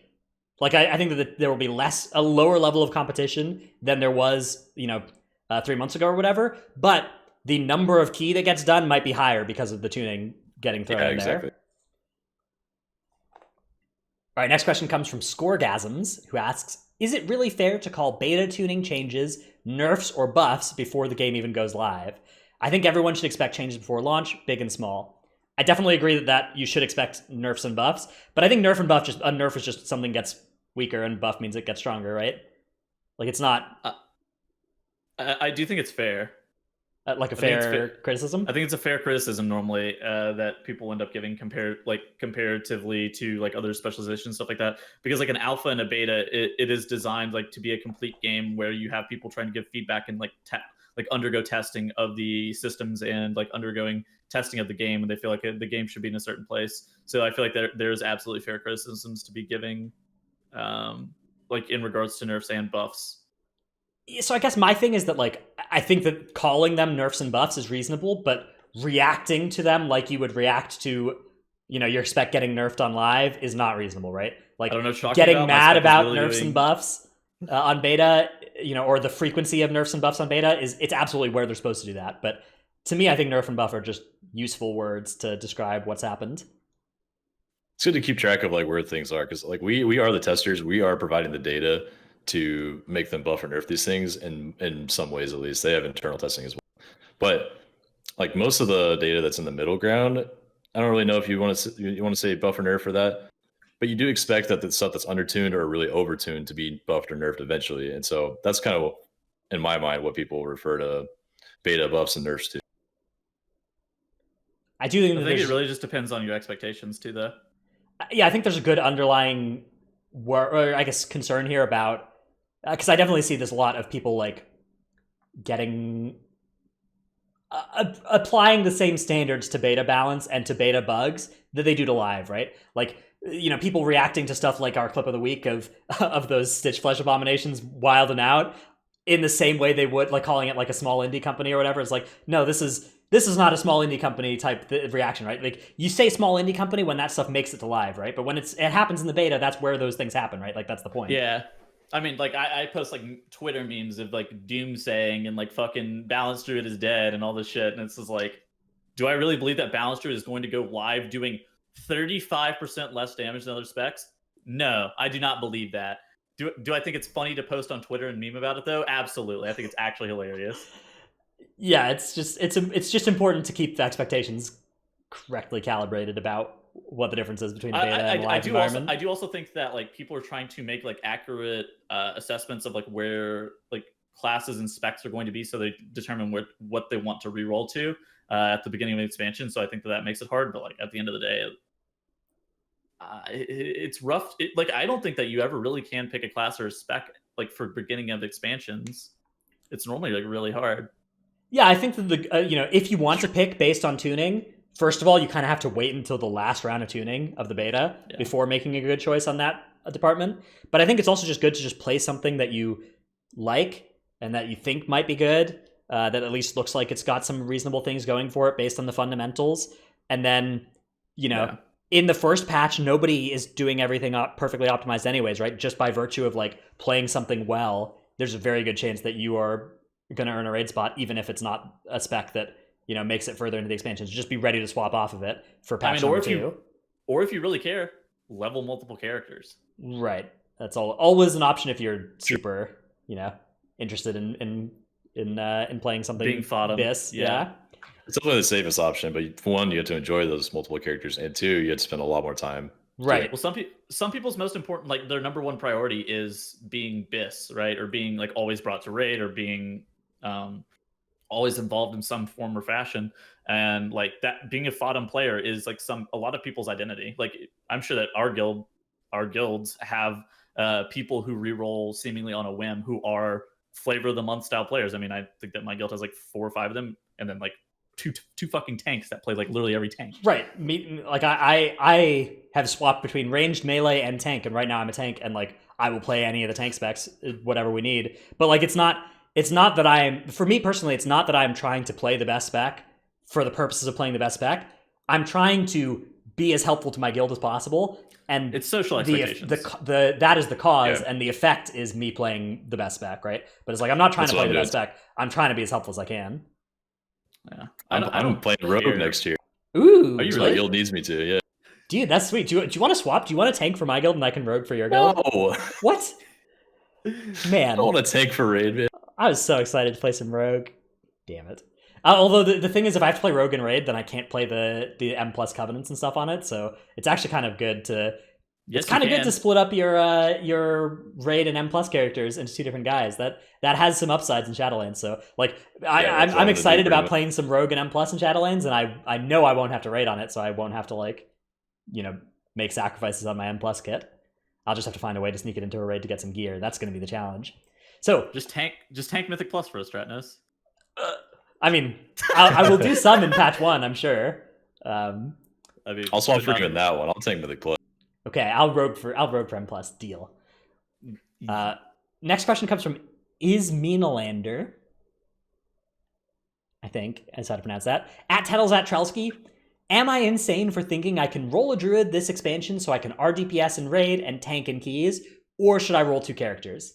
Like I think that there will be a lower level of competition than there was, 3 months ago or whatever. But the number of key that gets done might be higher because of the tuning getting thrown in exactly. there. All right, next question comes from Scoregasms, who asks, is it really fair to call beta tuning changes nerfs or buffs before the game even goes live? I think everyone should expect changes before launch, big and small. I definitely agree that you should expect nerfs and buffs, but I think nerf and buff, a nerf is just something gets weaker and buff means it gets stronger, right? Like it's not... I do think it's fair. Like a fair criticism? I think it's a fair criticism normally that people end up giving comparatively to like other specializations, stuff like that. Because like an alpha and a beta, it is designed like to be a complete game where you have people trying to give feedback and like undergo testing of the systems and like undergoing testing of the game, and they feel like the game should be in a certain place. So I feel like there's absolutely fair criticisms to be giving, like in regards to nerfs and buffs. So I guess my thing is that like I think that calling them nerfs and buffs is reasonable, but reacting to them like you would react to, you expect getting nerfed on live is not reasonable, right? Like I don't know, getting mad about nerfs and buffs on beta, or the frequency of nerfs and buffs on beta it's absolutely where they're supposed to do that. But to me, I think nerf and buff are just useful words to describe what's happened. It's good to keep track of like where things are, because like we are the testers, we are providing the data to make them buff or nerf these things, and in some ways at least they have internal testing as well. But like most of the data that's in the middle ground, I don't really know if you want to say buff or nerf for that, but you do expect that the stuff that's undertuned or really overtuned to be buffed or nerfed eventually. And so that's kind of, in my mind, what people refer to beta buffs and nerfs to. I do think it really just depends on your expectations too, though. Yeah, I think there's a good underlying concern here about, because I definitely see this a lot of people like getting applying the same standards to beta balance and to beta bugs that they do to live, right? Like, people reacting to stuff like our clip of the week of those Stitch Flesh Abominations wilding out in the same way they would, like calling it like a small indie company or whatever. It's like, no, this is not a small indie company type reaction, right? Like you say small indie company when that stuff makes it to live, right? But when it happens in the beta, that's where those things happen, right? Like that's the point. Yeah. I mean, like I post like Twitter memes of like doom saying and like fucking Balance Druid is dead and all this shit, and it's just like, do I really believe that Balance Druid is going to go live doing 35% less damage than other specs? No, I do not believe that. Do I think it's funny to post on Twitter and meme about it though? Absolutely, I think it's actually hilarious. Yeah, it's just important to keep the expectations correctly calibrated about what the difference is between a beta and a live environment. I do also think that like people are trying to make like accurate assessments of like where like classes and specs are going to be, so they determine what they want to reroll to at the beginning of the expansion. So I think that makes it hard, but like at the end of the day, it's rough. Like I don't think that you ever really can pick a class or a spec like for beginning of expansions. It's normally like really hard. Yeah, I think that if you want to pick based on tuning, first of all, you kind of have to wait until the last round of tuning of the beta before making a good choice on that department. But I think it's also just good to just play something that you like and that you think might be good, that at least looks like it's got some reasonable things going for it based on the fundamentals. And then, in the first patch, nobody is doing everything perfectly optimized anyways, right? Just by virtue of like playing something well, there's a very good chance that you are going to earn a raid spot, even if it's not a spec that, makes it further into the expansions. Just be ready to swap off of it for patch number 2. Or if you really care, level multiple characters. Right. That's always an option if you're super, interested in playing something being fodder. Yeah. It's definitely the safest option, but for one, you have to enjoy those multiple characters, and 2, you have to spend a lot more time. Right. Well, some people's most important, like their number one priority is being BIS, right? Or being like always brought to raid, or being always involved in some form or fashion. And like that, being a fodder player is like a lot of people's identity. Like I'm sure that our guilds have people who reroll seemingly on a whim, who are flavor of the month style players. I mean, I think that my guild has like 4 or 5 of them, and then like two fucking tanks that play like literally every tank. Right. Like I have swapped between ranged, melee, and tank, and right now I'm a tank, and like I will play any of the tank specs, whatever we need. But like it's not that for me personally, it's not that I'm trying to play the best spec for the purposes of playing the best spec. I'm trying to be as helpful to my guild as possible, and it's social expectations. That is the cause, and the effect is me playing the best spec, right? But it's like I'm not trying to play the best spec. I'm trying to be as helpful as I can. Yeah, I'm playing Rogue next year. Ooh, are you really? My guild needs me to, yeah. Dude, that's sweet. Do you want to swap? Do you want to tank for my guild and I can rogue for your guild? No. What? Man, I don't want to tank for raid, man. I was so excited to play some rogue. Damn it. Although the thing is, if I have to play rogue and raid, then I can't play the M plus covenants and stuff on it. So it's actually kind of good to. Yes, it's kind of good to split up your raid and M plus characters into 2 different guys. That has some upsides in Shadowlands. So like I'm excited about playing some rogue and M plus in Shadowlands, and I know I won't have to raid on it, so I won't have to like, make sacrifices on my M plus kit. I'll just have to find a way to sneak it into a raid to get some gear. That's going to be the challenge. So just tank Mythic Plus for us, Stratnos. I mean, I will do some in patch 1, I'm sure. I'll swap for you in that one. I'll tank Mythic Plus. Okay, I'll rogue for M plus. Deal. Next question comes from Isminalander. I think is how to pronounce that. At Tettles at Trelsky. Am I insane for thinking I can roll a druid this expansion so I can RDPS and raid and tank and keys, or should I roll 2 characters?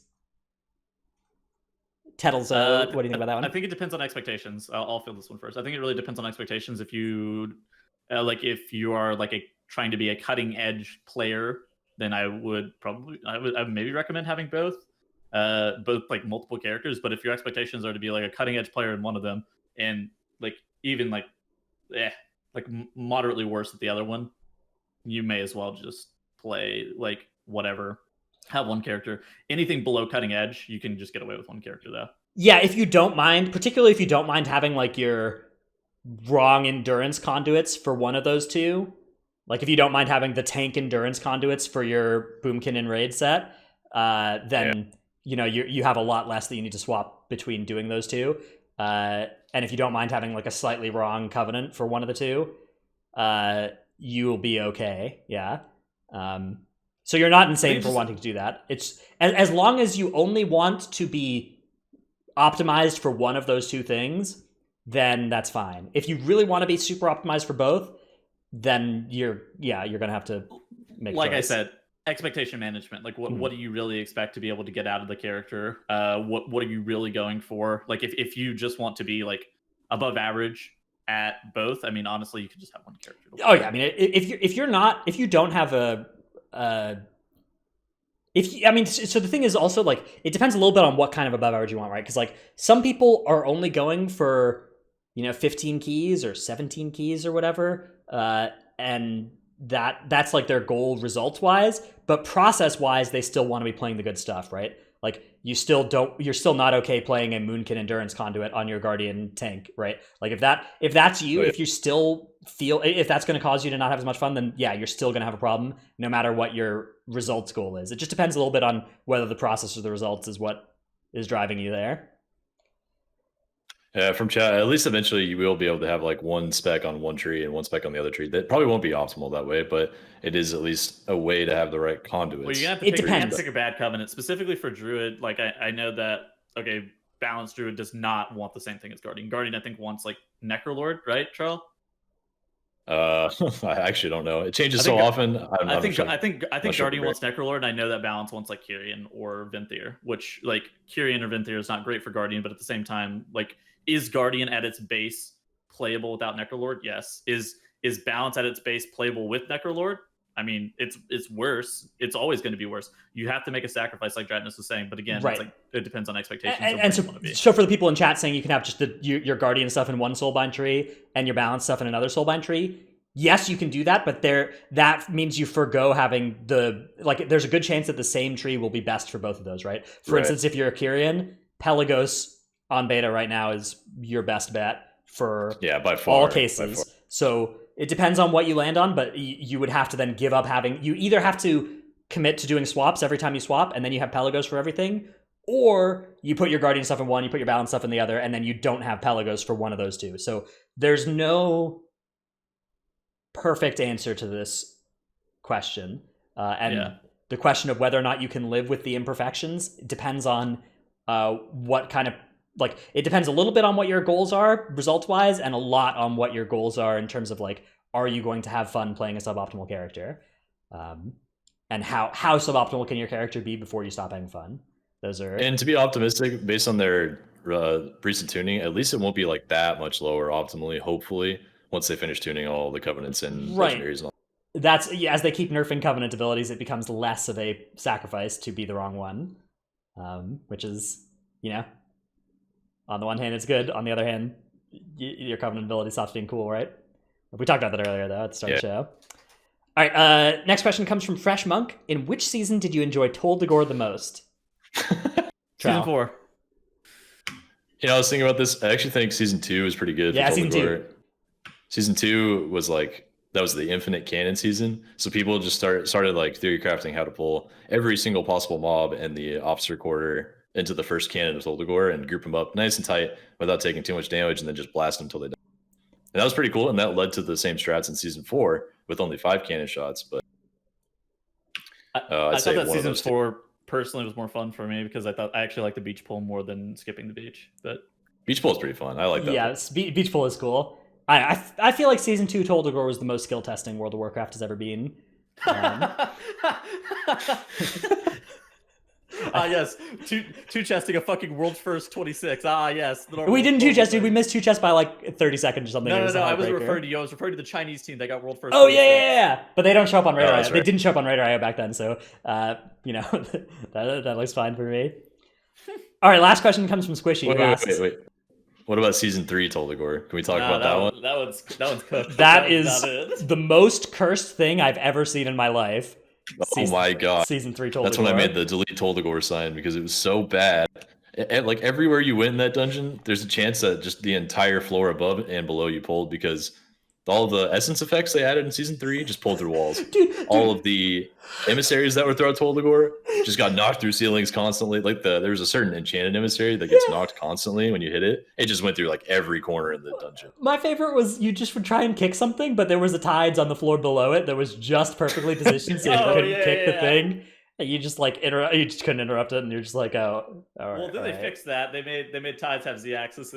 Tettles, what do you think about that one? I think it depends on expectations. I'll fill this one first. I think it really depends on expectations. If you if you are like trying to be a cutting edge player, then I would maybe recommend having both like multiple characters. But if your expectations are to be like a cutting edge player in one of them, and like even like moderately worse at the other one, you may as well just play like whatever. Have 1 character. Anything below cutting edge, you can just get away with 1 character though. Yeah, if you don't mind, particularly if you don't mind having like your wrong endurance conduits for one of those 2. Like if you don't mind having the tank endurance conduits for your Boomkin and raid set, then you have a lot less that you need to swap between doing those 2. And if you don't mind having like a slightly wrong covenant for one of the 2, you'll be okay. Yeah. So you're not insane for wanting to do that. It's as long as you only want to be optimized for one of those 2 things, then that's fine. If you really want to be super optimized for both, then you're gonna have to make. Like choice. I said, expectation management. Like what do you really expect to be able to get out of the character? What are you really going for? Like if you just want to be like above average at both, I mean honestly, you could just have 1 character. Oh yeah, I mean if you don't have so the thing is also like it depends a little bit on what kind of above average you want, right? Because like some people are only going for 15 keys or 17 keys or whatever, and that's like their goal results wise, but process wise they still want to be playing the good stuff, right? Like you're still not okay playing a Moonkin endurance conduit on your Guardian tank, right? Like if that's you, if you still feel if that's going to cause you to not have as much fun, then yeah, you're still going to have a problem no matter what your results goal is. It just depends a little bit on whether the process or the results is what is driving you there. From chat, at least eventually you will be able to have like one spec on one tree and one spec on the other tree. That probably won't be optimal that way, but it is at least a way to have the right conduits. Well, you're gonna have to pick a bad covenant specifically for druid. Like I know that balanced druid does not want the same thing as guardian. Guardian I think wants like necrolord, right, Charles? I actually don't know. It changes so often. I think Guardian wants Necrolord, and I know that Balance wants like Kyrian or Venthyr, which like Kyrian or Venthyr is not great for Guardian, but at the same time, like, is Guardian at its base playable without Necrolord? Yes. Is Balance at its base playable with Necrolord? I mean, it's worse. It's always going to be worse. You have to make a sacrifice, like Dratnus was saying. But again, right. It's like, it depends on expectations. And so for the people in chat saying you can have just your Guardian stuff in one Soulbind tree and your Balance stuff in another Soulbind tree, yes, you can do that. But that means you forgo having there's a good chance that the same tree will be best for both of those, right? For instance, if you're a Kyrian, Pelagos on beta right now is your best bet for by far, all cases. So it depends on what you land on, but you would have to then give up having... You either have to commit to doing swaps every time you swap, and then you have Pelagos for everything, or you put your Guardian stuff in one, you put your Balance stuff in the other, and then you don't have Pelagos for one of those two. So there's no perfect answer to this question. The question of whether or not you can live with the imperfections depends on what kind of... Like, it depends a little bit on what your goals are result-wise, and a lot on what your goals are in terms of, like, are you going to have fun playing a suboptimal character? And how suboptimal can your character be before you stop having fun? Those are... And to be optimistic, based on their recent tuning, at least it won't be, like, that much lower optimally, hopefully, once they finish tuning all the Covenants and Legendaries and all. That's... Yeah, as they keep nerfing Covenant abilities, it becomes less of a sacrifice to be the wrong one. Which is, on the one hand, it's good. On the other hand, your Covenant ability stops being cool, right? We talked about that earlier, though, at the start of the show. All right, next question comes from Fresh Monk. In which season did you enjoy Tol Dagor the most? Season 4. I was thinking about this. I actually think Season 2 was pretty good. Yeah, for Season 2. Season 2 was like... That was the infinite cannon season. So people just started like theory crafting how to pull every single possible mob in the officer quarter into the first cannon of Tol Dagor and group them up nice and tight without taking too much damage, and then just blast them until they die. And that was pretty cool, and that led to the same strats in Season 4 with only 5 cannon shots. But I thought that Season 4 personally was more fun for me because I actually liked the beach pull more than skipping the beach. But beach pull is pretty fun. I like that. Yeah, beach pull is cool. I feel like Season 2 Tol Dagor was the most skill testing World of Warcraft has ever been. Yes, two chesting a fucking world first 26. Yes. We didn't two chest, dude. We missed two chests by like 30 seconds or something. No. I was referring to you. I was referring to the Chinese team that got world first. Oh, yeah. But they don't show up on Radar. Right. They didn't show up on Radar back then, so that looks fine for me. All right, last question comes from Squishy. Wait. What about Season 3 Tol Dagor? Can we talk about that one? That one's cooked. That is the most cursed thing I've ever seen in my life. My god. Season 3 Tol Dagor. That's when I made the delete Tol Dagor sign because it was so bad. And like everywhere you went in that dungeon, there's a chance that just the entire floor above and below you pulled because all the essence effects they added in Season 3 just pulled through walls. All of the emissaries that were throughout Tol Dagor just got knocked through ceilings constantly. Like there's a certain enchanted emissary that gets knocked constantly when you hit it. It just went through like every corner in the dungeon. My favorite was you just would try and kick something, but there was a tides on the floor below it that was just perfectly positioned so you couldn't kick the thing. And you just like you just couldn't interrupt it, and you're just like, oh. All right, well, then they fixed that. They made tides have Z-axis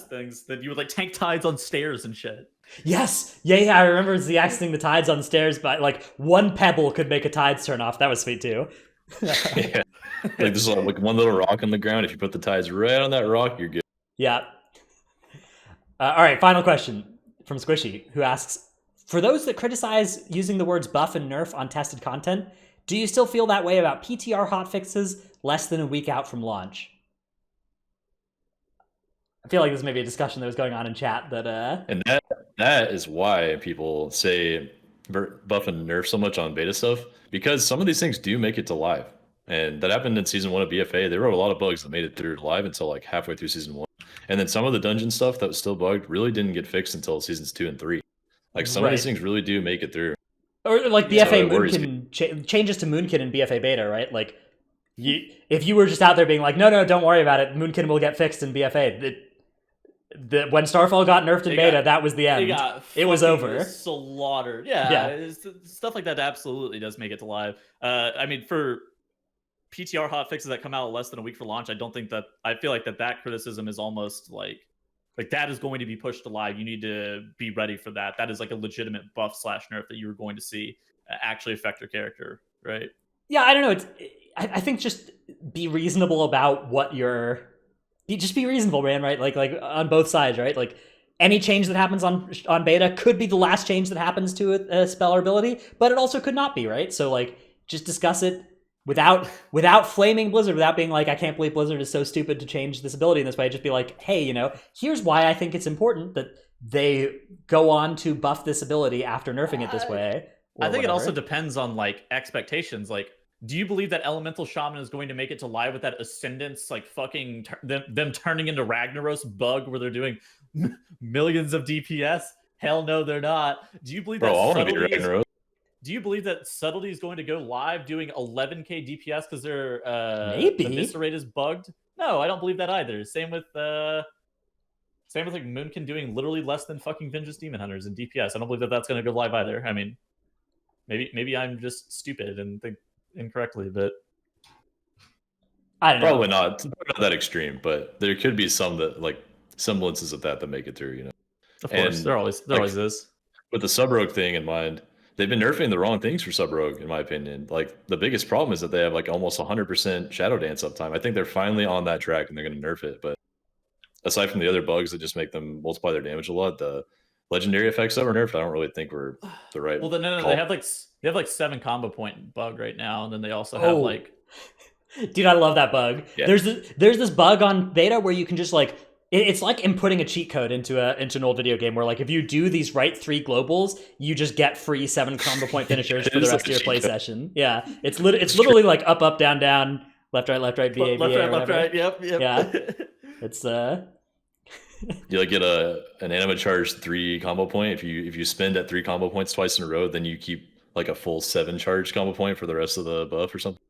things. Then you would like tank tides on stairs and shit. Yes, yeah. I remember Z-axing the tides on stairs, but like one pebble could make a tides turn off. That was sweet too. Yeah, like there's like one little rock on the ground. If you put the tides right on that rock, you're good. Yeah. All right, final question from Squishy, who asks, for those that criticize using the words buff and nerf on tested content, do you still feel that way about PTR hotfixes less than a week out from launch? I feel like this may be a discussion that was going on in chat that and that is why people say buff and nerf so much on beta stuff, because some of these things do make it to live. And that happened in Season 1 of BFA. They wrote a lot of bugs that made it through to live until like halfway through Season 1. And then some of the dungeon stuff that was still bugged really didn't get fixed until Seasons 2 and 3. Like some of these things really do make it through. Or like BFA Moonkin changes to Moonkin in BFA beta, right? Like if you were just out there being like, no, don't worry about it, Moonkin will get fixed in BFA. when Starfall got nerfed in beta, that was the It end. got It was fucking over. slaughtered. Yeah. Stuff like that absolutely does make it to live. I mean, for PTR hotfixes that come out less than a week for launch, I feel like that criticism is almost like that is going to be pushed to live. You need to be ready for that. That is like a legitimate buff / nerf that you're going to see actually affect your character, right? Yeah, I don't know. I think just be reasonable about what just be reasonable, man, right? Like on both sides, right? Like any change that happens on beta could be the last change that happens to a spell or ability, but it also could not be, right? So like just discuss it without flaming Blizzard, without being like, I can't believe Blizzard is so stupid to change this ability in this way. Just be like, hey, here's why I think it's important that they go on to buff this ability after nerfing it this way. I think it also depends on like expectations. Like, do you believe that Elemental Shaman is going to make it to live with that Ascendance, like fucking them turning into Ragnaros bug where they're doing millions of DPS? Hell no, they're not. Do you believe that Do you believe that Subtlety is going to go live doing 11k DPS because their maybe Eviscerate is bugged? No, I don't believe that either. Same with like Moonkin doing literally less than fucking Vengeance Demon Hunters in DPS. I don't believe that that's going to go live either. I mean, maybe I'm just stupid and think incorrectly, but I don't know. Probably not that extreme, but there could be some that like semblances of that make it through. Of course, there always is. With the Sub Rogue thing in mind, they've been nerfing the wrong things for Sub Rogue, in my opinion. Like the biggest problem is that they have like almost 100% Shadow Dance uptime. I think they're finally on that track and they're going to nerf it. But aside from the other bugs that just make them multiply their damage a lot, the legendary effects that were nerfed, I don't really think were the right. Well, no, they have like 7 combo point bug right now, and then they also have like. Dude, I love that bug. Yeah. There's this bug on beta where you can just like. It's like inputting a cheat code into an old video game where like if you do these right 3 globals, you just get free 7 combo point finishers for the rest of your play session. Yeah, it's literally like up, down, left, right, BA, left, right. Yep. Yeah, it's You like get an anima charge 3 combo point if you spend at 3 combo points twice in a row, then you keep like a full 7 charge combo point for the rest of the buff or something.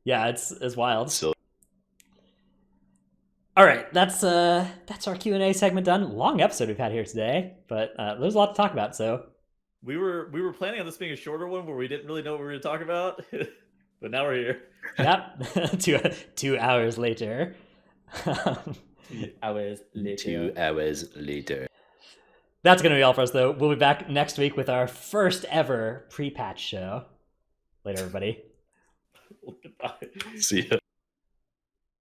Yeah, it's wild. Silly. All right, that's our Q&A segment done. Long episode we've had here today, but there's a lot to talk about. So we were planning on this being a shorter one where we didn't really know what we were going to talk about, but now we're here. Yep, 2 hours later. 2 hours later. 2 hours later. That's gonna be all for us, though. We'll be back next week with our first ever pre-patch show. Later, everybody. Goodbye. See ya.